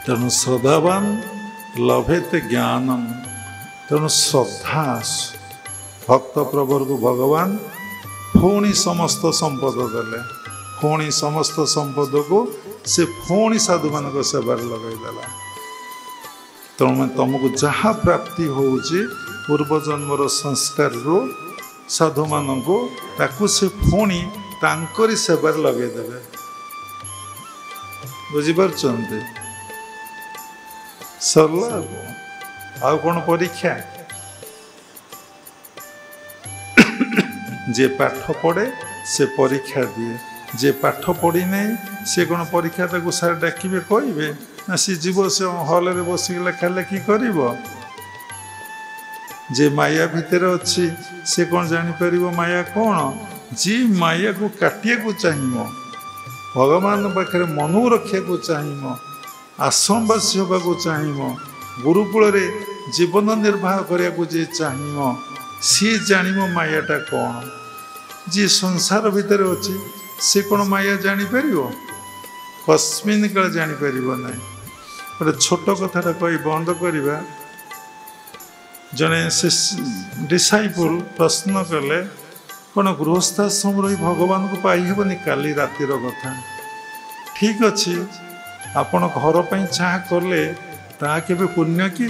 ତେଣୁ ଶ୍ରଦ୍ଧାବାନ ଲଭେତେ ଜ୍ଞାନମ୍। ତେଣୁ ଶ୍ରଦ୍ଧା, ଭକ୍ତ ପ୍ରଭୁକୁ ଭଗବାନ ପୁଣି ସମସ୍ତ ସମ୍ପଦ ଦେଲେ, ପୁଣି ସମସ୍ତ ସମ୍ପଦକୁ ସେ ପୁଣି ସାଧୁମାନଙ୍କ ସେବାରେ ଲଗାଇଦେଲା। ତେଣୁ ତୁମକୁ ଯାହା ପ୍ରାପ୍ତି ହେଉଛି ପୂର୍ବଜନ୍ମର ସଂସ୍କାରରୁ ସାଧୁମାନଙ୍କୁ, ତାକୁ ସେ ପୁଣି ତାଙ୍କରି ସେବାରେ ଲଗାଇଦେବେ। ବୁଝିପାରୁଛନ୍ତି? ସରିଲା। आउ कौन परीक्षा जे पाठ पढ़े से परीक्षा दिए जे पाठ पढ़ी नहीं से कौन परीक्षा ताको सार डाकिबे कहबे ना सी जीव से हॉल रे बसिक लेखा लेखी करिब जे माया भितर अच्छी से कौन जानी परिबो माया कौन जी माया को काटिया को चाहिए भगवान पाखे मनु रखा को चाहिए आश्रमवासी होगा को चाहिए गुरुकुल रे जीवन निर्वाह करने को जे चाहिए सी जानिबो मायाटा कौन जी संसार भितर अच्छी से कौन माया जानी परिबो कस्मिन काल जानी परिबो नहीं गोटे छोट कथाटा कही बंद करवा जड़े से डिसाइपल प्रश्न कले कौन गृहस्थाश्रम रही भगवान को पाई हेबनी काली रातिर कथा ठीक अच्छे आपण घर पर चाह कले ता केबे पुण्य कि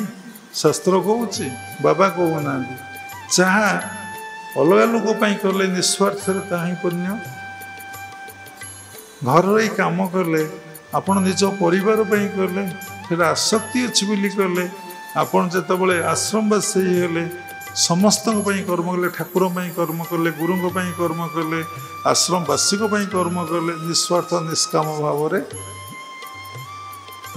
शास्त्र कहूँ बाबा कहूना चाह अलग लोक कले निस्वार्थ ताही पुण्य घर रही काम कले आपण निज परिवार कले फिर आसक्ति अच्छी बोली कले आपण जिते आश्रमवासी हेले समस्त कर्म कले ठाकुर कर्म कले गुरु कर्म कले आश्रमवासी कर्म कले निस्वार्थ निष्काम भाव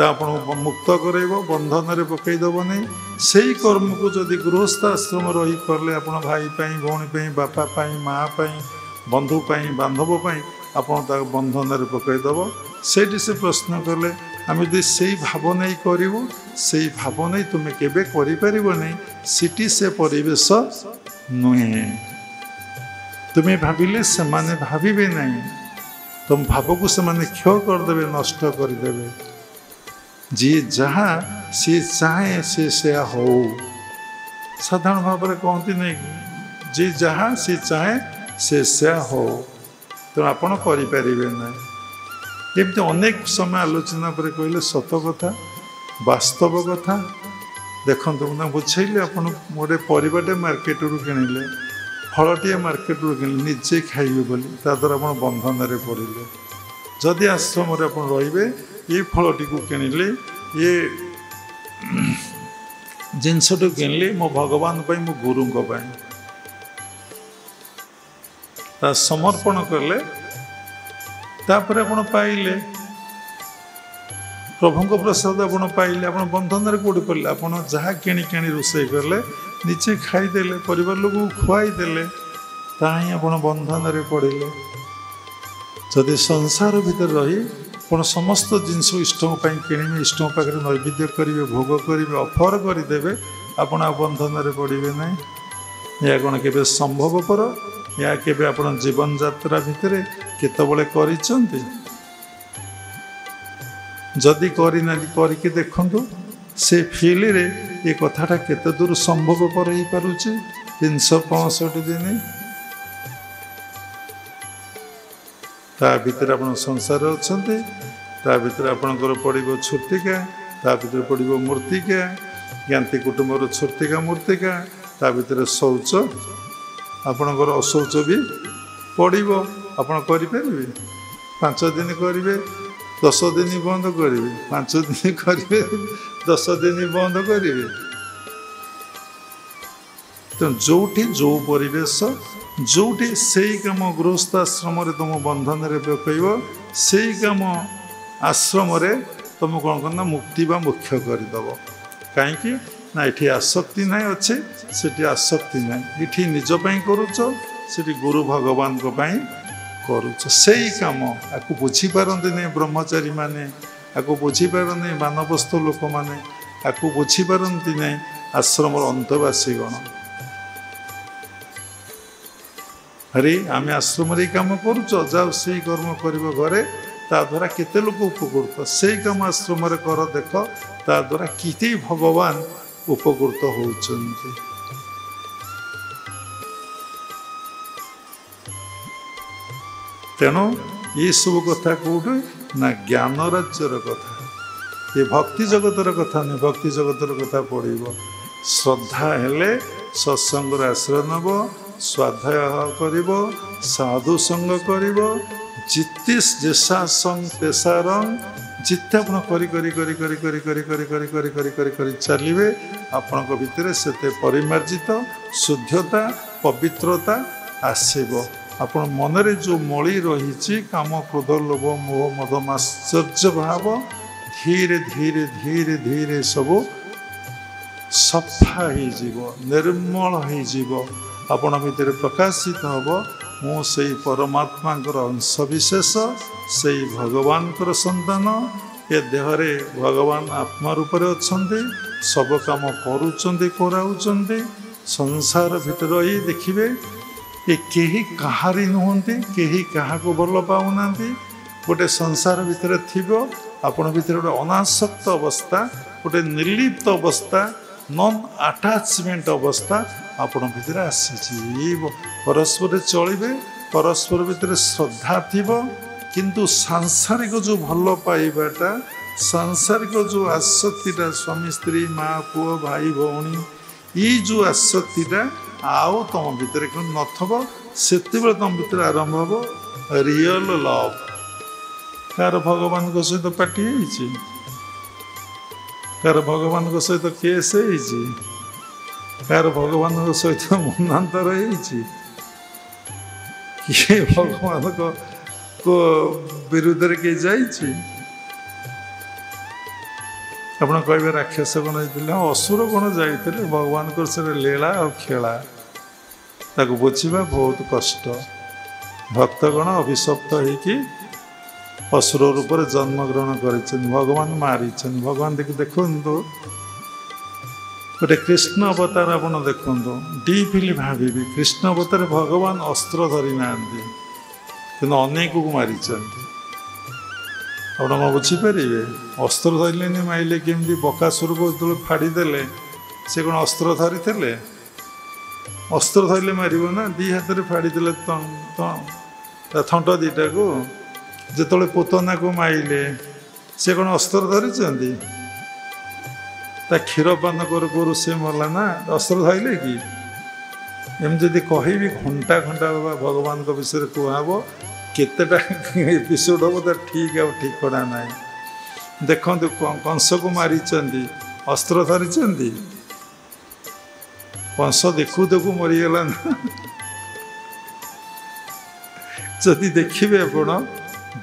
आपको मुक्त कर बंधन पकईदेव नहीं से कर्म को जदि गृहस्थ आश्रम रही कले आप भाई भौणी बापा माँ बंधु बांधव आप बंधन पकईदेव से प्रश्न कले आम यदि से भाव नहीं करूँ से भाव नहीं तुम्हें केबे करि नहीं सिटी से परिवेश नुहे तुम्हें भाविले से माने भाविबे नहीं तुम भाव को से माने क्षय करदे नष्ट करदे जी जहाँ सी चाहे से हो साधारण भाव में कहती नहीं जी जहाँ सी चाहे से हो तो आपड़ करें ना एमती अनेक समय आलोचना पर कहले सत कथा वास्तव कथा देखो ना बुझेली आप गोटे परिवाटे मार्केट रू किणिले फलटे मार्केट रू किणिले निजे खाइबे बोली ता द्वारा आप बंधन में पड़े जदि आश्रम आप रे ये फलटी को किणिले ये जिनसटू किणिले मो भगवान मो गुरु समर्पण कले तापर आप पाइले प्रभु प्रसाद आप पाइले आप बंधन कौट पड़े आप जहाँ किणी रोषे कले निजे खाईदे परिवार लोक खुआईदे ताही आप बंधन पड़े जदि संसार भीतर रही आप समस्त जिनस इष्टों किणवे इष्टों पाखे नैवेद्य करेंगे भोग करेंगे अफर करदे आप बंधन पड़े ना या कौन के संभवपर या के जीवन यात्रा भितर केतबले करिसंती जदि करके देखु से फील रे ये कथाटा केते दूर संभवपर हो पारुचे 365 दिन ता भीतर आप संसार अच्छा ता भीतर आपणकर पड़ो छुर्तिका ता भीतर पड़ो मूर्तिका ज्ञाति कुटुंबर छुर्तिका मूर्तिका ता भीतर शौच आपणकर अशौच भी पड़ो आपड़ करेंगे 5 दिन करेंगे 10 दिन बंद करेंगे 5 दिन करेंगे 10 दिन बंद करेंगे तो जोठी जो परिवेश जोठी से कम गृहस्थ आश्रम तुम बंधन पकड़ से कम आश्रम तुम कौन करना मुक्ति बा मुख्य करदेव कहीं ना ये आसक्ति ना अच्छे से आसक्ति ना ये निजपाई करुच से गुरु भगवान करुच से कम आपको बुझीपारती नहीं ब्रह्मचारी मैंने आपको बुझीपारती मानवस्थ लोक मैंने आपको बुझीपारती नहीं आश्रम अंतवासीगण अरे आम आश्रम कम करुच जाओ से कर्म कर घरे ता द्वारा केते लोक उपकृत से कम आश्रम कर देख ता द्वारा किते भगवान उपकृत होउचंती तेणु ये सब कथा कौट ना ज्ञान राज्यर कथा ये भक्ति जगतर कथा नहीं भक्ति जगतर कथा पड़ो श्रद्धा हेले सत्संग आश्रय नब स्वाध्याय कर साधु संग कर जितिस जेसा संग तेसा रंग ଯେତେ ଆପଣ କରି କରି କରି କରି କରି କରି କରି କରି କରି କରି କରି କରି ଚାଲିବେ ଆପଣଙ୍କ ଭିତରେ ସେତେ ପରିମାର୍ଜିତ ଶୁଦ୍ଧତା ପବିତ୍ରତା ଆସିବ। ଆପଣ ମନରେ ଯେଉଁ ମଳି ରହିଛି କାମ କ୍ରୋଧ ଲୋଭ ମୋହ ମଦ ମାଶ୍ଚର୍ଯ୍ୟ ଭାବ ଧୀରେ ଧୀରେ ଧୀରେ ଧୀରେ ସବୁ ସଫା ହେଇଯିବ ନିର୍ମଳ ହେଇଯିବ। ଆପଣ ଭିତରେ ପ୍ରକାଶିତ ହେବ ମୁଁ ସେଇ ପରମାତ୍ମାଙ୍କର ଅଂଶବିଶେଷ ସେଇ ଭଗବାନଙ୍କର ସନ୍ତାନ। ଏ ଦେହରେ ଭଗବାନ ଆତ୍ମା ରୂପରେ ଅଛନ୍ତି ସବୁ କାମ କରୁଛନ୍ତି କରାଉଛନ୍ତି। ସଂସାର ଭିତରେ ଏଇ ଦେଖିବେ ଏ କେହି କାହାରି ନୁହନ୍ତି କେହି କାହାକୁ ଭଲ ପାଉନାହାନ୍ତି। ଗୋଟେ ସଂସାର ଭିତରେ ଥିବ ଆପଣ ଭିତରେ ଗୋଟେ ଅନାସକ୍ତ ଅବସ୍ଥା ଗୋଟେ ନିର୍ଲିପ୍ତ ଅବସ୍ଥା ନନ୍ ଆଟାଚମେଣ୍ଟ ଅବସ୍ଥା ଆପଣ ଭିତରେ ଆସିଛି। ପରସ୍ପର ଚଳିବେ ପରସ୍ପର ଭିତରେ ଶ୍ରଦ୍ଧା ଥିବ କିନ୍ତୁ ସାଂସାରିକ ଯେଉଁ ଭଲ ପାଇବାଟା ସାଂସାରିକ ଯେଉଁ ଆସକ୍ତିଟା ସ୍ୱାମୀ ସ୍ତ୍ରୀ ମା ପୁଅ ଭାଇ ଭଉଣୀ ଏଇ ଯେଉଁ ଆସକ୍ତିଟା ଆଉ ତମ ଭିତରେ କିନ୍ତୁ ନଥିବ। ସେତେବେଳେ ତମ ଭିତରେ ଆରମ୍ଭ ହେବ ରିଅଲ ଲଭ୍। କାହାର ଭଗବାନଙ୍କ ସହିତ ପାର୍ଟି ହେଇଛି କାହାର ଭଗବାନଙ୍କ ସହିତ କେସ୍ ହେଇଛି କାହାର ଭଗବାନଙ୍କ ସହିତ ମନାନ୍ତର ହେଇଛି କିଏ ଭଗବାନଙ୍କ ବିରୁଦ୍ଧରେ କିଏ ଯାଇଛି। ଆପଣ କହିବେ ରାକ୍ଷସ ଗଣ ହେଇଥିଲେ ଅସୁର ଗଣ ଯାଇଥିଲେ ଭଗବାନଙ୍କର ସେଟା ଲୀଳା ଆଉ ଖେଳା ତାକୁ ବୁଝିବା ବହୁତ କଷ୍ଟ। ଭକ୍ତଗଣ ଅଭିଶପ୍ତ ହେଇକି ଅସୁର ରୂପରେ ଜନ୍ମଗ୍ରହଣ କରିଛନ୍ତି ଭଗବାନ ମାରିଛନ୍ତି। ଭଗବାନ ଦେଖନ୍ତୁ ଗୋଟେ କୃଷ୍ଣ ଅବତାର ଆପଣ ଦେଖନ୍ତୁ ଡିପଲି ଭାବିବେ କୃଷ୍ଣ ଅବତାରେ ଭଗବାନ ଅସ୍ତ୍ର ଧରି ନାହାନ୍ତି କିନ୍ତୁ ଅନେକକୁ ମାରିଛନ୍ତି। ଆପଣ କ'ଣ ବୁଝିପାରିବେ ଅସ୍ତ୍ର ଧରିଲେନି ମାଇଲେ କେମିତି ବକାସୁରକୁ ଯେତେବେଳେ ଫାଡ଼ିଦେଲେ ସେ କ'ଣ ଅସ୍ତ୍ର ଧରିଥିଲେ ଅସ୍ତ୍ର ଧରିଲେ ମାରିବ ନା ଦୁଇ ହାତରେ ଫାଡ଼ିଦେଲେ ତା ଥଣ୍ଟ ଦୁଇଟାକୁ। ଯେତେବେଳେ ପୋତନାକୁ ମାଇଲେ ସେ କ'ଣ ଅସ୍ତ୍ର ଧରିଛନ୍ତି ତା କ୍ଷୀର ପାନ କରୁ କରୁ ସେ ମଲା ନା ଅସ୍ତ୍ର ଧରିଲେ କି। ଏମିତି ଯଦି କହିବି ଘଣ୍ଟା ଘଣ୍ଟା ବାବା ଭଗବାନଙ୍କ ବିଷୟରେ କୁହାହେବ କେତେଟା ଏପିସୋଡ଼ ହେବ ତା ଠିକ୍ ଆଉ ଠିକଣା ନାହିଁ। ଦେଖନ୍ତୁ କଂସକୁ ମାରିଛନ୍ତି ଅସ୍ତ୍ର ଧରିଛନ୍ତି କଂସ ଦେଖୁ ଦେଖୁ ମରିଗଲା ନା। ଯଦି ଦେଖିବେ ଆପଣ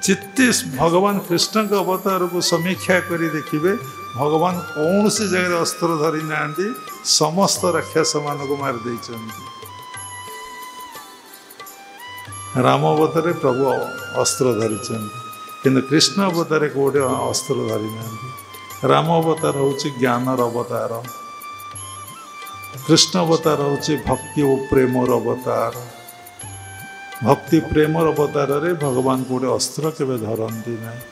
ଯେତେ ଭଗବାନ କୃଷ୍ଣଙ୍କ ଅବତାରକୁ ସମୀକ୍ଷା କରି ଦେଖିବେ ଭଗବାନ କୌଣସି ଜାଗାରେ ଅସ୍ତ୍ର ଧରି ନାହାନ୍ତି ସମସ୍ତ ରାକ୍ଷସମାନଙ୍କୁ ମାରିଦେଇଛନ୍ତି। ରାମ ଅବତାରରେ ପ୍ରଭୁ ଅସ୍ତ୍ର ଧରିଛନ୍ତି କିନ୍ତୁ କୃଷ୍ଣ ଅବତାରରେ କେଉଁଠି ଅସ୍ତ୍ର ଧରି ନାହାନ୍ତି। ରାମ ଅବତାର ହେଉଛି ଜ୍ଞାନର ଅବତାର କୃଷ୍ଣ ଅବତାର ହେଉଛି ଭକ୍ତି ଓ ପ୍ରେମର ଅବତାର। ଭକ୍ତି ପ୍ରେମର ଅବତାରରେ ଭଗବାନ ଗୋଟେ ଅସ୍ତ୍ର କେବେ ଧରନ୍ତି ନାହିଁ।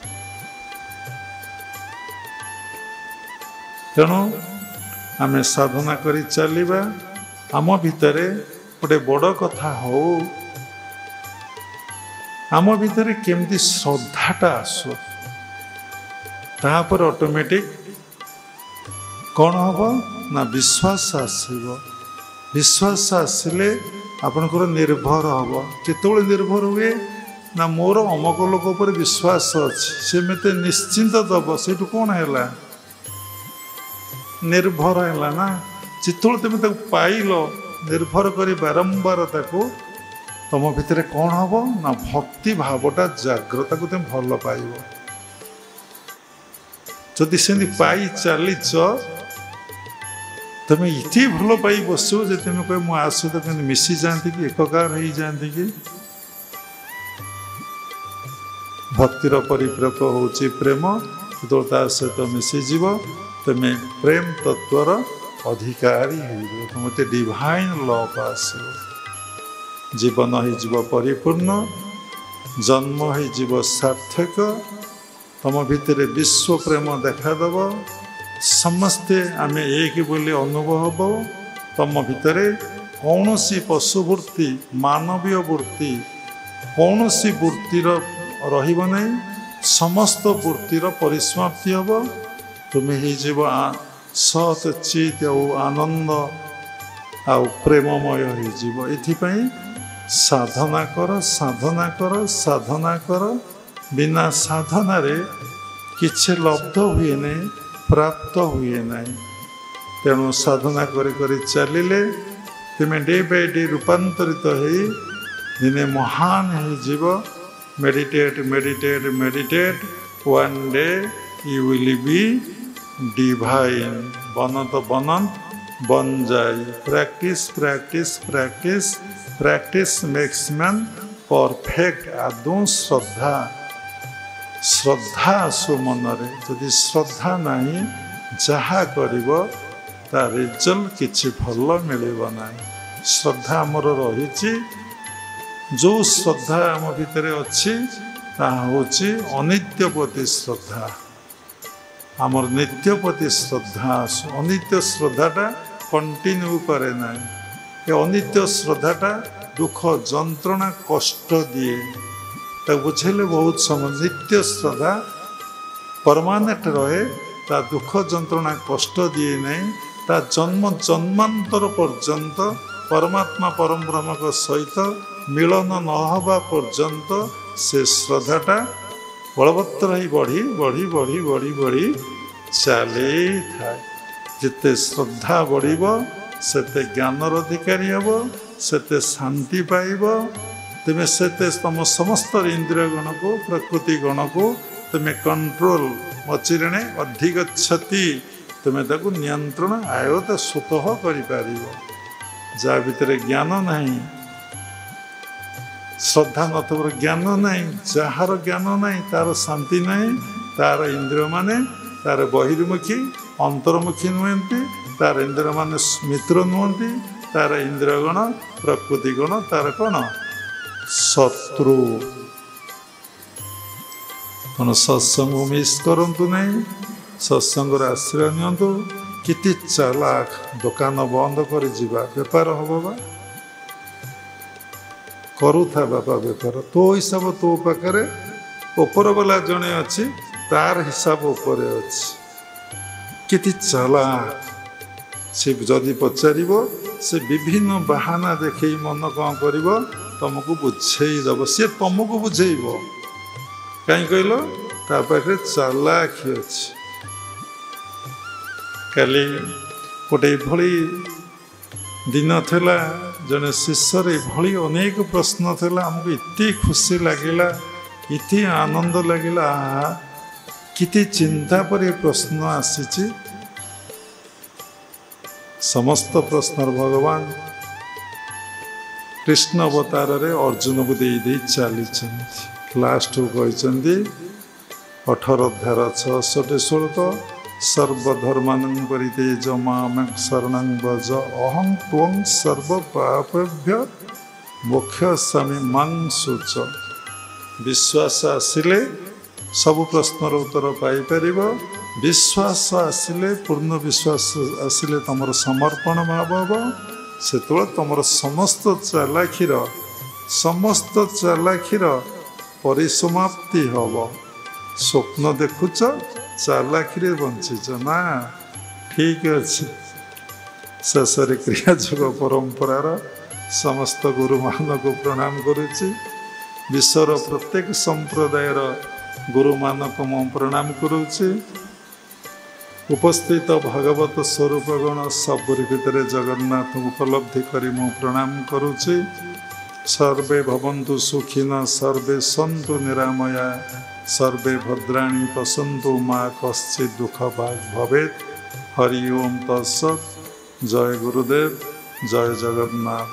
ତେଣୁ ଆମେ ସାଧନା କରି ଚାଲିବା ଆମ ଭିତରେ ଗୋଟେ ବଡ଼ କଥା ହଉ ଆମ ଭିତରେ କେମିତି ଶ୍ରଦ୍ଧାଟା ଆସୁ ତାପରେ ଅଟୋମେଟିକ୍ କ'ଣ ହେବ ନା ବିଶ୍ୱାସ ଆସିବ। ବିଶ୍ୱାସ ଆସିଲେ ଆପଣଙ୍କର ନିର୍ଭର ହେବ। କେତେବେଳେ ନିର୍ଭର ହୁଏ ନା ମୋର ଅମକ ଲୋକ ଉପରେ ବିଶ୍ୱାସ ଅଛି ସେ ମୋତେ ନିଶ୍ଚିନ୍ତ ଦେବ। ସେଇଠୁ କ'ଣ ହେଲା ନିର୍ଭର ହେଲା ନା। ଯେତେବେଳେ ତୁମେ ତାକୁ ପାଇଲ ନିର୍ଭର କରି ବାରମ୍ବାର ତାକୁ ତମ ଭିତରେ କ'ଣ ହେବ ନା ଭକ୍ତି ଭାବଟା ଜାଗ୍ରତାକୁ ତୁମେ ଭଲ ପାଇବ। ଯଦି ସେମିତି ପାଇ ଚାଲିଛ ତୁମେ ଏତେ ଭଲ ପାଇ ବସିବ ଯେ ତୁମେ କହିବ ମୁଁ ଆ ସହିତ କେମିତି ମିଶିଯାଆନ୍ତି କି ଏକକାର ହେଇଯାଆନ୍ତି କି। ଭକ୍ତିର ପରିପ୍ରକ ହେଉଛି ପ୍ରେମ। ଯେତେବେଳେ ତା ସହିତ ମିଶିଯିବ ତୁମେ ପ୍ରେମ ତତ୍ଵର ଅଧିକାରୀ ହେଇଯିବ। ତୁମେ ଡିଭାଇନ୍ ଲଭ୍ ଆସିବ। ଜୀବନ ହେଇଯିବ ପରିପୂର୍ଣ୍ଣ ଜନ୍ମ ହେଇଯିବ ସାର୍ଥକ। ତମ ଭିତରେ ବିଶ୍ୱ ପ୍ରେମ ଦେଖାଦେବ। ସମସ୍ତେ ଆମେ ଏକ ବୋଲି ଅନୁଭବ ହେବ। ତମ ଭିତରେ କୌଣସି ପଶୁ ବୃତ୍ତି ମାନବୀୟ ବୃତ୍ତି କୌଣସି ବୃତ୍ତିର ରହିବ ନାହିଁ। ସମସ୍ତ ବୃତ୍ତିର ପରିସମାପ୍ତି ହେବ। ତୁମେ ହେଇଯିବ ସତ୍ ଚିତ୍ ଆଉ ଆନନ୍ଦ ଆଉ ପ୍ରେମମୟ ହେଇଯିବ। ଏଥିପାଇଁ ସାଧନା କର ସାଧନା କର ସାଧନା କର। ବିନା ସାଧନାରେ किछि लब्ध हुए नहीं, प्राप्त हुए नहीं। तेणु साधना करी चलिले तुम डे बाय डे रूपांतरित हो दिने महान हो जीव। Meditate meditate meditate, one day you will be divine. बनत बनंत बन जाए। Practice practice practice practice makes man perfect. आदौ श्रद्धा श्रद्धा आसु मनरे। जदि श्रद्धा नहीं जहा करिवो ता रिजल्ट किछि भल मिलिबो नाही। श्रद्धा आमर रही, जो श्रद्धा आम भितर अच्छी ताहा होछि अनित्यपति श्रद्धा। आमर नित्यपति श्रद्धा। अनित्य श्रद्धाटा कंटिन्यू करे ना। ये अनित्य श्रद्धाटा दुख जंत्रणा कष्ट दिए, बुझेले बहुत समय। नित्य श्रद्धा परमानेंट रहे, ता दुख जंत्रणा कष्ट दिए नहीं। ता जन्म जन्मांतर पर्यंत परमात्मा परम ब्रह्म को सहित मिलन न हवा पर्यंत से श्रद्धाटा बलवत्तर ही बढ़ी बढ़ी बढ़ी बढ़ी बढ़ी चली थाए। जिते श्रद्धा बढ़िब सेते ज्ञानर अधिकारी हब, सेते शांति पाइब। तुम्हें सेते तुम समस्त इंद्रिय गण को प्रकृति गण को तुम्हें कंट्रोल मचिरे अधिक क्षति तुम्हें ताकू नियंत्रण आयत स्वतः कर। जा भितर ज्ञान नहीं, श्रद्धा नथबर ज्ञान नहीं, जार ज्ञान नहीं तार शांति नहीं। तार इंद्रिय माने तार बहिर्मुखी अंतर्मुखी नुहति। तार इंद्रिय माने मित्र नुहति। तार इंद्रिय गण प्रकृति गण तार कौन शत्रु। तेणु सत्संग मिस करंतु नहीं। सत्संग आश्रय नियंतु। किति चालाक दुकान बंद कर जीवा बेपार हम बा करुथा बापा बेपार। तो हिसाब तो पाखे ऊपर वाला जड़े अच्छी तार हिसाब उपर अच्छी। किति चालाक से जदि पचार से विभिन्न बाहाना देखे मन कौन कर तुमको बुझेदब। सी तुमको बुझेब कहीं कहल ता पाखे चालाकी अच्छी। काली गोटे भली दिन थिला, जने शिष्यर भली अनेक प्रश्न थिला। हमको इतनी खुशी लगिला, इतनी आनंद लगिला। किति चिंता पर ये प्रश्न आसी। समस्त प्रश्न भगवान कृष्ण अवतार रे अर्जुन को दे चली। लास्ट कहते 18 अध्याय 66 सर्वधर्मान परितेज मां शरणं व्रज अहं त्वं सर्व पापेभ्य मोक्षयामि मां शुच। विश्वास आसिले सब प्रश्नर उत्तर पाई परिब। विश्वास आसिले पूर्ण विश्वास आसिले तुमर समर्पण भाव हम। से तुमर समस्त चालाखीर परिसमाप्ति हम। स्वप्न देखुच चालाखी बंचीच ना। ठीक अच्छे। शेष क्रियायोग परंपरार समस्त गुरु मान को प्रणाम करुच्ची। विश्वर प्रत्येक संप्रदायर गुरु मान को मु प्रणाम करुच्ची। उपस्थित भगवत स्वरूप गण सबरी भितर जगन्नाथ उपलब्धि करी मु प्रणाम करुच्ची। सर्वे भवन्तु सुखिनः, सर्वे सन्तु निरामया, सर्वे भद्राणि पश्यन्तु मा कश्चित् दुःखभाग् भवेत्। हरि ओम तत्सत्। जय गुरुदेव, जय जगन्नाथ।